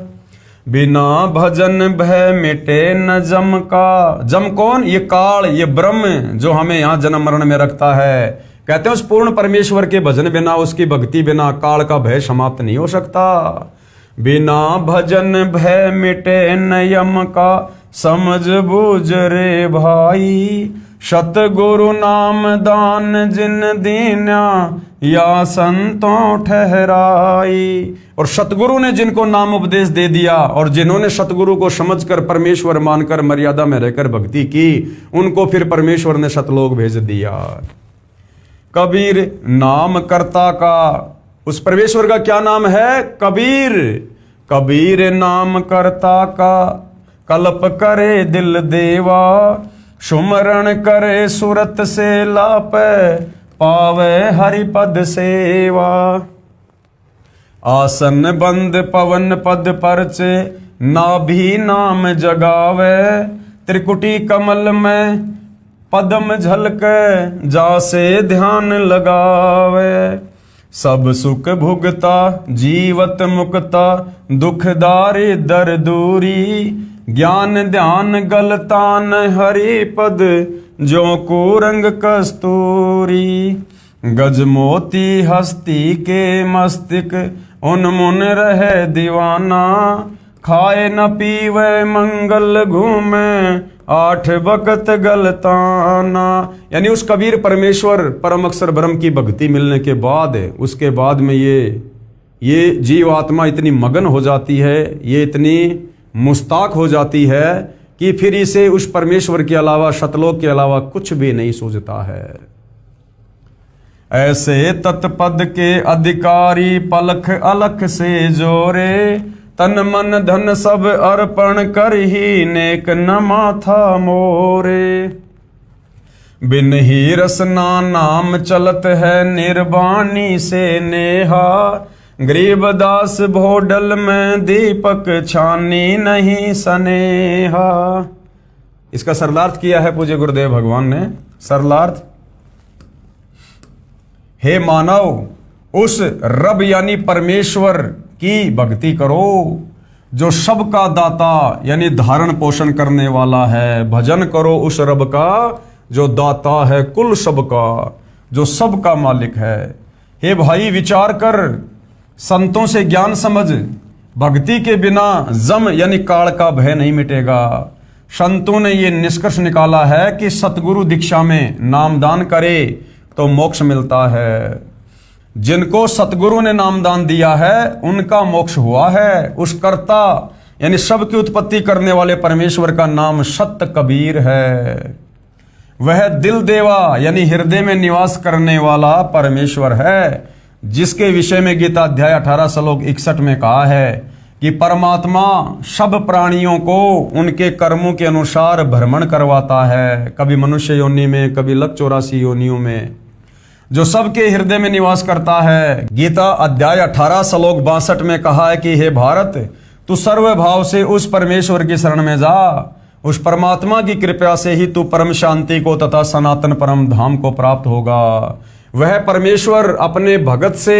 बिना भजन भय मिटे न जम का। जम कौन? ये काल, ये ब्रह्म जो हमें यहाँ जन्म मरण में रखता है। कहते हैं उस पूर्ण परमेश्वर के भजन बिना, उसकी भक्ति बिना काल का भय समाप्त नहीं हो सकता। बिना भजन भय मिटे न यम का, समझ बूझ रे भाई। सतगुरु नाम दान जिन दीन्या, या संतों ठहराई। और सतगुरु ने जिनको नाम उपदेश दे दिया और जिन्होंने सतगुरु को समझकर परमेश्वर मानकर मर्यादा में रहकर भक्ति की, उनको फिर परमेश्वर ने सतलोक भेज दिया। कबीर नाम कर्ता का, उस परमेश्वर का क्या नाम है? कबीर। कबीर नाम कर्ता का, कल्प करे दिल देवा। सुमरण करे सुरत से लापे, पावे हरिपद सेवा। आसन बंद पवन पद परचे, नाभि नाम जगावे। त्रिकुटी कमल में पदम झलके, जासे ध्यान लगावे। सब सुख भुगता जीवत मुक्ता, दुखदारी दर दूरी। ज्ञान ध्यान गलतान हरि पद, जो कुरंग कस्तूरी। गज मोती हस्ती के मस्तिक, उन्मुन रहे दीवाना। खाए न पीवे मंगल घूमे, 8 वक्त गलताना। यानी उस कबीर परमेश्वर परम अक्षर ब्रह्म की भक्ति मिलने के बाद, उसके बाद में ये जीव आत्मा इतनी मगन हो जाती है, ये इतनी मुस्ताक हो जाती है कि फिर इसे उस परमेश्वर के अलावा, सतलोक के अलावा कुछ भी नहीं सूझता है। ऐसे तत्पद के अधिकारी, पलख अलख से जोरे। तन मन धन सब अर्पण कर ही, नेक न माथा मोरे। बिन ही रसना नाम चलत है, निर्वाणी से नेहा। गरीबदास भोडल में दीपक, छानी नहीं सनेहा। इसका सरलार्थ किया है पूज्य गुरुदेव भगवान ने। सरलार्थ, हे मानव, उस रब यानी परमेश्वर की भक्ति करो जो सबका दाता यानी धारण पोषण करने वाला है। भजन करो उस रब का जो दाता है कुल सबका, जो सबका मालिक है। हे भाई, विचार कर, संतों से ज्ञान समझ। भक्ति के बिना जम यानी काल का भय नहीं मिटेगा। संतों ने ये निष्कर्ष निकाला है कि सतगुरु दीक्षा में नामदान करे तो मोक्ष मिलता है। जिनको सतगुरु ने नामदान दिया है उनका मोक्ष हुआ है। उस कर्ता यानी सबकी उत्पत्ति करने वाले परमेश्वर का नाम सत कबीर है। वह दिल देवा यानी हृदय में निवास करने वाला परमेश्वर है, जिसके विषय में गीता अध्याय 18 श्लोक 61 में कहा है कि परमात्मा सब प्राणियों को उनके कर्मों के अनुसार भ्रमण करवाता है, कभी मनुष्य योनि में, कभी लक 84 योनियों में, जो सबके हृदय में निवास करता है। गीता अध्याय 18 श्लोक 62 में कहा है कि हे भारत, तू सर्व भाव से उस परमेश्वर की शरण में जा। उस परमात्मा की कृपा से ही तू परम शांति को तथा सनातन परम धाम को प्राप्त होगा। वह परमेश्वर अपने भगत से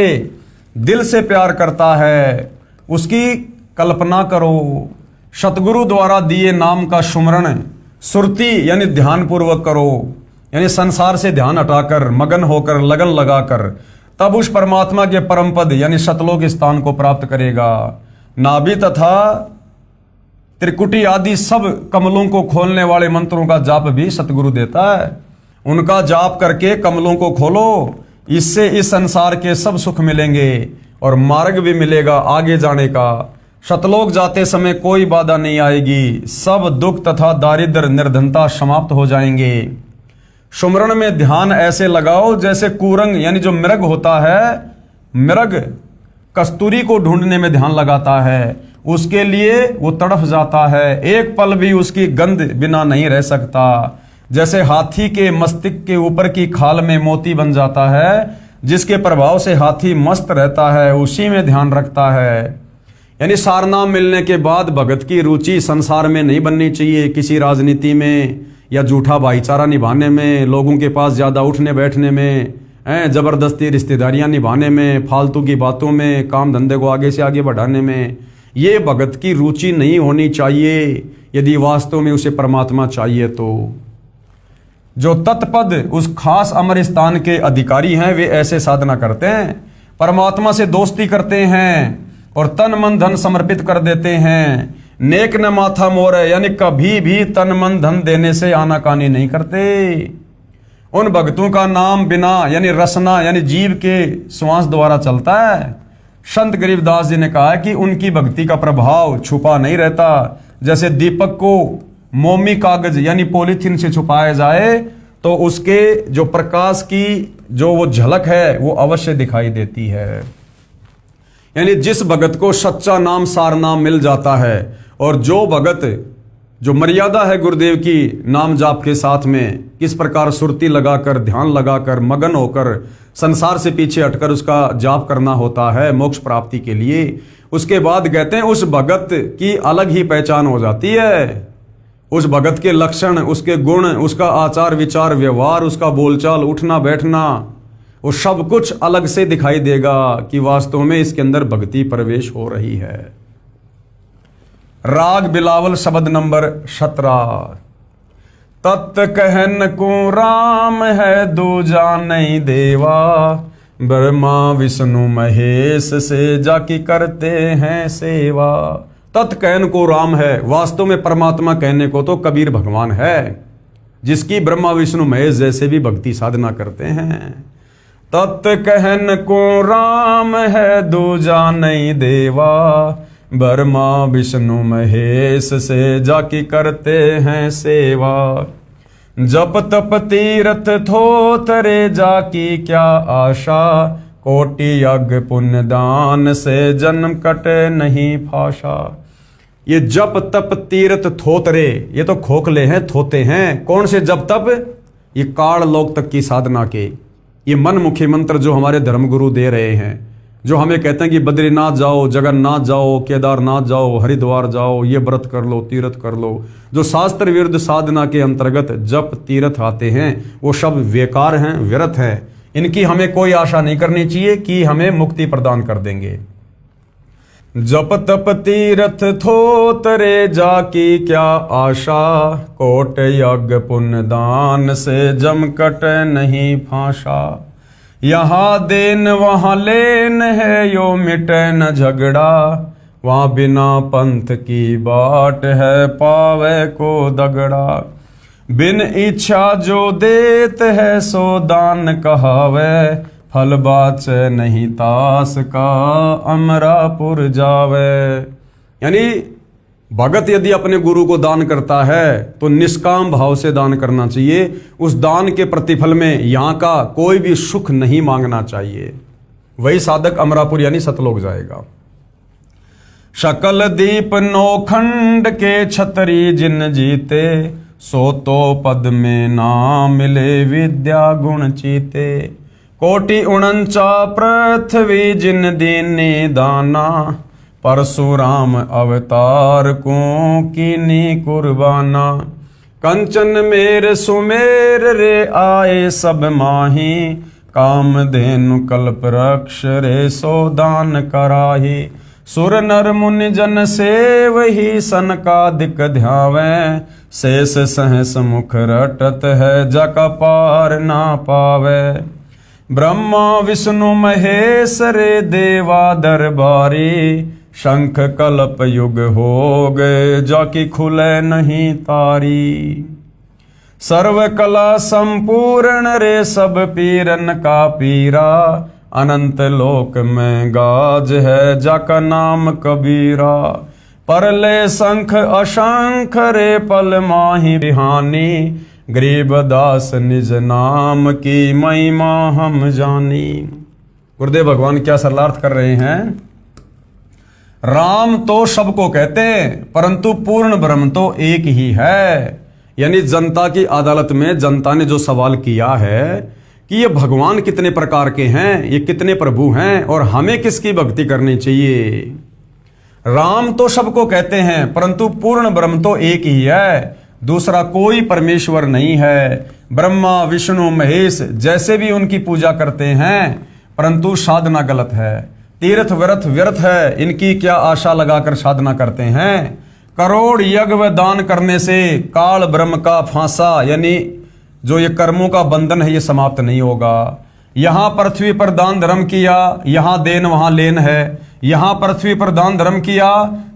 दिल से प्यार करता है, उसकी कल्पना करो। सतगुरु द्वारा दिए नाम का सुमरण सुरति यानी ध्यान पूर्वक करो, यानी संसार से ध्यान हटाकर, मगन होकर, लगन लगाकर तब उस परमात्मा के परम पद यानी सतलोक स्थान को प्राप्त करेगा। नाभि तथा त्रिकुटी आदि सब कमलों को खोलने वाले मंत्रों का जाप भी सतगुरु देता है। उनका जाप करके कमलों को खोलो, इससे इस संसार के सब सुख मिलेंगे और मार्ग भी मिलेगा आगे जाने का। सतलोक जाते समय कोई बाधा नहीं आएगी, सब दुख तथा दारिद्र निर्धनता समाप्त हो जाएंगे। सुमरण में ध्यान ऐसे लगाओ जैसे कुरंग यानी जो मृग होता है, मृग कस्तूरी को ढूंढने में ध्यान लगाता है, उसके लिए वो तड़फ जाता है, एक पल भी उसकी गंध बिना नहीं रह सकता। जैसे हाथी के मस्तिष्क के ऊपर की खाल में मोती बन जाता है, जिसके प्रभाव से हाथी मस्त रहता है, उसी में ध्यान रखता है। यानी सारनाम मिलने के बाद भगत की रुचि संसार में नहीं बननी चाहिए, किसी राजनीति में या झूठा भाईचारा निभाने में, लोगों के पास ज्यादा उठने बैठने में, जबरदस्ती रिश्तेदारियां निभाने में, फालतू की बातों में, काम धंधे को आगे से आगे बढ़ाने में। ये भगत की रुचि नहीं होनी चाहिए यदि वास्तव में उसे परमात्मा चाहिए तो। जो तत्पद उस खास अमर स्थान के अधिकारी हैं वे ऐसे साधना करते हैं, परमात्मा से दोस्ती करते हैं और तन मन धन समर्पित कर देते हैं। नेक न माथा मोर यानी कभी भी तन मन धन देने से आनाकानी नहीं करते। उन भक्तों का नाम बिना यानी रसना यानी जीव के श्वास द्वारा चलता है। संत गरीबदास जी ने कहा है कि उनकी भक्ति का प्रभाव छुपा नहीं रहता। जैसे दीपक को मोमी कागज यानी पॉलीथीन से छुपाया जाए तो उसके जो प्रकाश की जो वो झलक है वो अवश्य दिखाई देती है। यानी जिस भगत को सच्चा नाम सार नाम मिल जाता है और जो भगत जो मर्यादा है गुरुदेव की नाम जाप के साथ में, किस प्रकार सुरती लगाकर ध्यान लगाकर मगन होकर संसार से पीछे हटकर उसका जाप करना होता है मोक्ष प्राप्ति के लिए, उसके बाद कहते हैं उस भगत की अलग ही पहचान हो जाती है। उस भगत के लक्षण, उसके गुण, उसका आचार विचार व्यवहार, उसका बोलचाल, उठना बैठना, वो सब कुछ अलग से दिखाई देगा कि वास्तव में इसके अंदर भक्ति प्रवेश हो रही है। राग बिलावल शब्द नंबर 17। तत् कहन को राम है दूजा नहीं देवा, ब्रह्मा विष्णु महेश से जाकी करते हैं सेवा। तत् कहन को राम है, वास्तव में परमात्मा कहने को तो कबीर भगवान है, जिसकी ब्रह्मा विष्णु महेश जैसे भी भक्ति साधना करते हैं। तत् कहन को राम है दूजा नहीं देवा, ब्रह्मा विष्णु महेश से जाकी करते हैं सेवा। जप तप तीर्थ थोतरे जाकी क्या आशा, कोटि यज्ञ पुण्य दान से जन्म कटे नहीं फाशा। ये जप तप तीर्थ थोतरे ये तो खोखले हैं, थोते हैं। कौन से जप तप? ये काल लोक तक की साधना के ये मनमुखी मंत्र जो हमारे धर्मगुरु दे रहे हैं, जो हमें कहते हैं कि बद्रीनाथ जाओ, जगन्नाथ जाओ, केदारनाथ जाओ, हरिद्वार जाओ, ये व्रत कर लो, तीर्थ कर लो। जो शास्त्र विरुद्ध साधना के अंतर्गत जप तीर्थ आते हैं वो सब बेकार हैं, व्यर्थ हैं। इनकी हमें कोई आशा नहीं करनी चाहिए कि हमें मुक्ति प्रदान कर देंगे। जप तप तीर्थ थोतरे जाकी क्या आशा, कोट यज्ञ पुण्य दान से जम कट नहीं फांसा। यहाँ देन वहाँ लेन है यो मिटे न झगड़ा, वहाँ बिना पंथ की बाट है पावे को दगड़ा। बिन इच्छा जो देत है सो दान कहावे, फल बाचे नहीं तास का अमरापुर जावे। यानी भगत यदि अपने गुरु को दान करता है तो निष्काम भाव से दान करना चाहिए। उस दान के प्रतिफल में यहाँ का कोई भी सुख नहीं मांगना चाहिए। वही साधक अमरापुर यानी सतलोक जाएगा। शकल दीप नौखंड के छतरी जिन जीते, सो तो पद में ना मिले विद्या गुण चीते। कोटि उनंचा पृथ्वी जिन दीनी दाना, परशुराम अवतार को कीनी कुर्बाना। कंचन मेर सुमेर रे आए सब माही, काम धेनु कल्प रक्ष रे सो दान कराही। सुर नर मुनि जन सेव ही सनकादिक ध्यावे, शेष सहस मुख रटत है जका पार ना पावे। ब्रह्मा विष्णु महेश रे देवा दरबारी, शंख कल्प युग हो गए जाकी खुले नहीं तारी। सर्व कला संपूर्ण रे सब पीरन का पीरा, अनंत लोक में गाज है जाका नाम कबीरा। परले शंख अशंख रे पल माही बिहानी, गरीबदास निज नाम की महिमा हम जानी। गुरुदेव भगवान क्या सरलार्थ कर रहे हैं? राम तो सबको कहते हैं, परंतु पूर्ण ब्रह्म तो एक ही है। यानी जनता की अदालत में जनता ने जो सवाल किया है कि ये भगवान कितने प्रकार के हैं, ये कितने प्रभु हैं और हमें किसकी भक्ति करनी चाहिए। राम तो सबको कहते हैं, परंतु पूर्ण ब्रह्म तो एक ही है, दूसरा कोई परमेश्वर नहीं है। ब्रह्मा विष्णु महेश जैसे भी उनकी पूजा करते हैं, परंतु साधना गलत है। तीर्थ व्रत व्यर्थ है, इनकी क्या आशा लगाकर साधना करते हैं। करोड़ यज्ञ व दान करने से काल ब्रह्म का फांसा, यानी जो ये कर्मों का बंधन है, ये समाप्त नहीं होगा। यहां पृथ्वी पर दान धर्म किया, यहां देन वहां लेन है। यहां पृथ्वी पर दान धर्म किया,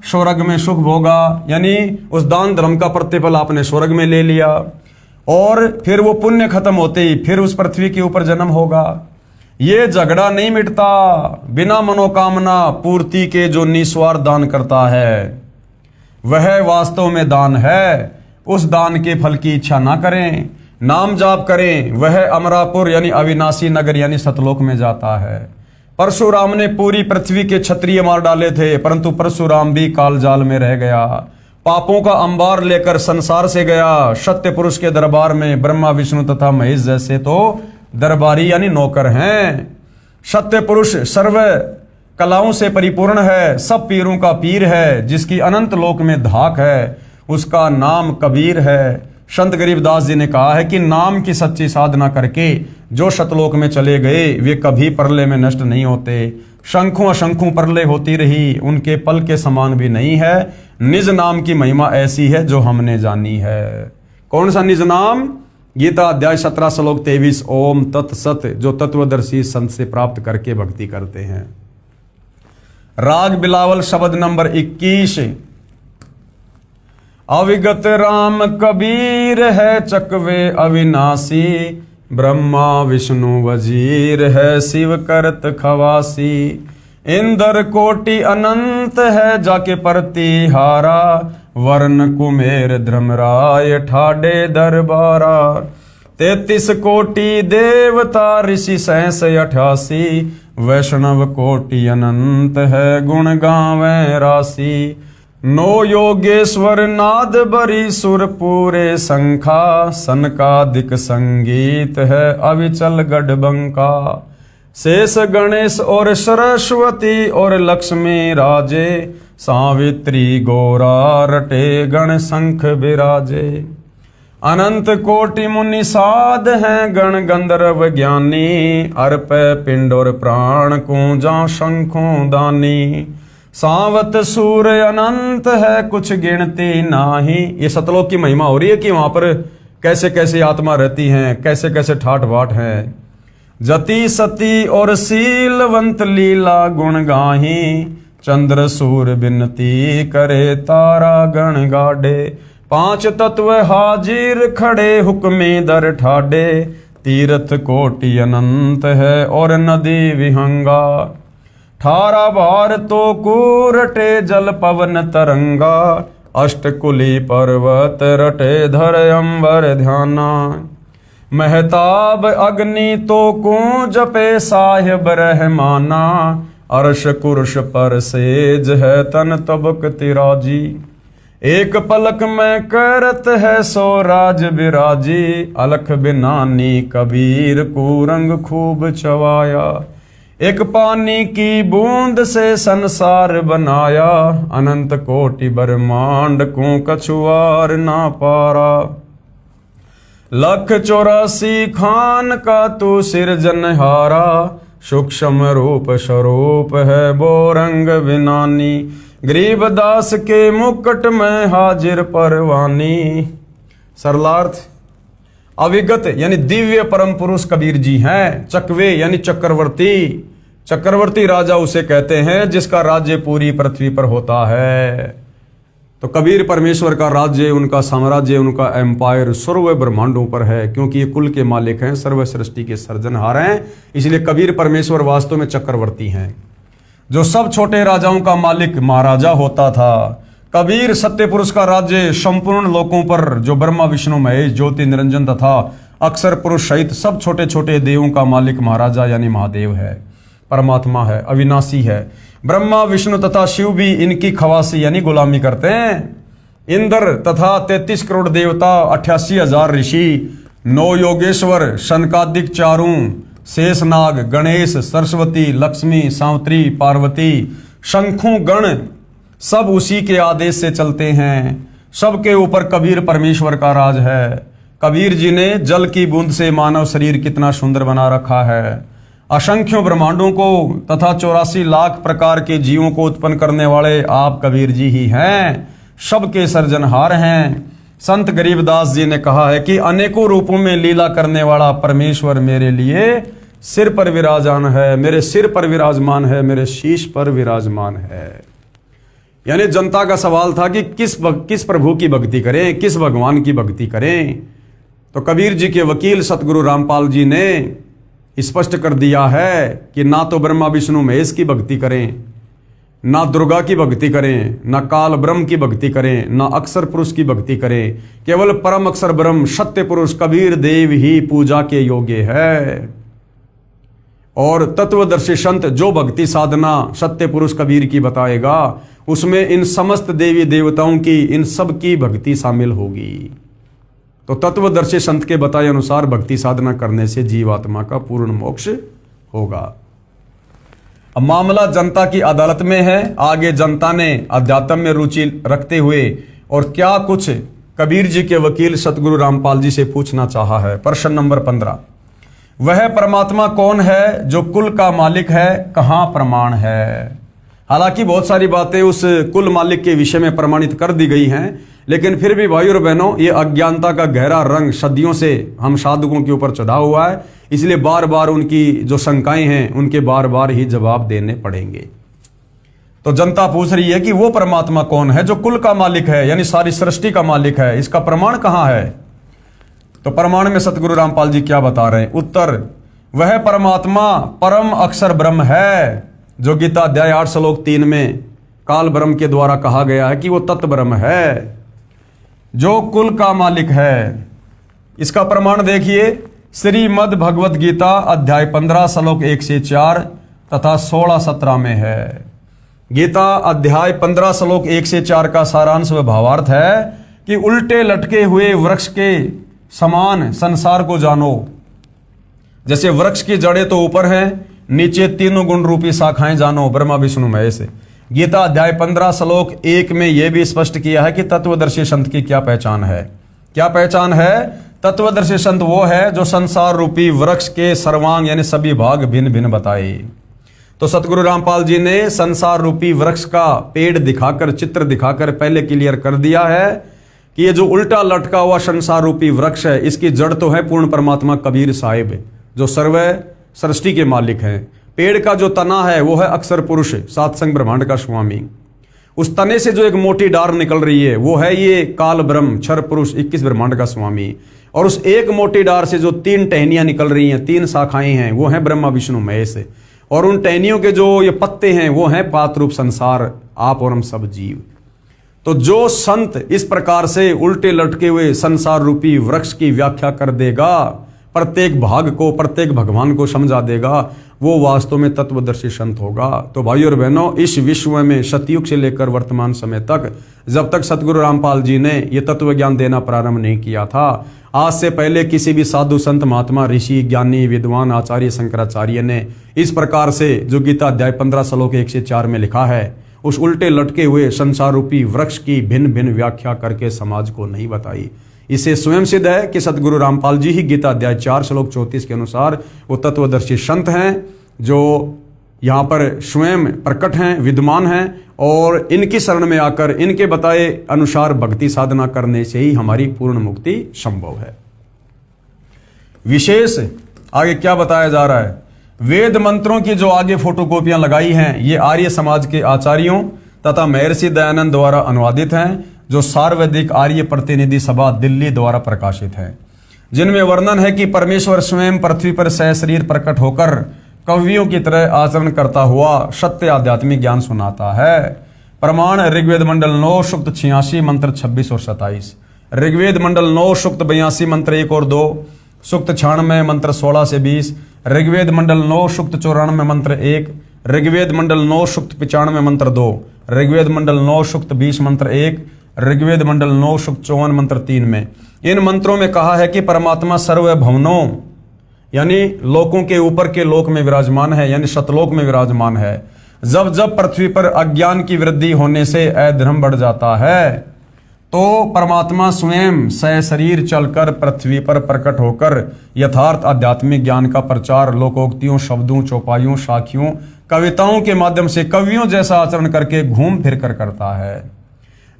स्वर्ग में सुख भोगा, यानी उस दान धर्म का प्रतिफल आपने स्वर्ग में ले लिया, और फिर वो पुण्य खत्म होते ही फिर उस पृथ्वी के ऊपर जन्म होगा। ये झगड़ा नहीं मिटता। बिना मनोकामना पूर्ति के जो निस्वार्थ दान करता है, वह वास्तव में दान है। उस दान के फल की इच्छा ना करें, नाम जाप करें, वह अमरापुर यानी अविनाशी नगर यानी सतलोक में जाता है। परशुराम ने पूरी पृथ्वी के क्षत्रिय मार डाले थे, परंतु परशुराम भी कालजाल में रह गया। पापों का अंबार लेकर संसार से गया। सत्य पुरुष के दरबार में ब्रह्मा विष्णु तथा महेश जैसे तो दरबारी यानी नौकर हैं। सत्य पुरुष सर्व कलाओं से परिपूर्ण है, सब पीरों का पीर है, जिसकी अनंत लोक में धाक है, उसका नाम कबीर है। संत गरीबदास जी ने कहा है कि नाम की सच्ची साधना करके जो सतलोक में चले गए, वे कभी प्रलय में नष्ट नहीं होते। शंखों अशंखों प्रलय होती रही, उनके पल के समान भी नहीं है। निज नाम की महिमा ऐसी है जो हमने जानी है। कौन सा निज नाम? गीता अध्याय 17 श्लोक 23, ओम तत्सत, जो तत्वदर्शी संत से प्राप्त करके भक्ति करते हैं। राग बिलावल शब्द नंबर 21। अविगत राम कबीर है चकवे अविनाशी, ब्रह्मा विष्णु वजीर है शिव करत खवासी। इंद्र कोटि अनंत है जाके प्रतिहारा, वर्ण कुमेर धर्मराय ठाडे दरबारा। 33 कोटि देवता ऋषि 88, वैष्णव कोटि अनंत है गुण गावें राशि। 9 योगेश्वर नाद बरी सुर पूरे संखा, सनकादिक संगीत है अविचल गढ़बंका। शेष गणेश और सरस्वती और लक्ष्मी राजे, सावित्री गौरा रटे गण शंख बिराजे। अनंत कोटि मुनि साध हैं गण गंधर्व ज्ञानी, अर्प पिंड और प्राण कूंजा शंखों दानी। सावत सूर्य अनंत है कुछ गिनती नाही। ये सतलोक की महिमा हो रही है कि वहां पर कैसे कैसे आत्मा रहती हैं, कैसे कैसे ठाठ बाट हैं। जति सती और शीलवंत लीला गुण गाही, चंद्र सूर्य बिनती करे तारा गण गाढ़े। 5 तत्व हाजिर खड़े हुक्मे दर ठाडे, तीर्थ कोटि अनंत है और नदी विहंगा। 18 बार तो कूरटे जल पवन तरंगा, अष्टकुली पर्वत रटे धर अंबर ध्याना। महताब अग्नि तो कू जपे साहिब रहमाना, अर्श कुर्श पर सेज है तन तबक तिराजी। एक पलक में करत है सो राज बिराजी, अलख बिनानी कबीर को रंग खूब चवाया। एक पानी की बूंद से संसार बनाया, अनंत कोटि ब्रह्मांड को कछुआर ना पारा। 184 खान का तू सिरजनहारा, सूक्ष्म रूप स्वरूप है वो रंग बिनानी। गरीबदास के मुकुट में हाजिर परवानी। सरलार्थ, अविगत यानी दिव्य परम पुरुष कबीर जी हैं। चकवे यानी चक्रवर्ती, चक्रवर्ती राजा उसे कहते हैं जिसका राज्य पूरी पृथ्वी पर होता है। तो कबीर परमेश्वर का राज्य, उनका साम्राज्य, उनका एम्पायर सर्व ब्रह्मांडों पर है, क्योंकि ये कुल के मालिक हैं, सर्व सृष्टि के सर्जनहार हैं। इसलिए कबीर परमेश्वर वास्तव में चक्रवर्ती हैं। जो सब छोटे राजाओं का मालिक महाराजा होता था, कबीर सत्य पुरुष का राज्य संपूर्ण लोकों पर, जो ब्रह्मा विष्णु महेश ज्योति निरंजन तथा अक्षर पुरुष सहित सब छोटे छोटे देवों का मालिक महाराजा यानी महादेव है, परमात्मा है, अविनाशी है। ब्रह्मा विष्णु तथा शिव भी इनकी खवासी यानी गुलामी करते हैं। इंद्र तथा 33 करोड़ देवता, 88,000 ऋषि, 9 योगेश्वर, शनकादिक चारों, शेषनाग, गणेश, सरस्वती, लक्ष्मी, सावित्री, पार्वती, शंखु गण सब उसी के आदेश से चलते हैं। सबके ऊपर कबीर परमेश्वर का राज है। कबीर जी ने जल की बूंद से मानव शरीर कितना सुंदर बना रखा है। असंख्यों ब्रह्मांडों को तथा 84 लाख प्रकार के जीवों को उत्पन्न करने वाले आप कबीर जी ही हैं, सबके सर्जनहार हैं। संत गरीबदास जी ने कहा है कि अनेकों रूपों में लीला करने वाला परमेश्वर मेरे लिए सिर पर विराजमान है, मेरे सिर पर विराजमान है, मेरे शीश पर विराजमान है। यानी जनता का सवाल था कि किस प्रभु की भक्ति करें, किस भगवान की भक्ति करें। तो कबीर जी के वकील सतगुरु रामपाल जी ने स्पष्ट कर दिया है कि ना तो ब्रह्मा विष्णु महेश की भक्ति करें, ना दुर्गा की भक्ति करें, ना काल ब्रह्म की भक्ति करें, ना अक्षर पुरुष की भक्ति करें। केवल परम अक्षर ब्रह्म सत्य पुरुष कबीर देव ही पूजा के योग्य है। और तत्वदर्शी संत जो भक्ति साधना सत्य पुरुष कबीर की बताएगा, उसमें इन समस्त देवी देवताओं की, इन सब की भक्ति शामिल होगी। तो तत्वदर्शी संत के बताए अनुसार भक्ति साधना करने से जीवात्मा का पूर्ण मोक्ष होगा। अब मामला जनता की अदालत में है। आगे जनता ने अध्यात्म में रुचि रखते हुए और क्या कुछ कबीर जी के वकील सतगुरु रामपाल जी से पूछना चाहा है। प्रश्न नंबर 15, वह परमात्मा कौन है जो कुल का मालिक है, कहाँ प्रमाण है। हालांकि बहुत सारी बातें उस कुल मालिक के विषय में प्रमाणित कर दी गई हैं, लेकिन फिर भी भाइयों और बहनों, ये अज्ञानता का गहरा रंग सदियों से हम साधकों के ऊपर चढ़ा हुआ है। इसलिए बार बार उनकी जो शंकाएं हैं उनके बार बार ही जवाब देने पड़ेंगे। तो जनता पूछ रही है कि वो परमात्मा कौन है जो कुल का मालिक है, यानी सारी सृष्टि का मालिक है, इसका प्रमाण कहाँ है। तो प्रमाण में सतगुरु रामपाल जी क्या बता रहे हैं। उत्तर, वह परमात्मा परम अक्षर ब्रह्म है, जो गीता अध्याय 8 श्लोक 3 में काल ब्रह्म के द्वारा कहा गया है कि वो तत्व ब्रह्म है, जो कुल का मालिक है। इसका प्रमाण देखिए, श्रीमद् भगवत गीता अध्याय 15 श्लोक 1 से 4 तथा 16-17 में है। गीता अध्याय 15 श्लोक 1 से 4 का सारांश व भावार्थ है कि उल्टे लटके हुए वृक्ष के समान संसार को जानो। जैसे वृक्ष की जड़ें तो ऊपर हैं, नीचे तीनों गुण रूपी शाखाएं जानो, ब्रह्मा विष्णु महेश। गीता अध्याय 15 श्लोक 1 में यह भी स्पष्ट किया है कि तत्वदर्शी संत की क्या पहचान है। क्या पहचान है। तत्वदर्शी संत वो है जो संसार रूपी वृक्ष के सर्वांग यानी सभी भाग भिन्न भिन्न बताए। तो सतगुरु रामपाल जी ने संसार रूपी वृक्ष का पेड़ दिखाकर, चित्र दिखाकर पहले क्लियर कर दिया है कि ये जो उल्टा लटका हुआ संसार रूपी वृक्ष है, इसकी जड़ तो है पूर्ण परमात्मा कबीर साहिब, जो सर्व सृष्टि के मालिक हैं। पेड़ का जो तना है वो है अक्षर पुरुष, सात संग ब्रह्मांड का स्वामी। उस तने से जो एक मोटी डार निकल रही है वो है ये काल ब्रह्म, क्षर पुरुष, 21 ब्रह्मांड का स्वामी। और उस एक मोटी डार से जो 3 टहनियां निकल रही हैं, 3 शाखाएं हैं, वो हैं ब्रह्मा विष्णु महेश। और उन टहनियों के जो ये पत्ते हैं वो हैं पात रूप संसार, आप और हम सब जीव। तो जो संत इस प्रकार से उल्टे लटके हुए संसार रूपी वृक्ष की व्याख्या कर देगा, प्रत्येक भाग को, प्रत्येक भगवान को समझा देगा, वो वास्तव में तत्वदर्शी संत होगा। तो भाइयों और बहनों, इस विश्व में सतयुग से लेकर वर्तमान समय तक, जब तक सतगुरु रामपाल जी ने ये तत्व ज्ञान देना प्रारंभ नहीं किया था, आज से पहले किसी भी साधु संत महात्मा ऋषि ज्ञानी विद्वान आचार्य शंकराचार्य ने इस प्रकार से जो गीता अध्याय 15 श्लोक 1 से 4 में लिखा है, उस उल्टे लटके हुए संसार रूपी वृक्ष की भिन्न भिन्न व्याख्या करके समाज को नहीं बताई। इसे स्वयं सिद्ध है कि सतगुरु रामपाल जी ही गीता अध्याय 4 श्लोक 34 के अनुसार वो तत्वदर्शी संत हैं, जो यहाँ पर स्वयं प्रकट हैं, विद्यमान हैं, और इनकी शरण में आकर इनके बताए अनुसार भक्ति साधना करने से ही हमारी पूर्ण मुक्ति संभव है। विशेष आगे क्या बताया जा रहा है, वेद मंत्रों की जो आगे फोटोकॉपियां लगाई हैं ये आर्य समाज के आचार्यों तथा महर्षि दयानंद द्वारा अनुवादित हैं, जो सार्वधिक आर्य प्रतिनिधि सभा दिल्ली द्वारा प्रकाशित है, जिनमें वर्णन है कि परमेश्वर स्वयं पृथ्वी पर सहशरीर प्रकट होकर कवियों की तरह आचरण करता हुआ सत्य आध्यात्मिक ज्ञान सुनाता है। प्रमाण ऋग्वेद मंडल 9 सूक्त 86 मंत्र 26 और 27, ऋग्वेद मंडल 9 सूक्त 82 मंत्र 1 और 2, सूक्त 96 मंत्र 16 से 20, ऋग्वेद मंडल 9 सूक्त 94 मंत्र 1, ऋग्वेद मंडल 9 सूक्त 95 मंत्र 2, ऋग्वेद मंडल 9 सूक्त 20 मंत्र 1, ऋग्वेद मंडल 9 सूक्त 54 मंत्र 3 में इन मंत्रों में कहा है कि परमात्मा सर्वभवनों यानी लोकों के ऊपर के लोक में विराजमान है, यानी सतलोक में विराजमान है। जब जब पृथ्वी पर अज्ञान की वृद्धि होने से अधर्म बढ़ जाता है तो परमात्मा स्वयं सहशरीर चलकर पृथ्वी पर प्रकट होकर यथार्थ आध्यात्मिक ज्ञान का प्रचार लोकोक्तियों, शब्दों, चौपाइयों, साखियों, कविताओं के माध्यम से कवियों जैसा आचरण करके घूम फिर कर करता है,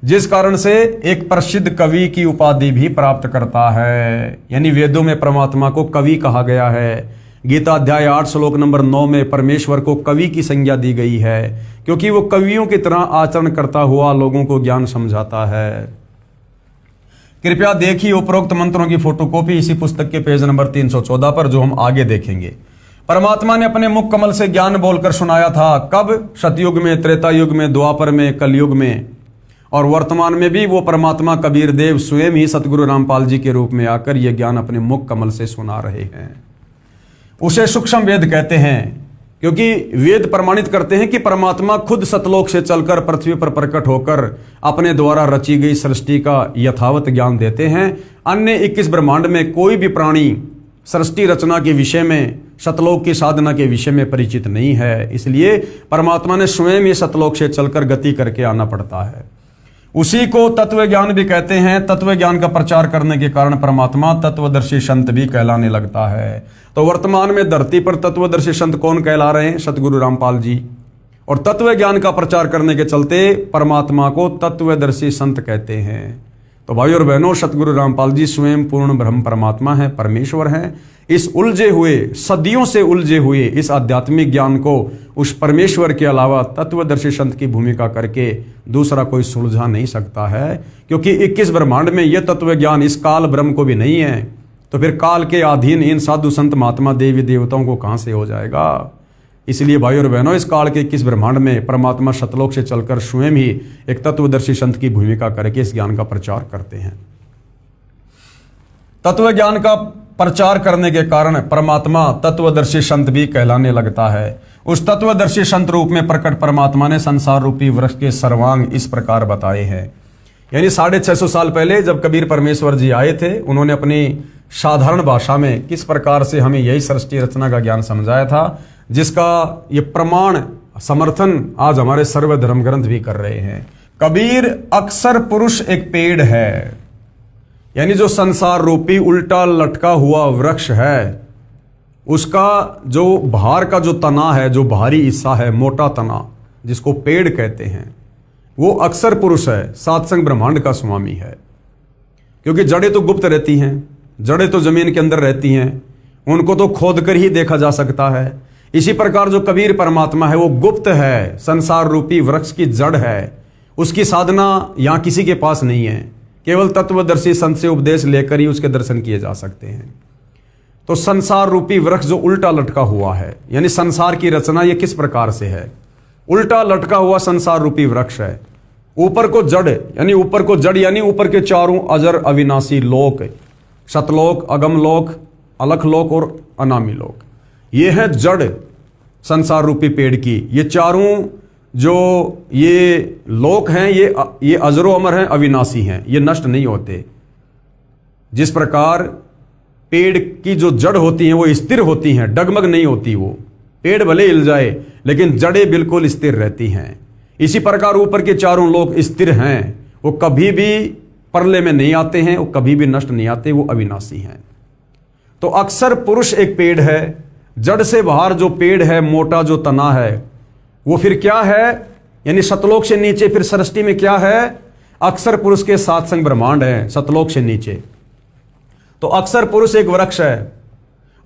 जिस कारण से एक प्रसिद्ध कवि की उपाधि भी प्राप्त करता है। यानी वेदों में परमात्मा को कवि कहा गया है। गीता अध्याय 8 श्लोक नंबर 9 में परमेश्वर को कवि की संज्ञा दी गई है, क्योंकि वो कवियों की तरह आचरण करता हुआ लोगों को ज्ञान समझाता है। कृपया देखिए उपरोक्त मंत्रों की फोटोकॉपी इसी पुस्तक के पेज नंबर 314 पर, जो हम आगे देखेंगे। परमात्मा ने अपने मुख कमल से ज्ञान बोलकर सुनाया था। कब? सतयुग में, त्रेता युग में, द्वापर में, कलयुग में, और वर्तमान में भी वो परमात्मा कबीर देव स्वयं ही सतगुरु रामपाल जी के रूप में आकर ये ज्ञान अपने मुख कमल से सुना रहे हैं। उसे सूक्ष्म वेद कहते हैं, क्योंकि वेद प्रमाणित करते हैं कि परमात्मा खुद सतलोक से चलकर पृथ्वी पर प्रकट होकर अपने द्वारा रची गई सृष्टि का यथावत ज्ञान देते हैं। अन्य 21 ब्रह्मांड में कोई भी प्राणी सृष्टि रचना के विषय में, सतलोक की साधना के विषय में परिचित नहीं है, इसलिए परमात्मा ने स्वयं ही सतलोक से चलकर गति करके आना पड़ता है। उसी को तत्व ज्ञान भी कहते हैं। तत्व ज्ञान का प्रचार करने के कारण परमात्मा तत्वदर्शी संत भी कहलाने लगता है। तो वर्तमान में धरती पर तत्वदर्शी संत कौन कहला रहे हैं? सतगुरु रामपाल जी। और तत्व ज्ञान का प्रचार करने के चलते परमात्मा को तत्वदर्शी संत कहते हैं। तो भाई और बहनों, सतगुरु रामपाल जी स्वयं पूर्ण ब्रह्म परमात्मा है, परमेश्वर है। इस उलझे हुए, सदियों से उलझे हुए इस आध्यात्मिक ज्ञान को उस परमेश्वर के अलावा तत्वदर्शी संत की भूमिका करके दूसरा कोई सुलझा नहीं सकता है, क्योंकि 21 ब्रह्मांड में यह तत्व ज्ञान इस काल ब्रह्म को भी नहीं है, तो फिर काल के अधीन इन साधु संत महात्मा देवी देवताओं को कहां से हो जाएगा। इसलिए भाई और बहनों, इस काल के 21 ब्रह्मांड में परमात्मा सतलोक से चलकर स्वयं ही एक तत्वदर्शी संत की भूमिका करके इस ज्ञान का प्रचार करते हैं। तत्व ज्ञान का प्रचार करने के कारण परमात्मा तत्वदर्शी संत भी कहलाने लगता है। उस तत्वदर्शी संत रूप में प्रकट परमात्मा ने संसार रूपी वृक्ष के सर्वांग इस प्रकार बताए हैं। यानी 650 साल पहले जब कबीर परमेश्वर जी आए थे, उन्होंने अपनी साधारण भाषा में किस प्रकार से हमें यही सृष्टि रचना का ज्ञान समझाया था, जिसका ये प्रमाण समर्थन आज हमारे सर्व धर्म ग्रंथ भी कर रहे हैं। कबीर अक्सर पुरुष एक पेड़ है, यानी जो संसार रूपी उल्टा लटका हुआ वृक्ष है, उसका जो बाहर का जो तना है, जो बाहरी हिस्सा है, मोटा तना जिसको पेड़ कहते हैं, वो अक्सर पुरुष है, सातसंग ब्रह्मांड का स्वामी है। क्योंकि जड़ें तो गुप्त रहती हैं, जड़ें तो जमीन के अंदर रहती हैं, उनको तो खोद कर ही देखा जा सकता है। इसी प्रकार जो कबीर परमात्मा है वो गुप्त है, संसार रूपी वृक्ष की जड़ है, उसकी साधना यहाँ किसी के पास नहीं है, केवल तत्वदर्शी संत से उपदेश लेकर ही उसके दर्शन किए जा सकते हैं। तो संसार रूपी वृक्ष जो उल्टा लटका हुआ है, यानी संसार की रचना ये किस प्रकार से है? उल्टा लटका हुआ संसार रूपी वृक्ष है। ऊपर को जड़, यानी ऊपर को जड़ यानी ऊपर के चारों अजर अविनाशी लोक, सतलोक, अगमलोक, अलखलोक और अनामी लोक, ये है जड़ संसार रूपी पेड़ की। ये चारों जो ये लोक हैं ये अजरो अमर हैं, अविनाशी हैं, ये नष्ट नहीं होते। जिस प्रकार पेड़ की जो जड़ होती हैं वो स्थिर होती हैं, डगमग नहीं होती, वो पेड़ भले हिल जाए लेकिन जड़ें बिल्कुल स्थिर रहती हैं। इसी प्रकार ऊपर के चारों लोक स्थिर हैं, वो कभी भी प्रलय में नहीं आते हैं, वो कभी भी नष्ट नहीं आते, वो अविनाशी हैं। तो अक्सर पुरुष एक पेड़ है, जड़ से बाहर जो पेड़ है, मोटा जो तना है, वो फिर क्या है? यानी सतलोक से नीचे फिर सृष्टि में क्या है? अक्सर पुरुष के सातसंग ब्रह्मांड है, सतलोक से नीचे। तो अक्सर पुरुष एक वृक्ष है,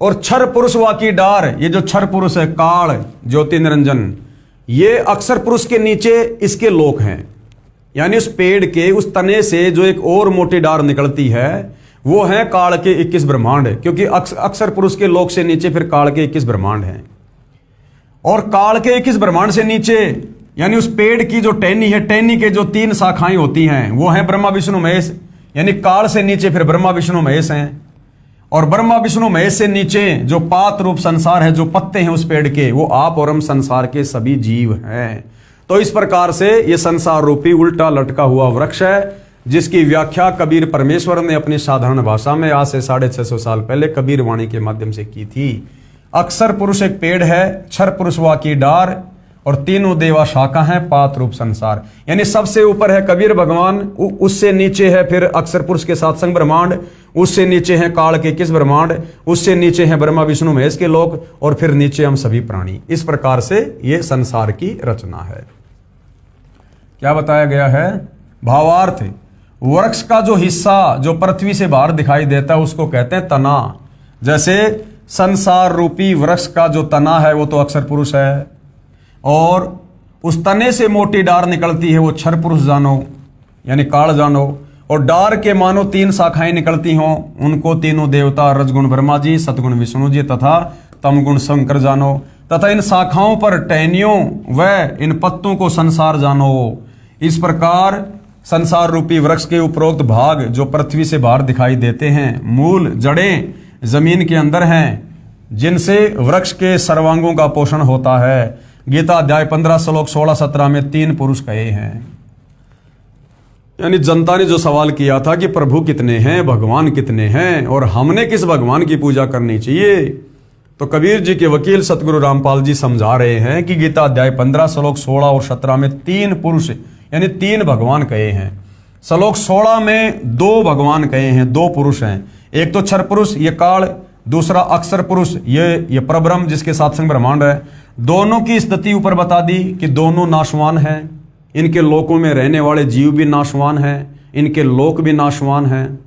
और क्षर पुरुष वा की डार, ये जो क्षर पुरुष है, काल ज्योति निरंजन, ये अक्षर पुरुष के नीचे इसके लोक हैं। यानी उस पेड़ के उस तने से जो एक और मोटी डार निकलती है वो है काल के 21 ब्रह्मांड, क्योंकि अक्षर पुरुष के लोक से नीचे फिर काल के 21 ब्रह्मांड हैं। और काल के 21 ब्रह्मांड से नीचे यानी उस पेड़ की जो टहनी है, टहनी के जो 3 शाखाएं होती हैं वो हैं ब्रह्मा विष्णु महेश। यानी काल से नीचे फिर ब्रह्मा विष्णु महेश हैं, और ब्रह्मा विष्णु महेश से नीचे जो पात रूप संसार है, जो पत्ते हैं उस पेड़ के, वो आप और हम संसार के सभी जीव हैं। तो इस प्रकार से ये संसार रूपी उल्टा लटका हुआ वृक्ष है, जिसकी व्याख्या कबीर परमेश्वर ने अपनी साधारण भाषा में आज से 650 साल पहले कबीर वाणी के माध्यम से की थी। अक्षर पुरुष एक पेड़ है, क्षर पुरुष वा की डार, और तीनों देवा शाखा है पात रूप संसार। यानी सबसे ऊपर है कबीर भगवान, उससे नीचे है फिर अक्षर पुरुष के सात्संग ब्रह्मांड, उससे नीचे है काल के 21 ब्रह्मांड, उससे नीचे है ब्रह्मा विष्णु महेश के लोक, और फिर नीचे हम सभी प्राणी। इस प्रकार से ये संसार की रचना है। क्या बताया गया है? भावार्थ, वृक्ष का जो हिस्सा जो पृथ्वी से बाहर दिखाई देता है उसको कहते हैं तना। जैसे संसार रूपी वृक्ष का जो तना है वो तो अक्षर पुरुष है, और उस तने से मोटी डार निकलती है वो क्षर पुरुष जानो, यानी काल जानो, और डार के मानो 3 शाखाएं निकलती हों, उनको तीनों देवता रजगुण ब्रह्मा जी, सतगुण विष्णु जी तथा तमगुण शंकर जानो, तथा इन शाखाओं पर टहनियों व इन पत्तों को संसार जानो। इस प्रकार संसार रूपी वृक्ष के उपरोक्त भाग जो पृथ्वी से बाहर दिखाई देते हैं, मूल जड़ें जमीन के अंदर हैं, जिनसे वृक्ष के सर्वांगों का पोषण होता है। गीता अध्याय 15 श्लोक 16-17 में 3 पुरुष कहे हैं। यानी जनता ने जो सवाल किया था कि प्रभु कितने हैं, भगवान कितने हैं, और हमने किस भगवान की पूजा करनी चाहिए, तो कबीर जी के वकील सतगुरु रामपाल जी समझा रहे हैं कि गीता अध्याय 15 श्लोक 16 और 17 में 3 पुरुष यानी 3 भगवान कहे हैं। श्लोक 16 में 2 भगवान कहे हैं, 2 पुरुष हैं। एक तो क्षर पुरुष ये काल, दूसरा अक्षर पुरुष ये परब्रह्म जिसके सात्संग ब्रह्मांड है। दोनों की स्थिति ऊपर बता दी कि दोनों नाशवान हैं, इनके लोकों में रहने वाले जीव भी नाशवान हैं, इनके लोक भी नाशवान हैं।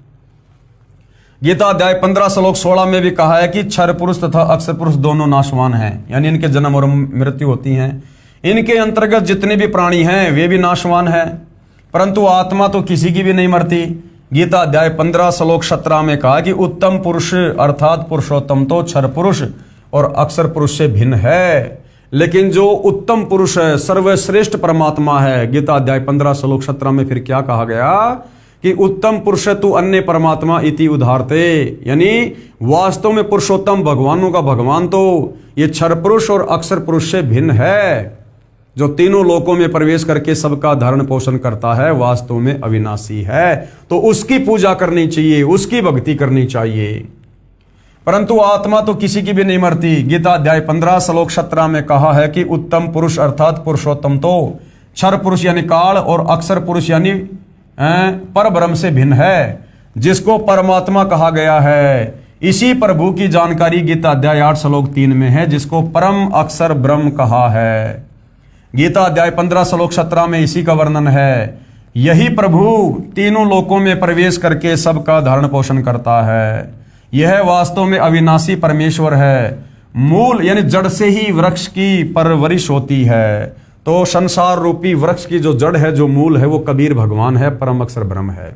गीता अध्याय 15 श्लोक 16 में भी कहा है कि क्षर पुरुष तथा अक्षर पुरुष दोनों नाशवान हैं, यानी इनके जन्म और मृत्यु होती हैं। इनके अंतर्गत जितने भी प्राणी हैं वे भी नाशवान हैं, परंतु आत्मा तो किसी की भी नहीं मरती। गीता अध्याय 15 श्लोक 17 में कहा कि उत्तम पुरुष अर्थात पुरुषोत्तम तो क्षर पुरुष और अक्षर पुरुष से भिन्न है, लेकिन जो उत्तम पुरुष है, सर्वश्रेष्ठ परमात्मा है, गीता अध्याय 15 श्लोक 17 में फिर क्या कहा गया कि उत्तम पुरुष तू अन्य परमात्मा इति उदाहरते, यानी वास्तव में पुरुषोत्तम भगवानों का भगवान तो ये क्षर पुरुष और अक्षर पुरुष से भिन्न है, जो तीनों लोकों में प्रवेश करके सबका धारण पोषण करता है, वास्तव में अविनाशी है। तो उसकी पूजा करनी चाहिए, उसकी भक्ति करनी चाहिए, परंतु आत्मा तो किसी की भी नहीं मरती। गीता अध्याय 15 श्लोक 17 में कहा है कि उत्तम पुरुष अर्थात पुरुषोत्तम तो क्षर पुरुष यानी काल और अक्षर पुरुष यानी पर ब्रह्म से भिन्न है, जिसको परमात्मा कहा गया है। इसी प्रभु की जानकारी गीता अध्याय 8 श्लोक 3 में है, जिसको परम अक्षर ब्रह्म कहा है। गीता अध्याय 15 श्लोक 17 में इसी का वर्णन है। यही प्रभु तीनों लोकों में प्रवेश करके सबका धारण पोषण करता है। यह वास्तव में अविनाशी परमेश्वर है। मूल यानी जड़ से ही वृक्ष की परवरिश होती है। तो संसार रूपी वृक्ष की जो जड़ है, जो मूल है, वो कबीर भगवान है, परम अक्षर ब्रह्म है।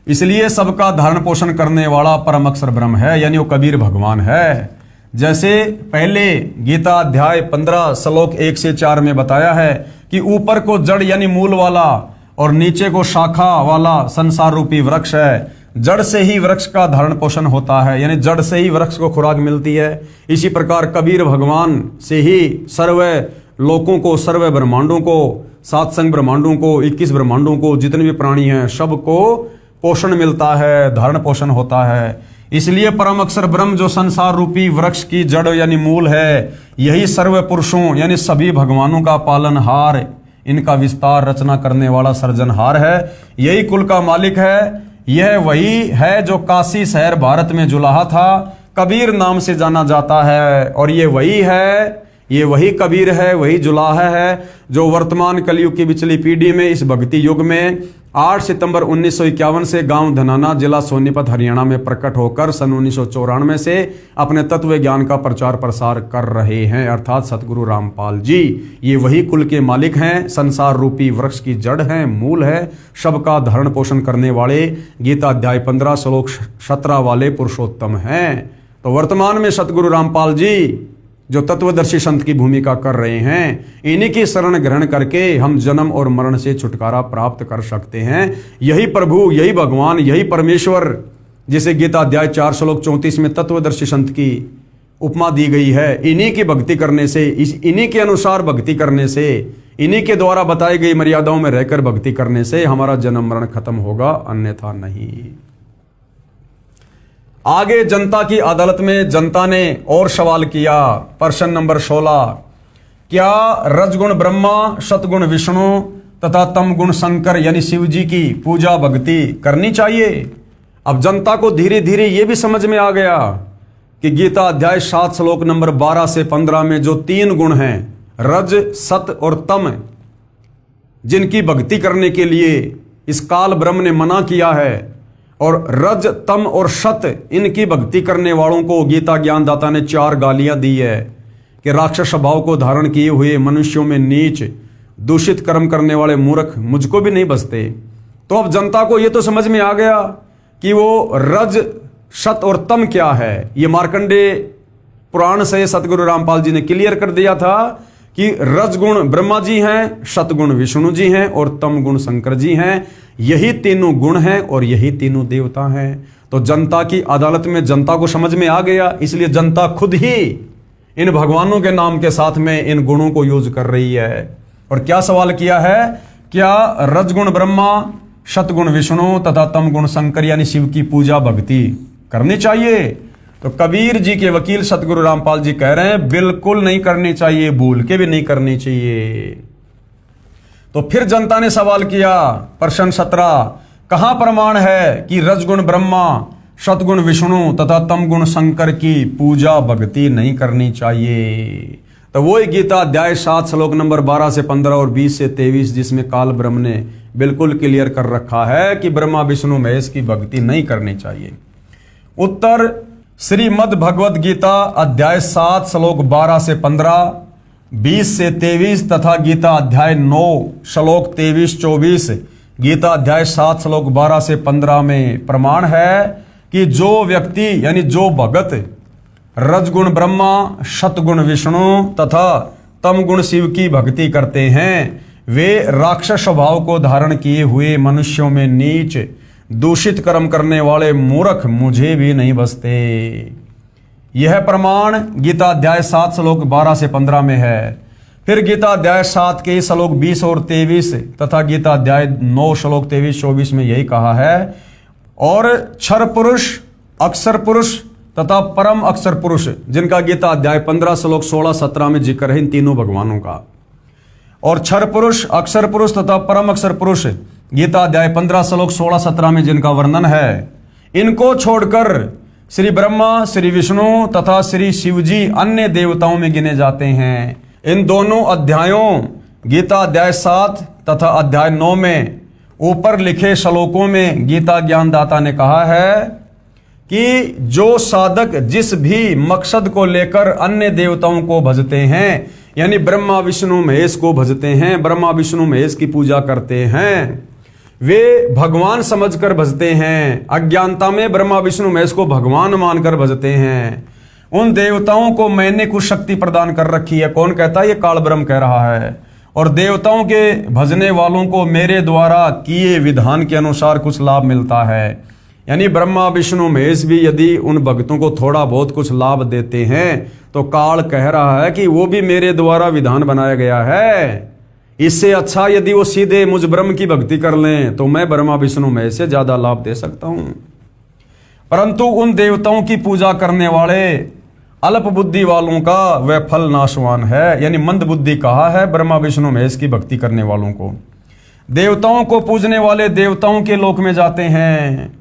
इसलिए सबका धारण पोषण करने वाला परम अक्षर ब्रह्म है, यानी वो कबीर भगवान है। जैसे पहले गीता अध्याय 15 श्लोक 1 से 4 में बताया है कि ऊपर को जड़ यानी मूल वाला और नीचे को शाखा वाला संसार रूपी वृक्ष है। जड़ से ही वृक्ष का धारण पोषण होता है, यानी जड़ से ही वृक्ष को खुराक मिलती है। इसी प्रकार कबीर भगवान से ही सर्व लोकों को, सर्व ब्रह्मांडों को, सातसंग ब्रह्मांडों को, 21 ब्रह्मांडों को, जितने भी प्राणी हैं सबको पोषण मिलता है, धारण पोषण होता है। इसलिए परम अक्षर ब्रह्म जो संसार रूपी वृक्ष की जड़ यानी मूल है, यही सर्व पुरुषों यानी सभी भगवानों का पालनहार, इनका विस्तार रचना करने वाला सर्जनहार है। यही कुल का मालिक है। यह वही है जो काशी शहर भारत में जुलाहा था, कबीर नाम से जाना जाता है। और ये वही है, ये वही कबीर है, वही जुलाहा है जो वर्तमान कलयुग की पिछली पीढ़ी में, इस भक्ति युग में 8 सितंबर 1951 से गांव धनाना, जिला सोनीपत, हरियाणा में प्रकट होकर सन 1994 से अपने तत्व ज्ञान का प्रचार प्रसार कर रहे हैं, अर्थात सतगुरु रामपाल जी। ये वही कुल के मालिक हैं, संसार रूपी वृक्ष की जड़ हैं, मूल है, सबका धारण पोषण करने वाले, गीता अध्याय 15 श्लोक 17 वाले पुरुषोत्तम हैं। तो वर्तमान में सतगुरु रामपाल जी जो तत्वदर्शी संत की भूमिका कर रहे हैं, इन्हीं की शरण ग्रहण करके हम जन्म और मरण से छुटकारा प्राप्त कर सकते हैं। यही प्रभु, यही भगवान, यही परमेश्वर, जिसे गीता अध्याय 4 श्लोक 34 में तत्वदर्शी संत की उपमा दी गई है, इन्हीं की भक्ति करने से, इन्हीं के अनुसार भक्ति करने से, इन्हीं के द्वारा बताई गई मर्यादाओं में रहकर भक्ति करने से हमारा जन्म मरण खत्म होगा, अन्यथा नहीं। आगे जनता की अदालत में जनता ने और सवाल किया, प्रश्न नंबर 16, क्या रजगुण ब्रह्मा, सतगुण विष्णु तथा तम गुण शंकर यानी शिव जी की पूजा भक्ति करनी चाहिए? अब जनता को धीरे धीरे यह भी समझ में आ गया कि गीता अध्याय 7 श्लोक नंबर 12 से 15 में जो 3 गुण हैं, रज, सत और तम, जिनकी भक्ति करने के लिए इस काल ब्रह्म ने मना किया है, और रज, तम और सत, इनकी भक्ति करने वालों को गीता ज्ञानदाता ने 4 गालियां दी है कि राक्षस स्वभाव को धारण किए हुए मनुष्यों में नीच, दूषित कर्म करने वाले मूर्ख, मुझको भी नहीं बसते। तो अब जनता को यह तो समझ में आ गया कि वो रज, सत और तम क्या है। ये मार्कंडेय पुराण से सतगुरु रामपाल जी ने क्लियर कर दिया था कि रजगुण ब्रह्मा जी हैं, सतगुण विष्णु जी हैं और तम गुण शंकर जी हैं। यही तीनों गुण हैं और यही तीनों देवता हैं। तो जनता की अदालत में जनता को समझ में आ गया, इसलिए जनता खुद ही इन भगवानों के नाम के साथ में इन गुणों को यूज कर रही है। और क्या सवाल किया है, क्या रजगुण ब्रह्मा, सतगुण विष्णु तथा तम गुण शंकर यानी शिव की पूजा भक्ति करनी चाहिए? तो कबीर जी के वकील सतगुरु रामपाल जी कह रहे हैं बिल्कुल नहीं करनी चाहिए, भूल के भी नहीं करनी चाहिए। तो फिर जनता ने सवाल किया, प्रश्न 17, कहां प्रमाण है कि रजगुण ब्रह्मा, सतगुण विष्णु तथा तम गुण शंकर की पूजा भक्ति नहीं करनी चाहिए? तो वो गीता अध्याय 7 श्लोक नंबर 12 से 15 और 20 से 23, जिसमें काल ब्रह्म ने बिल्कुल क्लियर कर रखा है कि ब्रह्मा विष्णु महेश की भक्ति नहीं करनी चाहिए। उत्तर, श्रीमद् भगवद गीता अध्याय 7 श्लोक 12 से 15, 20 से 23 तथा गीता अध्याय 9 श्लोक 23-24, गीता अध्याय 7 श्लोक 12 से 15 में प्रमाण है कि जो व्यक्ति यानी जो भगत रजगुण ब्रह्मा, सतगुण विष्णु तथा तम गुण शिव की भक्ति करते हैं, वे राक्षस स्वभाव को धारण किए हुए मनुष्यों में नीच, दूषित कर्म करने वाले मूर्ख, मुझे भी नहीं बसते। यह प्रमाण गीता अध्याय 7 श्लोक 12 से 15 में है। फिर गीता अध्याय 7 के श्लोक 20 और 23 तथा गीता अध्याय 9 श्लोक 23-24 में यही कहा है, और क्षर पुरुष, अक्षर पुरुष तथा परम अक्षर पुरुष, जिनका गीता अध्याय 15 श्लोक 16-17 में जिक्र है इन तीनों भगवानों का। और क्षर पुरुष, अक्षर पुरुष तथा परम अक्षर पुरुष गीता अध्याय 15 श्लोक 16-17 में जिनका वर्णन है, इनको छोड़कर श्री ब्रह्मा, श्री विष्णु तथा श्री शिव जी अन्य देवताओं में गिने जाते हैं। इन दोनों अध्यायों गीता अध्याय 7 तथा अध्याय 9 में ऊपर लिखे श्लोकों में गीता ज्ञानदाता ने कहा है कि जो साधक जिस भी मकसद को लेकर अन्य देवताओं को भजते हैं, यानी ब्रह्मा विष्णु महेश को भजते हैं, ब्रह्मा विष्णु महेश की पूजा करते हैं, वे भगवान समझकर भजते हैं, अज्ञानता में ब्रह्मा विष्णु महेश को भगवान मानकर भजते हैं, उन देवताओं को मैंने कुछ शक्ति प्रदान कर रखी है। कौन कहता है? ये काल ब्रह्म कह रहा है। और देवताओं के भजने वालों को मेरे द्वारा किए विधान के अनुसार कुछ लाभ मिलता है। यानी ब्रह्मा विष्णु महेश भी यदि उन भक्तों को थोड़ा बहुत कुछ लाभ देते हैं तो काल कह रहा है कि वो भी मेरे द्वारा विधान बनाया गया है। इससे अच्छा यदि वो सीधे मुझ ब्रह्म की भक्ति कर लें तो मैं ब्रह्मा विष्णु महेश से ज्यादा लाभ दे सकता हूं। परंतु उन देवताओं की पूजा करने वाले अल्प बुद्धि वालों का वह फल नाशवान है। यानी मंद बुद्धि कहा है ब्रह्मा विष्णु महेश की भक्ति करने वालों को। देवताओं को पूजने वाले देवताओं के लोक में जाते हैं,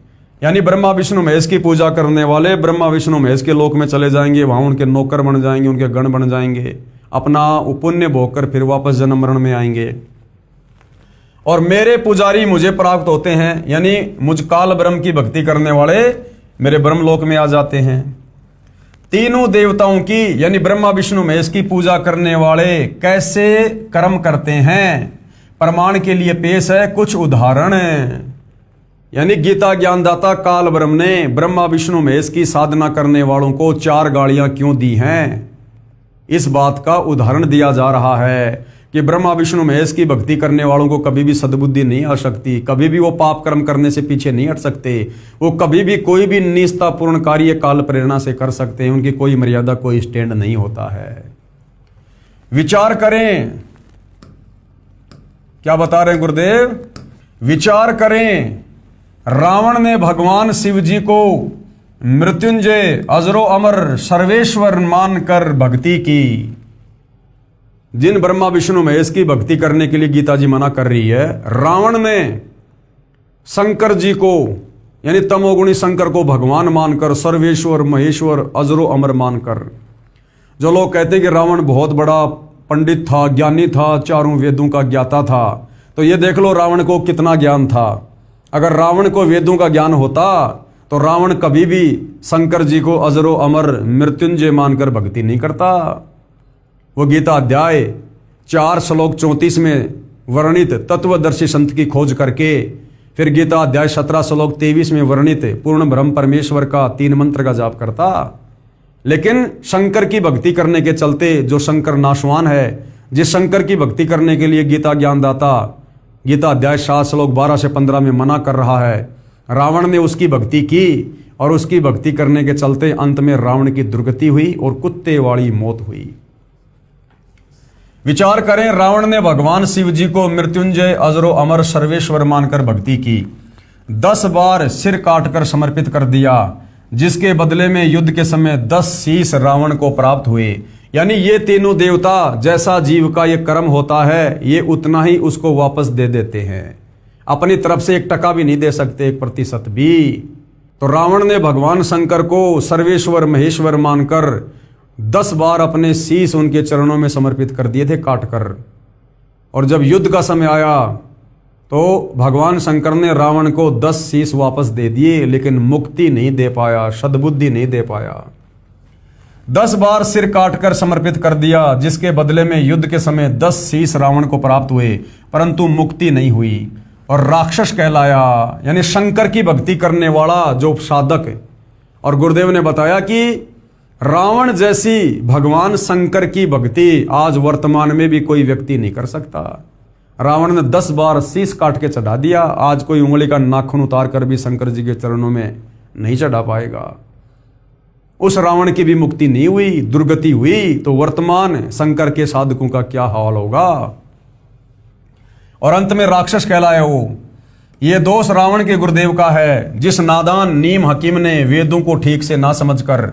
यानी ब्रह्मा विष्णु महेश की पूजा करने वाले ब्रह्मा विष्णु महेश के लोक में चले जाएंगे, वहां उनके नौकर बन जाएंगे, उनके गण बन जाएंगे, अपना पुण्य भोग कर फिर वापस जन्म मरण में आएंगे। और मेरे पुजारी मुझे प्राप्त होते हैं, यानी मुझ काल ब्रह्म की भक्ति करने वाले मेरे ब्रह्मलोक में आ जाते हैं। तीनों देवताओं की यानी ब्रह्मा विष्णु महेश की पूजा करने वाले कैसे कर्म करते हैं, प्रमाण के लिए पेश है कुछ उदाहरण। यानी गीता ज्ञानदाता काल ब्रह्म ने ब्रह्मा विष्णु महेश की साधना करने वालों को 4 गालियां क्यों दी हैं, इस बात का उदाहरण दिया जा रहा है कि ब्रह्मा विष्णु महेश की भक्ति करने वालों को कभी भी सद्बुद्धि नहीं आ सकती, कभी भी वो पाप कर्म करने से पीछे नहीं हट सकते, वो कभी भी कोई भी निष्ठापूर्ण कार्य काल प्रेरणा से कर सकते हैं, उनकी कोई मर्यादा कोई स्टैंड नहीं होता है। विचार करें, क्या बता रहे हैं गुरुदेव, विचार करें। रावण ने भगवान शिव जी को मृत्युंजय अजरो अमर सर्वेश्वर मानकर भक्ति की। जिन ब्रह्मा विष्णु महेश की भक्ति करने के लिए गीता जी मना कर रही है, रावण ने शंकर जी को यानी तमोगुणी शंकर को भगवान मानकर, सर्वेश्वर महेश्वर अजरो अमर मानकर, जो लोग कहते हैं कि रावण बहुत बड़ा पंडित था, ज्ञानी था, 4 वेदों का ज्ञाता था, तो ये देख लो रावण को कितना ज्ञान था। अगर रावण को वेदों का ज्ञान होता तो रावण कभी भी शंकर जी को अजरो अमर मृत्युंजय मानकर भक्ति नहीं करता। वो गीता अध्याय 4 श्लोक 34 में वर्णित तत्वदर्शी संत की खोज करके, फिर गीता अध्याय 17 श्लोक 23 में वर्णित पूर्ण ब्रह्म परमेश्वर का 3 मंत्र का जाप करता। लेकिन शंकर की भक्ति करने के चलते, जो शंकर नाशवान है, जिस शंकर की भक्ति करने के लिए गीता ज्ञानदाता गीता अध्याय 7 श्लोक 12 से 15 में मना कर रहा है, रावण ने उसकी भक्ति की और उसकी भक्ति करने के चलते अंत में रावण की दुर्गति हुई और कुत्ते वाली मौत हुई। विचार करें, रावण ने भगवान शिव जी को मृत्युंजय अजरो अमर सर्वेश्वर मानकर भक्ति की, 10 बार सिर काटकर समर्पित कर दिया, जिसके बदले में युद्ध के समय 10 शीश रावण को प्राप्त हुए। यानी ये तीनों देवता जैसा जीव का ये कर्म होता है, ये उतना ही उसको वापस दे देते हैं, अपनी तरफ से 1 टका भी नहीं दे सकते, 1% भी। तो रावण ने भगवान शंकर को सर्वेश्वर महेश्वर मानकर 10 बार अपने शीश उनके चरणों में समर्पित कर दिए थे काटकर। और जब युद्ध का समय आया तो भगवान शंकर ने रावण को 10 शीश वापस दे दिए, लेकिन मुक्ति नहीं दे पाया, सद्बुद्धि नहीं दे पाया। 10 बार सिर काटकर समर्पित कर दिया, जिसके बदले में युद्ध के समय 10 शीश रावण को प्राप्त हुए, परंतु मुक्ति नहीं हुई और राक्षस कहलाया। यानी शंकर की भक्ति करने वाला जो साधक। और गुरुदेव ने बताया कि रावण जैसी भगवान शंकर की भक्ति आज वर्तमान में भी कोई व्यक्ति नहीं कर सकता। रावण ने 10 बार शीश काट के चढ़ा दिया, आज कोई उंगली का नाखून उतार कर भी शंकर जी के चरणों में नहीं चढ़ा पाएगा। उस रावण की भी मुक्ति नहीं हुई, दुर्गति हुई, तो वर्तमान शंकर के साधकों का क्या हाल होगा। और अंत में राक्षस कहलाया वो। ये दोष रावण के गुरुदेव का है, जिस नादान नीम हकीम ने वेदों को ठीक से ना समझकर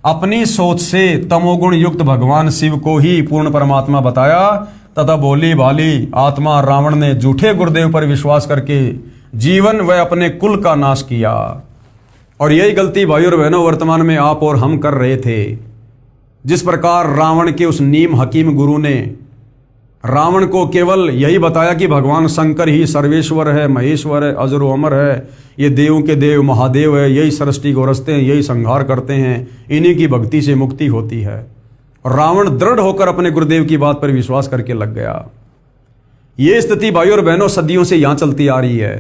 अपनी सोच से तमोगुण युक्त भगवान शिव को ही पूर्ण परमात्मा बताया, तथा भोली भाली आत्मा रावण ने झूठे गुरुदेव पर विश्वास करके जीवन व अपने कुल का नाश किया। और यही गलती भाई और बहनों वर्तमान में आप और हम कर रहे थे। जिस प्रकार रावण के उस नीम हकीम गुरु ने रावण को केवल यही बताया कि भगवान शंकर ही सर्वेश्वर है, महेश्वर है, अजरो अमर है, ये देवों के देव महादेव है, यही सृष्टि को रचते हैं, यही संहार करते हैं, इन्हीं की भक्ति से मुक्ति होती है। और रावण दृढ़ होकर अपने गुरुदेव की बात पर विश्वास करके लग गया। ये स्थिति भाई और बहनों सदियों से यहां चलती आ रही है।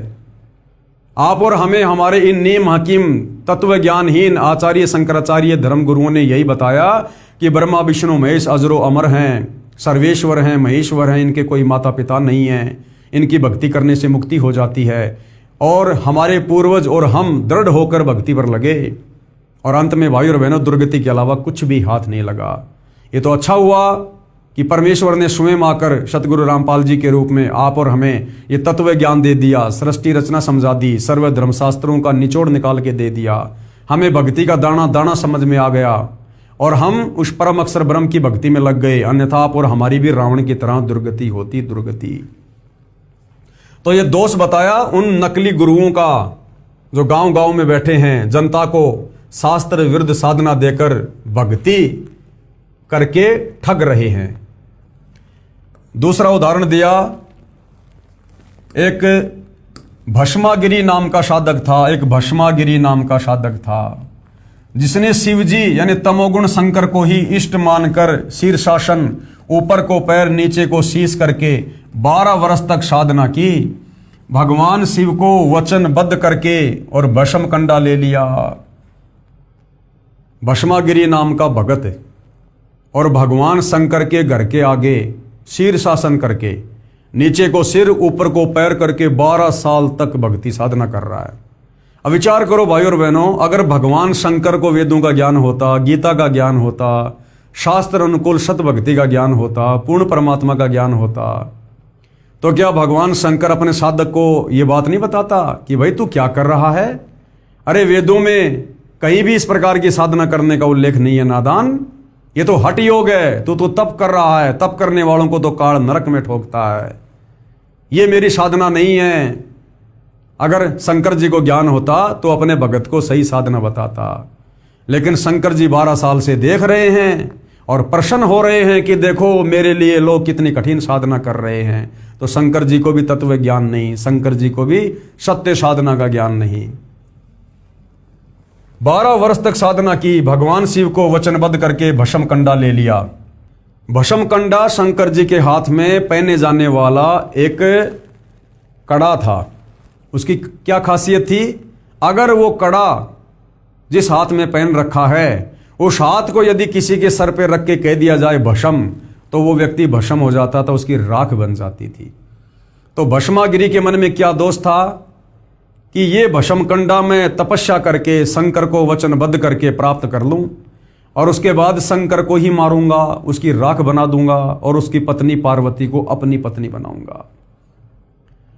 आप और हमें हमारे इन नीम हकीम तत्व ज्ञानहीन आचार्य शंकराचार्य धर्म गुरुओं ने यही बताया कि ब्रह्मा विष्णु महेश अजरो अमर हैं, सर्वेश्वर हैं, महेश्वर हैं, इनके कोई माता पिता नहीं हैं, इनकी भक्ति करने से मुक्ति हो जाती है। और हमारे पूर्वज और हम दृढ़ होकर भक्ति पर लगे और अंत में भाई और बहनों दुर्गति के अलावा कुछ भी हाथ नहीं लगा। ये तो अच्छा हुआ कि परमेश्वर ने स्वयं आकर सतगुरु रामपाल जी के रूप में आप और हमें ये तत्व ज्ञान दे दिया, सृष्टि रचना समझा दी, सर्व धर्मशास्त्रों का निचोड़ निकाल के दे दिया, हमें भक्ति का दाना दाना समझ में आ गया और हम उस परम अक्षर ब्रह्म की भक्ति में लग गए। अन्यथा आप और हमारी भी रावण की तरह दुर्गति होती, दुर्गति। तो ये दोष बताया उन नकली गुरुओं का जो गांव गांव में बैठे हैं, जनता को शास्त्र विरुद्ध साधना देकर भक्ति करके ठग रहे हैं। दूसरा उदाहरण दिया एक भस्मागिरी नाम का साधक था, एक भस्मागिरी नाम का साधक था, जिसने शिवजी यानी तमोगुण शंकर को ही इष्ट मानकर शीर्षासन, ऊपर को पैर नीचे को शीश करके 12 वर्ष तक साधना की, भगवान शिव को वचनबद्ध करके और भस्म कंडा ले लिया। भस्मागिरी नाम का भगत और भगवान शंकर के घर के आगे शीर्षासन करके, नीचे को सिर ऊपर को पैर करके 12 साल तक भक्ति साधना कर रहा है। अब विचार करो भाई और बहनों, अगर भगवान शंकर को वेदों का ज्ञान होता, गीता का ज्ञान होता, शास्त्र अनुकूल सत भक्ति का ज्ञान होता, पूर्ण परमात्मा का ज्ञान होता, तो क्या भगवान शंकर अपने साधक को यह बात नहीं बताता कि भाई तू क्या कर रहा है? अरे वेदों में कहीं भी इस प्रकार की साधना करने का उल्लेख नहीं है नादान, ये तो हठ योग है, तू तो तप कर रहा है, तप करने वालों को तो काल नरक में ठोकता है, ये मेरी साधना नहीं है। अगर शंकर जी को ज्ञान होता तो अपने भगत को सही साधना बताता, लेकिन शंकर जी 12 साल से देख रहे हैं और प्रसन्न हो रहे हैं कि देखो मेरे लिए लोग कितनी कठिन साधना कर रहे हैं। तो शंकर जी को भी तत्व ज्ञान नहीं, शंकर जी को भी सत्य साधना का ज्ञान नहीं। 12 वर्ष तक साधना की, भगवान शिव को वचनबद्ध करके भस्म कंडा ले लिया। भस्म कंडा शंकर जी के हाथ में पहने जाने वाला एक कड़ा था। उसकी क्या खासियत थी? अगर वो कड़ा जिस हाथ में पहन रखा है, उस हाथ को यदि किसी के सर पे रख के कह दिया जाए भस्म, तो वो व्यक्ति भस्म हो जाता था, उसकी राख बन जाती थी। तो भस्मागिरी के मन में क्या दोष था कि ये भस्म कंडा मैं तपस्या करके शंकर को वचनबद्ध करके प्राप्त कर लूं और उसके बाद शंकर को ही मारूंगा, उसकी राख बना दूंगा और उसकी पत्नी पार्वती को अपनी पत्नी बनाऊंगा।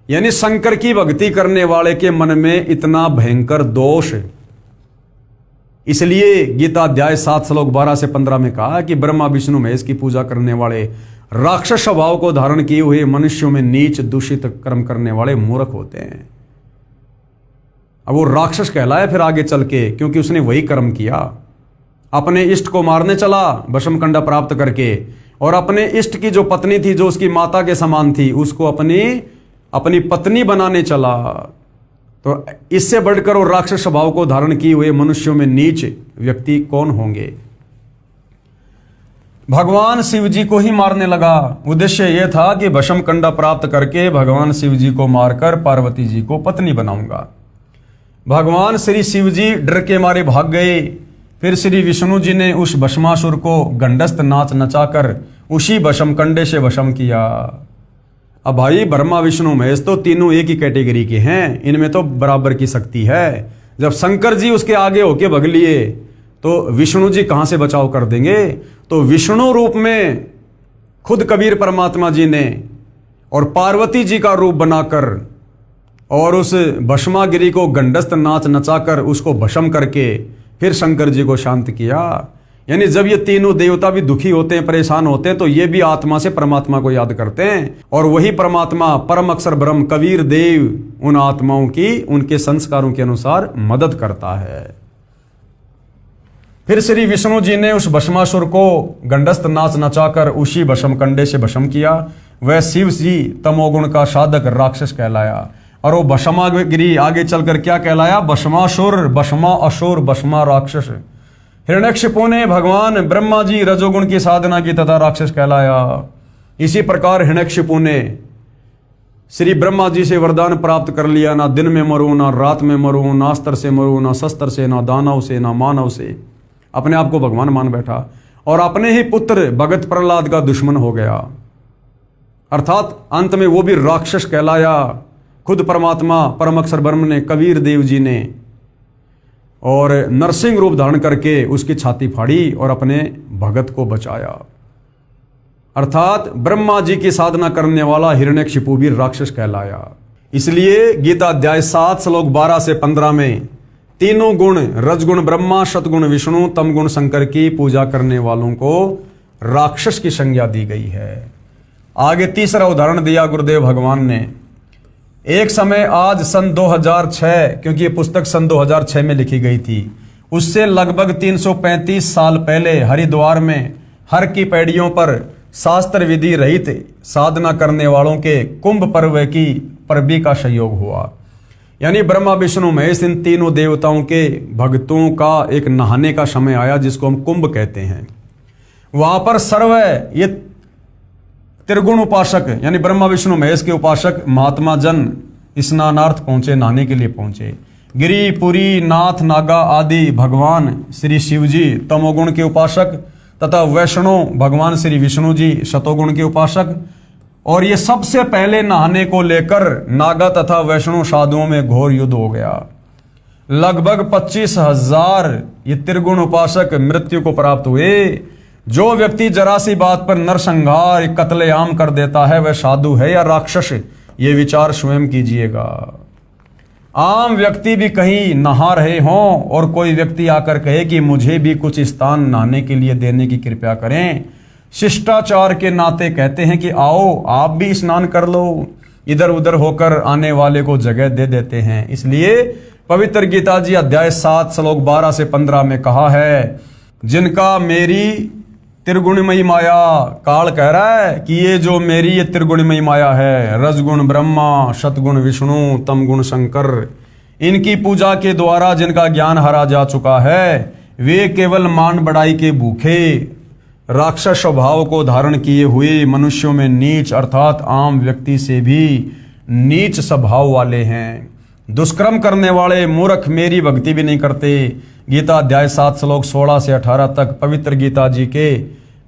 यानी शंकर की भक्ति करने वाले के मन में इतना भयंकर दोष। इसलिए गीता अध्याय 7 श्लोक 12 से 15 में कहा कि ब्रह्मा विष्णु महेश की पूजा करने वाले राक्षस स्वभाव को धारण किए हुए मनुष्यों में नीच दूषित कर्म करने वाले मूर्ख होते हैं। अब वो राक्षस कहलाया फिर आगे चल के, क्योंकि उसने वही कर्म किया, अपने इष्ट को मारने चला भस्म कंडा प्राप्त करके, और अपने इष्ट की जो पत्नी थी, जो उसकी माता के समान थी, उसको अपनी पत्नी बनाने चला। तो इससे बढ़कर वो राक्षस स्वभाव को धारण किए हुए मनुष्यों में नीच व्यक्ति कौन होंगे? भगवान शिव जी को ही मारने लगा। उद्देश्य यह था कि भस्म कंडा प्राप्त करके भगवान शिव जी को मारकर पार्वती जी को पत्नी बनाऊंगा। भगवान श्री शिव जी डर के मारे भाग गए। फिर श्री विष्णु जी ने उस भस्मासुर को गंडस्त नाच नचाकर उसी भस्म कंडे से भस्म किया। अब भाई ब्रह्मा विष्णु महेश तो तीनों एक ही कैटेगरी के हैं, इनमें तो बराबर की शक्ति है। जब शंकर जी उसके आगे होके भग लिए तो विष्णु जी कहां से बचाव कर देंगे? तो विष्णु रूप में खुद कबीर परमात्मा जी ने और पार्वती जी का रूप बनाकर और उस भस्मागिरी को गंडस्त नाच नचाकर उसको भस्म करके फिर शंकर जी को शांत किया। यानी जब ये तीनों देवता भी दुखी होते हैं, परेशान होते हैं, तो ये भी आत्मा से परमात्मा को याद करते हैं और वही परमात्मा परम अक्षर ब्रह्म कबीर देव उन आत्माओं की उनके संस्कारों के अनुसार मदद करता है। फिर श्री विष्णु जी ने उस भस्मासुर को गंडस्त नाच नचाकर उसी भस्म कंडे से भस्म किया। वह शिव जी तमोगुण का साधक राक्षस कहलाया और वो भस्मागिरी आगे चलकर क्या कहलाया? भस्मासुर, भस्मा असुर, भस्मा राक्षस। हिरण्यकशिपु ने भगवान ब्रह्मा जी रजोगुण की साधना की तथा राक्षस कहलाया। इसी प्रकार हिरण्यकशिपु ने श्री ब्रह्मा जी से वरदान प्राप्त कर लिया, ना दिन में मरूं, ना रात में मरूं, ना अस्त्र से मरूं, ना शस्त्र से, ना दानव से, ना मानव से। अपने आप को भगवान मान बैठा और अपने ही पुत्र भगत प्रहलाद का दुश्मन हो गया। अर्थात अंत में वो भी राक्षस कहलाया। खुद परमात्मा परम अक्षर ब्रह्म ने, कबीर देव जी ने और नरसिंह रूप धारण करके उसकी छाती फाड़ी और अपने भगत को बचाया। अर्थात ब्रह्मा जी की साधना करने वाला हिरण्यकशिपु भी राक्षस कहलाया। इसलिए गीता अध्याय 7 श्लोक 12 से 15 में तीनों गुण, रजगुण ब्रह्मा, सतगुण विष्णु, तमगुण शंकर की पूजा करने वालों को राक्षस की संज्ञा दी गई है। आगे तीसरा उदाहरण दिया गुरुदेव भगवान ने। एक समय आज सन 2006, क्योंकि ये पुस्तक सन 2006 में लिखी गई थी, उससे लगभग 335 साल पहले हरिद्वार में हर की पैड़ियों पर शास्त्र विधि रहित साधना करने वालों के कुंभ पर्व की पर भी का सहयोग हुआ। यानी ब्रह्मा विष्णु महेश इन तीनों देवताओं के भक्तों का एक नहाने का समय आया, जिसको हम कुंभ कहते हैं। वहां पर सर्व ये त्रिगुण उपासक यानी ब्रह्मा विष्णु महेश के उपासक महात्मा जन स्नानार्थ पहुंचे, नहाने के लिए पहुंचे। गिरि पुरी नाथ नागा आदि भगवान श्री शिव जी तमोगुण के उपासक तथा वैष्णव भगवान श्री विष्णु जी शतोगुण के उपासक। और ये सबसे पहले नहाने को लेकर नागा तथा वैष्णव साधुओं में घोर युद्ध हो गया। लगभग 25,000 ये त्रिगुण उपासक मृत्यु को प्राप्त हुए। जो व्यक्ति जरा सी बात पर नरसंहार कत्लेआम कर देता है वह साधु है या राक्षस, ये विचार स्वयं कीजिएगा। आम व्यक्ति भी कहीं नहा रहे हों और कोई व्यक्ति आकर कहे कि मुझे भी कुछ स्थान नहाने के लिए देने की कृपया करें, शिष्टाचार के नाते कहते हैं कि आओ आप भी स्नान कर लो, इधर उधर होकर आने वाले को जगह दे देते हैं। इसलिए पवित्र गीता जी अध्याय 7 श्लोक 12 से 15 में कहा है, जिनका मेरी त्रिगुणमयी माया, काल कह रहा है कि ये जो मेरी ये त्रिगुणमयी माया है, रजगुण ब्रह्मा, सतगुण विष्णु, तमगुण शंकर, इनकी पूजा के द्वारा जिनका ज्ञान हरा जा चुका है, वे केवल मान बढ़ाई के भूखे राक्षस स्वभाव को धारण किए हुए मनुष्यों में नीच अर्थात आम व्यक्ति से भी नीच स्वभाव वाले हैं। दुष्कर्म करने वाले मूर्ख मेरी भक्ति भी नहीं करते। गीता अध्याय 7 श्लोक 16 से 18 तक पवित्र गीता जी के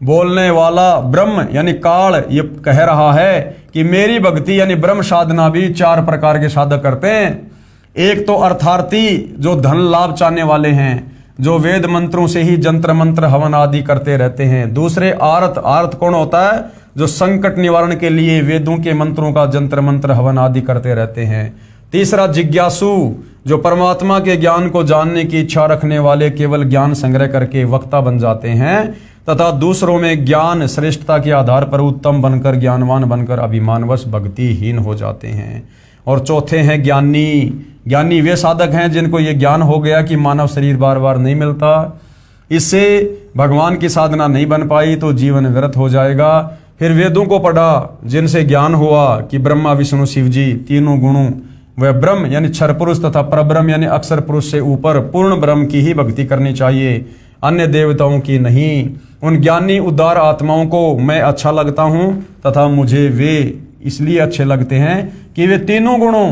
बोलने वाला ब्रह्म यानी काल ये कह रहा है कि मेरी भक्ति यानी ब्रह्म साधना भी 4 प्रकार के साधक करते हैं। एक तो अर्थार्थी जो धन लाभ चाहने वाले हैं, जो वेद मंत्रों से ही जंत्र मंत्र हवन आदि करते रहते हैं। दूसरे आर्त कौन होता है, जो संकट निवारण के लिए वेदों के मंत्रों का जंत्र मंत्र हवन आदि करते रहते हैं। तीसरा जिज्ञासु, जो परमात्मा के ज्ञान को जानने की इच्छा रखने वाले केवल ज्ञान संग्रह करके वक्ता बन जाते हैं तथा दूसरों में ज्ञान श्रेष्ठता के आधार पर उत्तम बनकर ज्ञानवान बनकर अभिमानवश भक्तिहीन हो जाते हैं। और चौथे हैं ज्ञानी। ज्ञानी वे साधक हैं जिनको ये ज्ञान हो गया कि मानव शरीर बार बार नहीं मिलता, इससे भगवान की साधना नहीं बन पाई तो जीवन व्यर्थ हो जाएगा। फिर वेदों को पढ़ा, जिनसे ज्ञान हुआ कि ब्रह्मा विष्णु शिव जी तीनों गुणों वह ब्रह्म यानी क्षर पुरुष तथा परब्रह्म यानी अक्षर पुरुष से ऊपर पूर्ण ब्रह्म की ही भक्ति करनी चाहिए, अन्य देवताओं की नहीं। उन ज्ञानी उदार आत्माओं को मैं अच्छा लगता हूँ तथा मुझे वे इसलिए अच्छे लगते हैं कि वे तीनों गुणों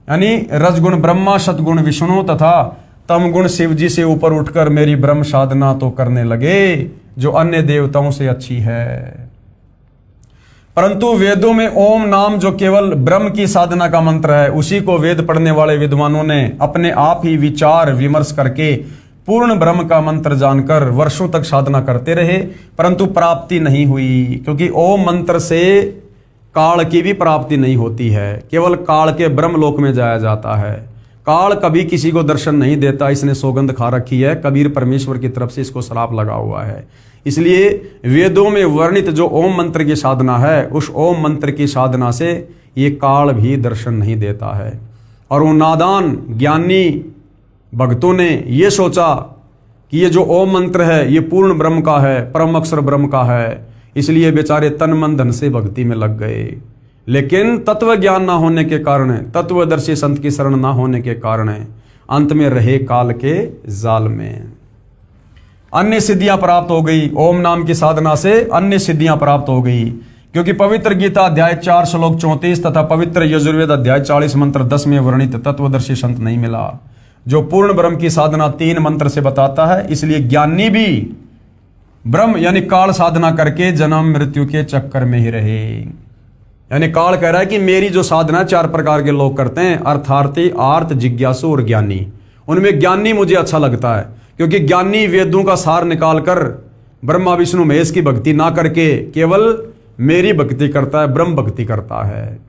यानी रजगुण ब्रह्मा, सतगुण विष्णु तथा तमगुण शिव जी से ऊपर उठकर मेरी ब्रह्म साधना तो करने लगे जो अन्य देवताओं से अच्छी है। परंतु वेदों में ओम नाम जो केवल ब्रह्म की साधना का मंत्र है, उसी को वेद पढ़ने वाले विद्वानों ने अपने आप ही विचार विमर्श करके पूर्ण ब्रह्म का मंत्र जानकर वर्षों तक साधना करते रहे, परंतु प्राप्ति नहीं हुई। क्योंकि ओम मंत्र से काल की भी प्राप्ति नहीं होती है, केवल काल के ब्रह्म लोक में जाया जाता है। काल कभी किसी को दर्शन नहीं देता, इसने सौगंध खा रखी है, कबीर परमेश्वर की तरफ से इसको श्राप लगा हुआ है। इसलिए वेदों में वर्णित जो ओम मंत्र की साधना है, उस ओम मंत्र की साधना से ये काल भी दर्शन नहीं देता है। और उन नादान ज्ञानी भक्तों ने ये सोचा कि ये जो ओम मंत्र है ये पूर्ण ब्रह्म का है, परम अक्षर ब्रह्म का है, इसलिए बेचारे तन मन धन से भक्ति में लग गए। लेकिन तत्व ज्ञान ना होने के कारण, तत्वदर्शी संत की शरण ना होने के कारण अंत में रहे काल के जाल में। अन्य सिद्धियां प्राप्त हो गई, ओम नाम की साधना से अन्य सिद्धियां प्राप्त हो गई। क्योंकि पवित्र गीता अध्याय 4 श्लोक 34 तथा पवित्र यजुर्वेद अध्याय 40 मंत्र 10 में वर्णित तत्वदर्शी संत नहीं मिला जो पूर्ण ब्रह्म की साधना 3 मंत्र से बताता है। इसलिए ज्ञानी भी ब्रह्म यानी काल साधना करके जन्म मृत्यु के चक्कर में ही रहे। यानी काल कह रहा है कि मेरी जो साधना 4 प्रकार के लोग करते हैं, अर्थार्थी, आर्त, जिज्ञासु और ज्ञानी। उनमें ज्ञानी मुझे अच्छा लगता है, क्योंकि ज्ञानी वेदों का सार निकालकर ब्रह्मा विष्णु महेश की भक्ति ना करके केवल मेरी भक्ति करता है, ब्रह्म भक्ति करता है।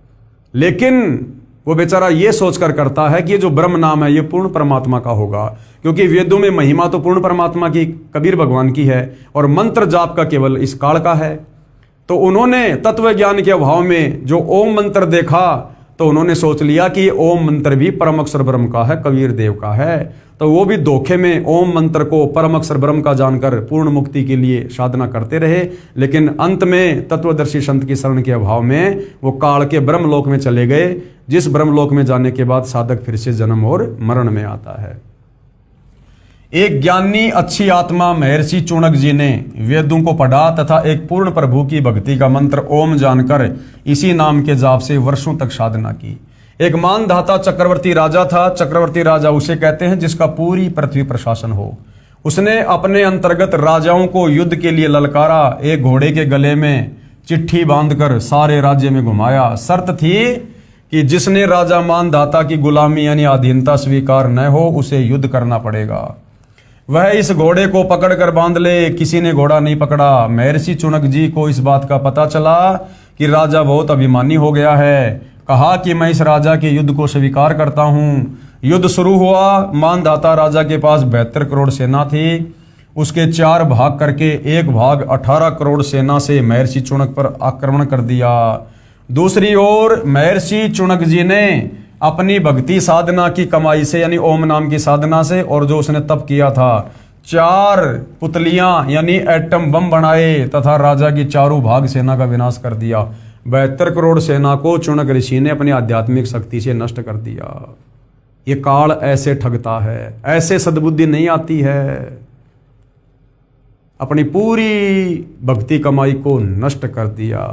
लेकिन वो बेचारा ये सोचकर करता है कि ये जो ब्रह्म नाम है ये पूर्ण परमात्मा का होगा, क्योंकि वेदों में महिमा तो पूर्ण परमात्मा की, कबीर भगवान की है, और मंत्र जाप का केवल इस काल का है। तो उन्होंने तत्व ज्ञान के अभाव में जो ओम मंत्र देखा तो उन्होंने सोच लिया कि ओम मंत्र भी परम अक्षर ब्रह्म का है, कबीर देव का है। तो तो वो भी धोखे में ओम मंत्र को परम अक्षर ब्रह्म का जानकर पूर्ण मुक्ति के लिए साधना करते रहे, लेकिन अंत में तत्वदर्शी संत की शरण के अभाव में वो काल के ब्रह्मलोक में चले गए, जिस ब्रह्मलोक में जाने के बाद साधक फिर से जन्म और मरण में आता है। एक ज्ञानी अच्छी आत्मा महर्षि चूणक जी ने वेदों को पढ़ा तथा एक पूर्ण प्रभु की भक्ति का मंत्र ओम जानकर इसी नाम के जाप से वर्षों तक साधना की। एक मानधाता चक्रवर्ती राजा था। चक्रवर्ती राजा उसे कहते हैं जिसका पूरी पृथ्वी पर शासन हो। उसने अपने अंतर्गत राजाओं को युद्ध के लिए ललकारा। एक घोड़े के गले में चिट्ठी बांधकर सारे राज्य में घुमाया। शर्त थी कि जिसने राजा मानधाता की गुलामी यानी अधीनता स्वीकार न हो उसे युद्ध करना पड़ेगा। वह इस घोड़े को पकड़कर बांध ले। किसी ने घोड़ा नहीं पकड़ा। महर्षि चूणक जी को इस बात का पता चला कि राजा बहुत अभिमानी हो गया है। कहा कि मैं इस राजा के युद्ध को स्वीकार करता हूं। युद्ध शुरू हुआ। मानधाता राजा के पास 72 करोड़ सेना थी। उसके 4 भाग करके एक भाग 18 करोड़ सेना से महर्षि चूणक पर आक्रमण कर दिया। दूसरी ओर महर्षि चूणक जी ने अपनी भक्ति साधना की कमाई से यानी ओम नाम की साधना से और जो उसने तप किया था 4 पुतलियां यानी एटम बम बनाए तथा राजा की चारों भाग सेना का विनाश कर दिया। 72 करोड़ सेना को चूणक ऋषि ने अपनी आध्यात्मिक शक्ति से नष्ट कर दिया। ये काल ऐसे ठगता है, ऐसे सद्बुद्धि नहीं आती है। अपनी पूरी भक्ति कमाई को नष्ट कर दिया।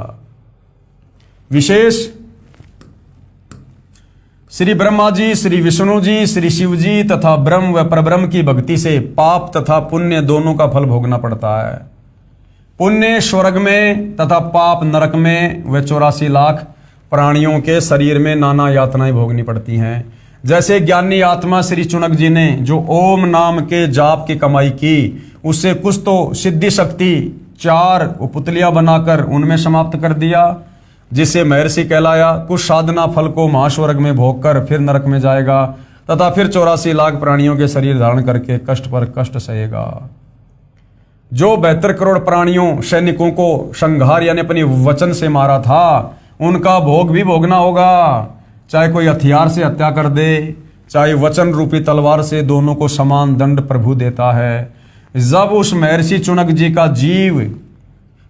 विशेष श्री ब्रह्मा जी, श्री विष्णु जी, श्री शिव जी तथा ब्रह्म व परब्रह्म की भक्ति से पाप तथा पुण्य दोनों का फल भोगना पड़ता है। पुण्य स्वर्ग में तथा पाप नरक में व 84 लाख प्राणियों के शरीर में नाना यातनाएं भोगनी पड़ती हैं। जैसे ज्ञानी आत्मा श्री चूणक जी ने जो ओम नाम के जाप की कमाई की उससे कुछ तो सिद्धि शक्ति 4 पुतलियां बनाकर उनमें समाप्त कर दिया जिसे महर्षि कहलाया। कुछ साधना फल को महास्वर्ग में भोगकर फिर नरक में जाएगा तथा फिर 84 लाख प्राणियों के शरीर धारण करके कष्ट पर कष्ट सहेगा। जो 72 करोड़ प्राणियों सैनिकों को संहार यानी अपनी वचन से मारा था उनका भोग भी भोगना होगा। चाहे कोई हथियार से हत्या कर दे चाहे वचन रूपी तलवार से, दोनों को समान दंड प्रभु देता है। जब उस महर्षि चूणक जी का जीव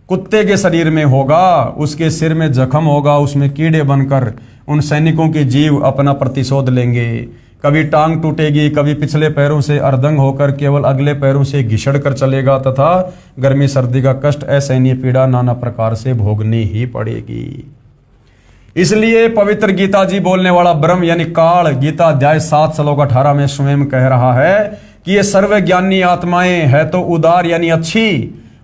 कुत्ते के शरीर में होगा, उसके सिर में जख्म होगा, उसमें कीड़े बनकर उन सैनिकों के जीव अपना प्रतिशोध लेंगे। कभी टांग टूटेगी, कभी पिछले पैरों से अर्धंग होकर केवल अगले पैरों से घिसड़ कर चलेगा तथा गर्मी सर्दी का कष्ट असहनीय पीड़ा नाना प्रकार से भोगनी ही पड़ेगी। इसलिए पवित्र गीता जी बोलने वाला ब्रह्म यानी काल गीता अध्याय 7 श्लोक 18 में स्वयं कह रहा है कि ये सर्वज्ञानी आत्माएं है तो उदार यानी अच्छी,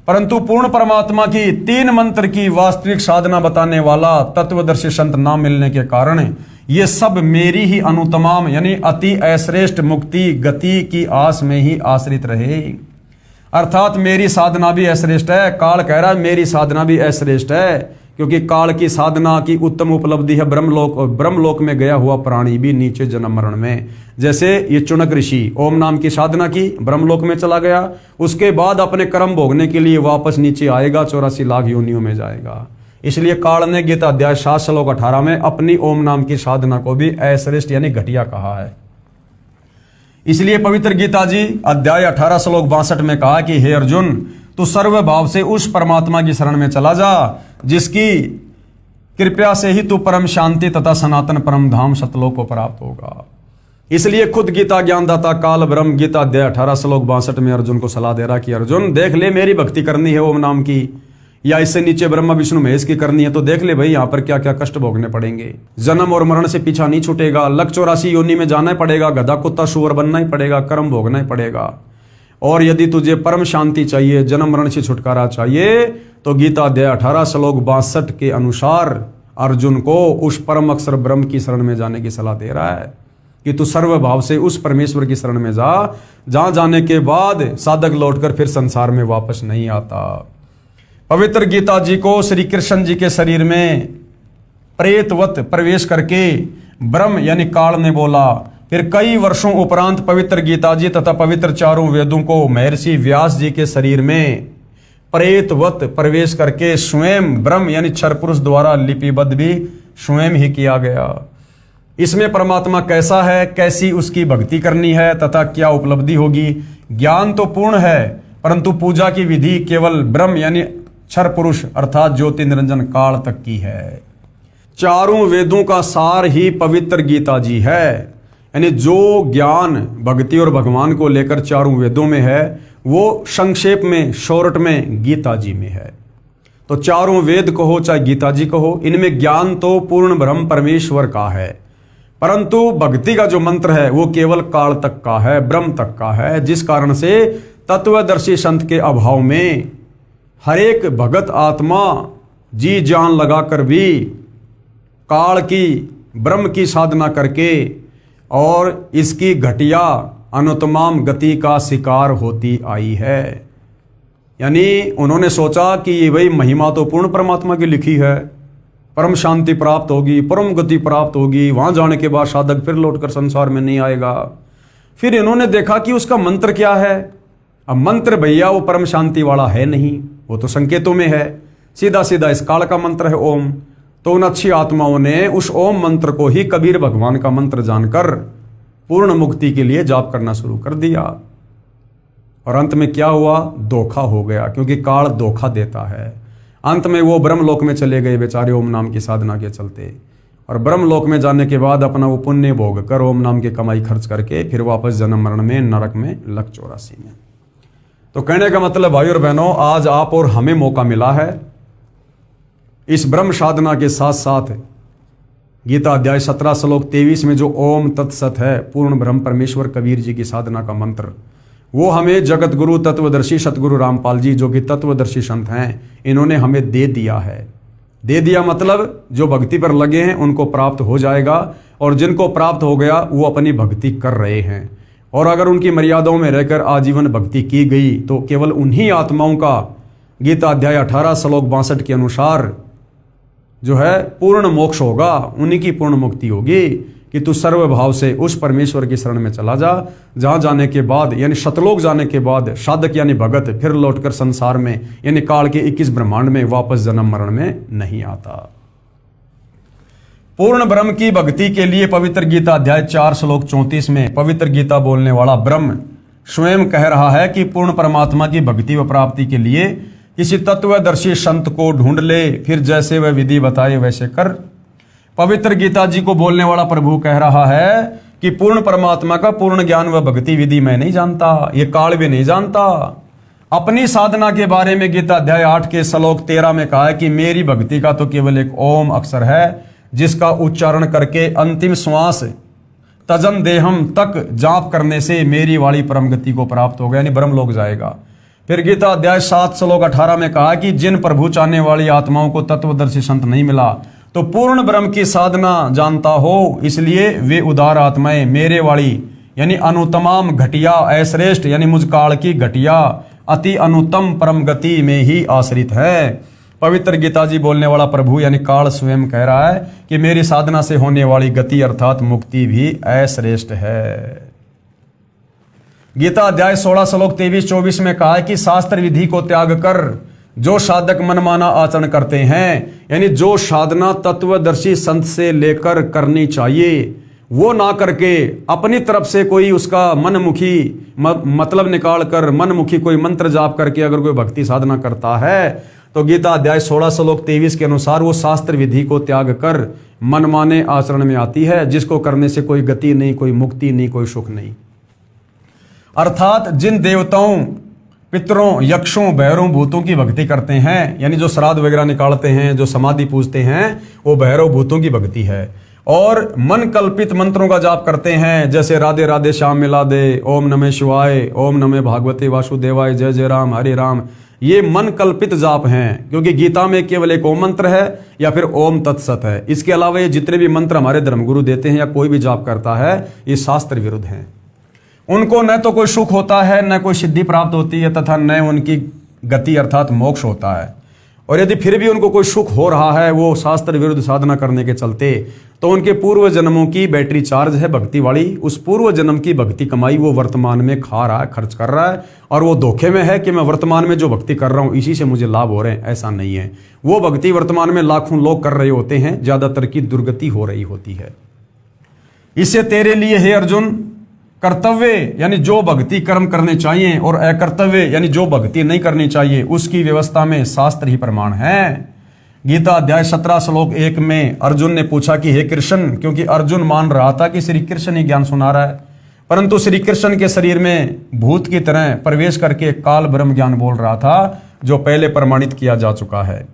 परंतु पूर्ण परमात्मा की 3 मंत्र की वास्तविक साधना बताने वाला तत्वदर्शी संत ना मिलने के कारण ये सब मेरी ही अनुतमाम यानी अति अश्रेष्ठ मुक्ति गति की आस में ही आश्रित रहे। अर्थात मेरी साधना भी अश्रेष्ठ है। काल कह रहा है मेरी साधना भी अश्रेष्ठ है, क्योंकि काल की साधना की उत्तम उपलब्धि है ब्रह्मलोक, और ब्रह्मलोक में गया हुआ प्राणी भी नीचे जन्म मरण में। जैसे ये चूणक ऋषि ओम नाम की साधना की, ब्रह्मलोक में चला गया, उसके बाद अपने कर्म भोगने के लिए वापस नीचे आएगा, 84 लाख योनियों में जाएगा। इसलिए काल ने गीता अध्याय 7 श्लोक 18 में अपनी ओम नाम की साधना को भी अश्रेष्ठ यानी घटिया कहा है। इसलिए पवित्र गीता जी अध्याय 18 श्लोक 62 में कहा कि हे अर्जुन, तू सर्व भाव से उस परमात्मा की शरण में चला जा जिसकी कृपया से ही तू परम शांति तथा सनातन परम धाम सतलोक को प्राप्त होगा। इसलिए खुद गीता ज्ञानदाता काल ब्रह्म गीता अध्याय 18 श्लोक 62 में अर्जुन को सलाह दे रहा कि अर्जुन देख ले, मेरी भक्ति करनी है ओम नाम की, या इससे नीचे ब्रह्मा विष्णु महेश की करनी है तो देख ले भाई यहाँ पर क्या क्या कष्ट भोगने पड़ेंगे। जन्म और मरण से पीछा नहीं छूटेगा, लक 84 योनि में जाना ही पड़ेगा, गधा कुत्ता सुअर बनना ही पड़ेगा, कर्म भोगना ही पड़ेगा। और यदि तुझे परम शांति चाहिए, जन्म मरण से छुटकारा चाहिए, तो गीता अध्याय 18 श्लोक 62 के अनुसार अर्जुन को उस परम अक्षर ब्रह्म की शरण में जाने की सलाह दे रहा है कि तू सर्व भाव से उस परमेश्वर की शरण में जा, जहां जाने के बाद साधक लौटकर फिर संसार में वापस नहीं आता। पवित्र गीता जी को श्री कृष्ण जी के शरीर में प्रेतवत प्रवेश करके ब्रह्म यानी काल ने बोला। फिर कई वर्षों उपरांत पवित्र गीता जी तथा पवित्र चारों वेदों को महर्षि व्यास जी के शरीर में प्रेतवत प्रवेश करके स्वयं ब्रह्म यानी क्षर पुरुष द्वारा लिपिबद्ध भी स्वयं ही किया गया। इसमें परमात्मा कैसा है, कैसी उसकी भक्ति करनी है तथा क्या उपलब्धि होगी। ज्ञान तो पूर्ण है, परंतु पूजा की विधि केवल ब्रह्म यानी क्षर पुरुष अर्थात ज्योति निरंजन काल तक की है। चारों वेदों का सार ही पवित्र गीता जी है। यानी जो ज्ञान भक्ति और भगवान को लेकर चारों वेदों में है वो संक्षेप में शॉर्ट में गीता जी में है। तो चारों वेद कहो चाहे गीता जी कहो, इनमें ज्ञान तो पूर्ण ब्रह्म परमेश्वर का है, परंतु भक्ति का जो मंत्र है वो केवल काल तक का है, ब्रह्म तक का है। जिस कारण से तत्वदर्शी संत के अभाव में हर एक भगत आत्मा जी जान लगाकर भी काल की ब्रह्म की साधना करके और इसकी घटिया अनुत्तम गति का शिकार होती आई है। यानी उन्होंने सोचा कि ये वही महिमा तो पूर्ण परमात्मा की लिखी है, परम शांति प्राप्त होगी, परम गति प्राप्त होगी, वहां जाने के बाद साधक फिर लौटकर संसार में नहीं आएगा। फिर इन्होंने देखा कि उसका मंत्र क्या है। अब मंत्र भैया वो परम शांति वाला है नहीं, वो तो संकेतों में है, सीधा सीधा इस काल का मंत्र है ओम। तो उन अच्छी आत्माओं ने उस ओम मंत्र को ही कबीर भगवान का मंत्र जानकर पूर्ण मुक्ति के लिए जाप करना शुरू कर दिया। और अंत में क्या हुआ, धोखा हो गया, क्योंकि काल धोखा देता है। अंत में वो ब्रह्मलोक में चले गए बेचारे ओम नाम की साधना के चलते, और ब्रह्मलोक में जाने के बाद अपना वो पुण्य भोग कर ओम नाम की कमाई खर्च करके फिर वापस जन्म मरण में नरक में लग 84 में। तो कहने का मतलब भाई और बहनों, आज आप और हमें मौका मिला है इस ब्रह्म साधना के साथ साथ गीता अध्याय 17 श्लोक 23 में जो ओम तत्सत है, पूर्ण ब्रह्म परमेश्वर कबीर जी की साधना का मंत्र, वो हमें जगत गुरु तत्वदर्शी सतगुरु रामपाल जी जो कि तत्वदर्शी संत हैं, इन्होंने हमें दे दिया है। दे दिया मतलब जो भक्ति पर लगे हैं उनको प्राप्त हो जाएगा, और जिनको प्राप्त हो गया वो अपनी भक्ति कर रहे हैं। और अगर उनकी मर्यादाओं में रहकर आजीवन भक्ति की गई तो केवल उन्हीं आत्माओं का गीता अध्याय 18 श्लोक 62 के अनुसार जो है पूर्ण मोक्ष होगा, उन्हीं की पूर्ण मुक्ति होगी कि तू सर्वभाव से उस परमेश्वर की शरण में चला जा, जहां जाने के बाद यानी शतलोक जाने के बाद साधक यानी भगत फिर लौटकर संसार में यानी काल के 21 ब्रह्मांड में वापस जन्म मरण में नहीं आता। पूर्ण ब्रह्म की भक्ति के लिए पवित्र गीता अध्याय 4 श्लोक 34 में पवित्र गीता बोलने वाला ब्रह्म स्वयं कह रहा है कि पूर्ण परमात्मा की भक्ति व प्राप्ति के लिए किसी तत्वदर्शी संत को ढूंढ ले, फिर जैसे वह विधि बताए वैसे कर। पवित्र गीता जी को बोलने वाला प्रभु कह रहा है कि पूर्ण परमात्मा का पूर्ण ज्ञान व भक्ति विधि मैं नहीं जानता, ये काल भी नहीं जानता। अपनी साधना के बारे में गीता अध्याय 8 के श्लोक 13 में कहा है कि मेरी भक्ति का तो केवल एक ओम अक्षर है, जिसका उच्चारण करके अंतिम श्वास तजन देहम तक जाप करने से मेरी वाली परम गति को प्राप्त होगा, यानी ब्रह्म लोक जाएगा। फिर गीता अध्याय 7 श्लोक 18 में कहा कि जिन प्रभु चाहने वाली आत्माओं को तत्वदर्शी संत नहीं मिला तो पूर्ण ब्रह्म की साधना जानता हो, इसलिए वे उदार आत्माएं मेरे वाली यानी अनुत्तम घटिया अश्रेष्ठ यानी मुझ काल की घटिया अति अनुत्तम परम गति में ही आश्रित है। पवित्र गीता जी बोलने वाला प्रभु यानी काल स्वयं कह रहा है कि मेरी साधना से होने वाली गति अर्थात मुक्ति भी अश्रेष्ठ है। गीता अध्याय 16 श्लोक 23-24 में कहा है कि शास्त्र विधि को त्याग कर जो साधक मनमाना आचरण करते हैं, यानी जो साधना तत्वदर्शी संत से लेकर करनी चाहिए वो ना करके अपनी तरफ से कोई उसका मनमुखी मतलब निकाल कर मनमुखी कोई मंत्र जाप करके अगर कोई भक्ति साधना करता है तो गीता अध्याय 16 श्लोक 23 के अनुसार वो शास्त्र विधि को त्याग कर मनमाने आचरण में आती है, जिसको करने से कोई गति नहीं, कोई मुक्ति नहीं, कोई सुख नहीं। अर्थात जिन देवताओं पितरों यक्षों भैरव भूतों की भक्ति करते हैं, यानी जो श्राद्ध वगैरह निकालते हैं, जो समाधि पूजते हैं, वो भैरव भूतों की भक्ति है। और मन कल्पित मंत्रों का जाप करते हैं, जैसे राधे राधे श्याम मिला दे, ओम नमः शिवाय, ओम नमः भागवते वासुदेवाय, जय जय राम हरे राम, ये मन कल्पित जाप हैं, क्योंकि गीता में केवल एक ओम मंत्र है या फिर ओम तत्सत है। इसके अलावा ये जितने भी मंत्र हमारे धर्मगुरु देते हैं या कोई भी जाप करता है, ये शास्त्र विरुद्ध हैं। उनको न तो कोई सुख होता है, न कोई सिद्धि प्राप्त होती है, तथा न उनकी गति अर्थात मोक्ष होता है। और यदि फिर भी उनको कोई सुख हो रहा है वो शास्त्र विरुद्ध साधना करने के चलते, तो उनके पूर्व जन्मों की बैटरी चार्ज है भक्ति वाली, उस पूर्व जन्म की भक्ति कमाई वो वर्तमान में खा रहा है, खर्च कर रहा है, और वो धोखे में है कि मैं वर्तमान में जो भक्ति कर रहा हूँ इसी से मुझे लाभ हो रहे हैं। ऐसा नहीं है। वो भक्ति वर्तमान में लाखों लोग कर रहे होते हैं, ज्यादातर की दुर्गति हो रही होती है। इससे तेरे लिए हे अर्जुन कर्तव्य यानी जो भक्ति कर्म करने चाहिए और अकर्तव्य यानी जो भक्ति नहीं करनी चाहिए उसकी व्यवस्था में शास्त्र ही प्रमाण है। गीता अध्याय 17 श्लोक 1 में अर्जुन ने पूछा कि हे कृष्ण, क्योंकि अर्जुन मान रहा था कि श्री कृष्ण ही ज्ञान सुना रहा है, परंतु श्री कृष्ण के शरीर में भूत की तरह प्रवेश करके काल ब्रह्म ज्ञान बोल रहा था, जो पहले प्रमाणित किया जा चुका है।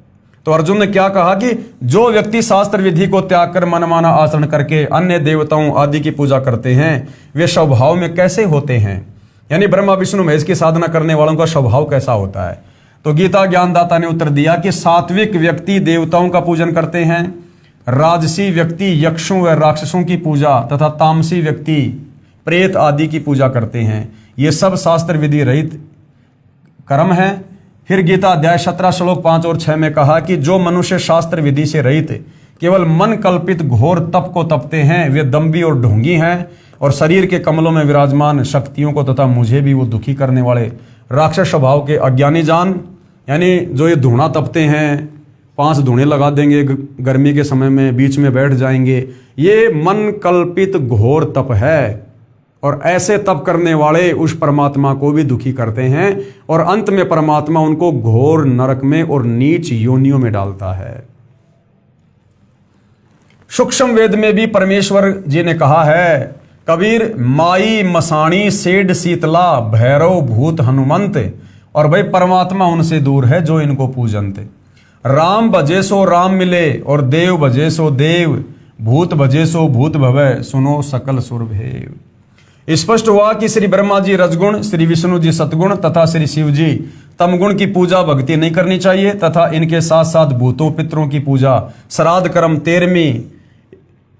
तो अर्जुन ने क्या कहा कि जो व्यक्ति शास्त्र विधि को त्याग कर मनमाना आचरण करके अन्य देवताओं आदि की पूजा करते हैं वे स्वभाव में कैसे होते हैं, यानी ब्रह्मा विष्णु महेश की साधना करने वालों का स्वभाव कैसा होता है। तो गीता ज्ञानदाता ने उत्तर दिया कि सात्विक व्यक्ति देवताओं का पूजन करते हैं, राजसी व्यक्ति यक्षों व राक्षसों की पूजा तथा तामसी व्यक्ति प्रेत आदि की पूजा करते हैं। ये सब शास्त्र विधि रहित कर्म है। फिर गीता अध्याय 17 श्लोक 5 और 6 में कहा कि जो मनुष्य शास्त्र विधि से रहित केवल मन कल्पित घोर तप को तपते हैं वे दम्भी और ढोंगी हैं और शरीर के कमलों में विराजमान शक्तियों को तथा मुझे भी वो दुखी करने वाले राक्षस स्वभाव के अज्ञानी जान, यानी जो ये धूणा तपते हैं, 5 धूणे लगा देंगे गर्मी के समय में, बीच में बैठ जाएंगे, ये मन कल्पित घोर तप है। और ऐसे तप करने वाले उस परमात्मा को भी दुखी करते हैं और अंत में परमात्मा उनको घोर नरक में और नीच योनियों में डालता है। सूक्ष्म वेद में भी परमेश्वर जी ने कहा है, कबीर माई मसाणी सेड शीतला भैरव भूत हनुमंत, और भाई परमात्मा उनसे दूर है जो इनको पूजनते। राम भजे सो राम मिले और देव भजे सो देव, भूत भजे सो भूत भवै, सुनो सकल सुर भेव। स्पष्ट हुआ कि श्री ब्रह्मा जी रजगुण, श्री विष्णु जी सतगुण तथा श्री शिव जी तमगुण की पूजा भक्ति नहीं करनी चाहिए तथा इनके साथ साथ भूतों पितरों की पूजा, श्राद्ध कर्म, 13वीं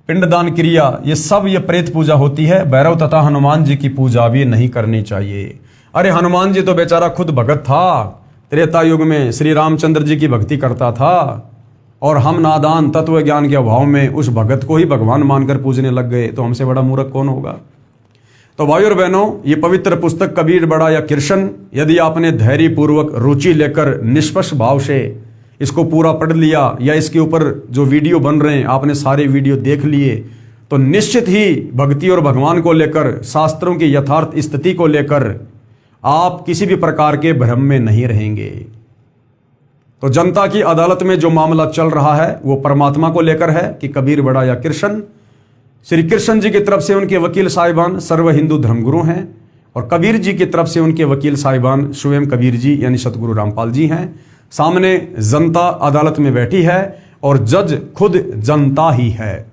पिंडदान क्रिया, ये सब ये प्रेत पूजा होती है। भैरव तथा हनुमान जी की पूजा भी नहीं करनी चाहिए। अरे हनुमान जी तो बेचारा खुद भगत था, त्रेता युग में श्री रामचंद्र जी की भक्ति करता था और हम नादान तत्व ज्ञान के अभाव में उस भगत को ही भगवान मानकर पूजने लग गए, तो हमसे बड़ा मूर्ख कौन होगा। तो भाइयों और बहनों, ये पवित्र पुस्तक कबीर बड़ा या कृष्ण, यदि आपने धैर्य पूर्वक रुचि लेकर निष्पक्ष भाव से इसको पूरा पढ़ लिया या इसके ऊपर जो वीडियो बन रहे हैं आपने सारे वीडियो देख लिए, तो निश्चित ही भक्ति और भगवान को लेकर, शास्त्रों की यथार्थ स्थिति को लेकर आप किसी भी प्रकार के भ्रम में नहीं रहेंगे। तो जनता की अदालत में जो मामला चल रहा है वो परमात्मा को लेकर है कि कबीर बड़ा या कृष्ण। श्री कृष्ण जी की तरफ से उनके वकील साहिबान सर्व हिंदू धर्मगुरु हैं और कबीर जी की तरफ से उनके वकील साहिबान स्वयं कबीर जी यानी सतगुरु रामपाल जी हैं। सामने जनता अदालत में बैठी है और जज खुद जनता ही है,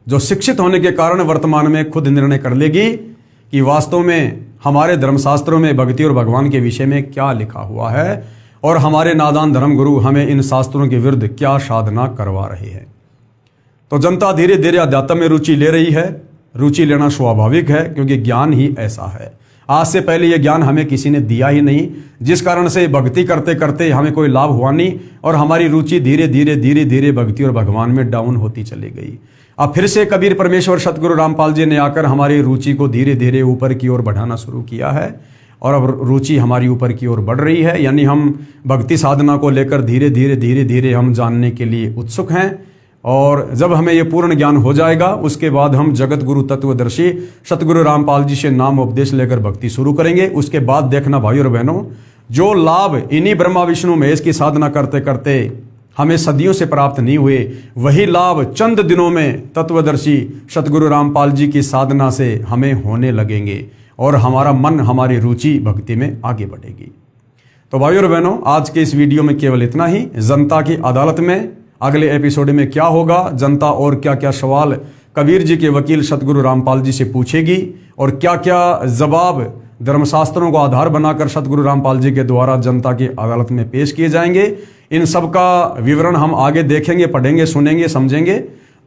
जो शिक्षित होने के कारण वर्तमान में खुद निर्णय कर लेगी कि वास्तव में हमारे धर्मशास्त्रों में भक्ति और भगवान के विषय में क्या लिखा हुआ है और हमारे नादान धर्मगुरु हमें इन शास्त्रों के विरुद्ध क्या साधना करवा रहे हैं। तो जनता धीरे धीरे अध्यात्म में रुचि ले रही है। रुचि लेना स्वाभाविक है क्योंकि ज्ञान ही ऐसा है। आज से पहले यह ज्ञान हमें किसी ने दिया ही नहीं, जिस कारण से भक्ति करते करते हमें कोई लाभ हुआ नहीं और हमारी रुचि धीरे धीरे भक्ति और भगवान में डाउन होती चली गई। अब फिर से कबीर परमेश्वर सतगुरु रामपाल जी ने आकर हमारी रुचि को धीरे धीरे ऊपर की ओर बढ़ाना शुरू किया है और अब रुचि हमारी ऊपर की ओर बढ़ रही है, यानी हम भक्ति साधना को लेकर धीरे धीरे हम जानने के लिए उत्सुक हैं। और जब हमें ये पूर्ण ज्ञान हो जाएगा उसके बाद हम जगत गुरु तत्वदर्शी सतगुरु रामपाल जी से नाम उपदेश लेकर भक्ति शुरू करेंगे। उसके बाद देखना भाइयों और बहनों, जो लाभ इन्हीं ब्रह्मा विष्णु महेश की साधना करते करते हमें सदियों से प्राप्त नहीं हुए, वही लाभ चंद दिनों में तत्वदर्शी सतगुरु रामपाल जी की साधना से हमें होने लगेंगे और हमारा मन, हमारी रुचि भक्ति में आगे बढ़ेगी। तो भाइयों और बहनों, आज के इस वीडियो में केवल इतना ही। जनता की अदालत में अगले एपिसोड में क्या होगा, जनता और क्या क्या सवाल कबीर जी के वकील सतगुरु रामपाल जी से पूछेगी और क्या क्या जवाब धर्मशास्त्रों को आधार बनाकर सतगुरु रामपाल जी के द्वारा जनता की अदालत में पेश किए जाएंगे, इन सब का विवरण हम आगे देखेंगे, पढ़ेंगे, सुनेंगे, समझेंगे।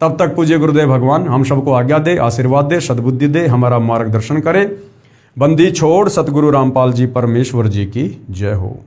तब तक पूज्य गुरुदेव भगवान हम सबको आज्ञा दे, आशीर्वाद दे, सद्बुद्धि दे, हमारा मार्गदर्शन करे। बंदी छोड़ सतगुरु रामपाल जी परमेश्वर जी की जय हो।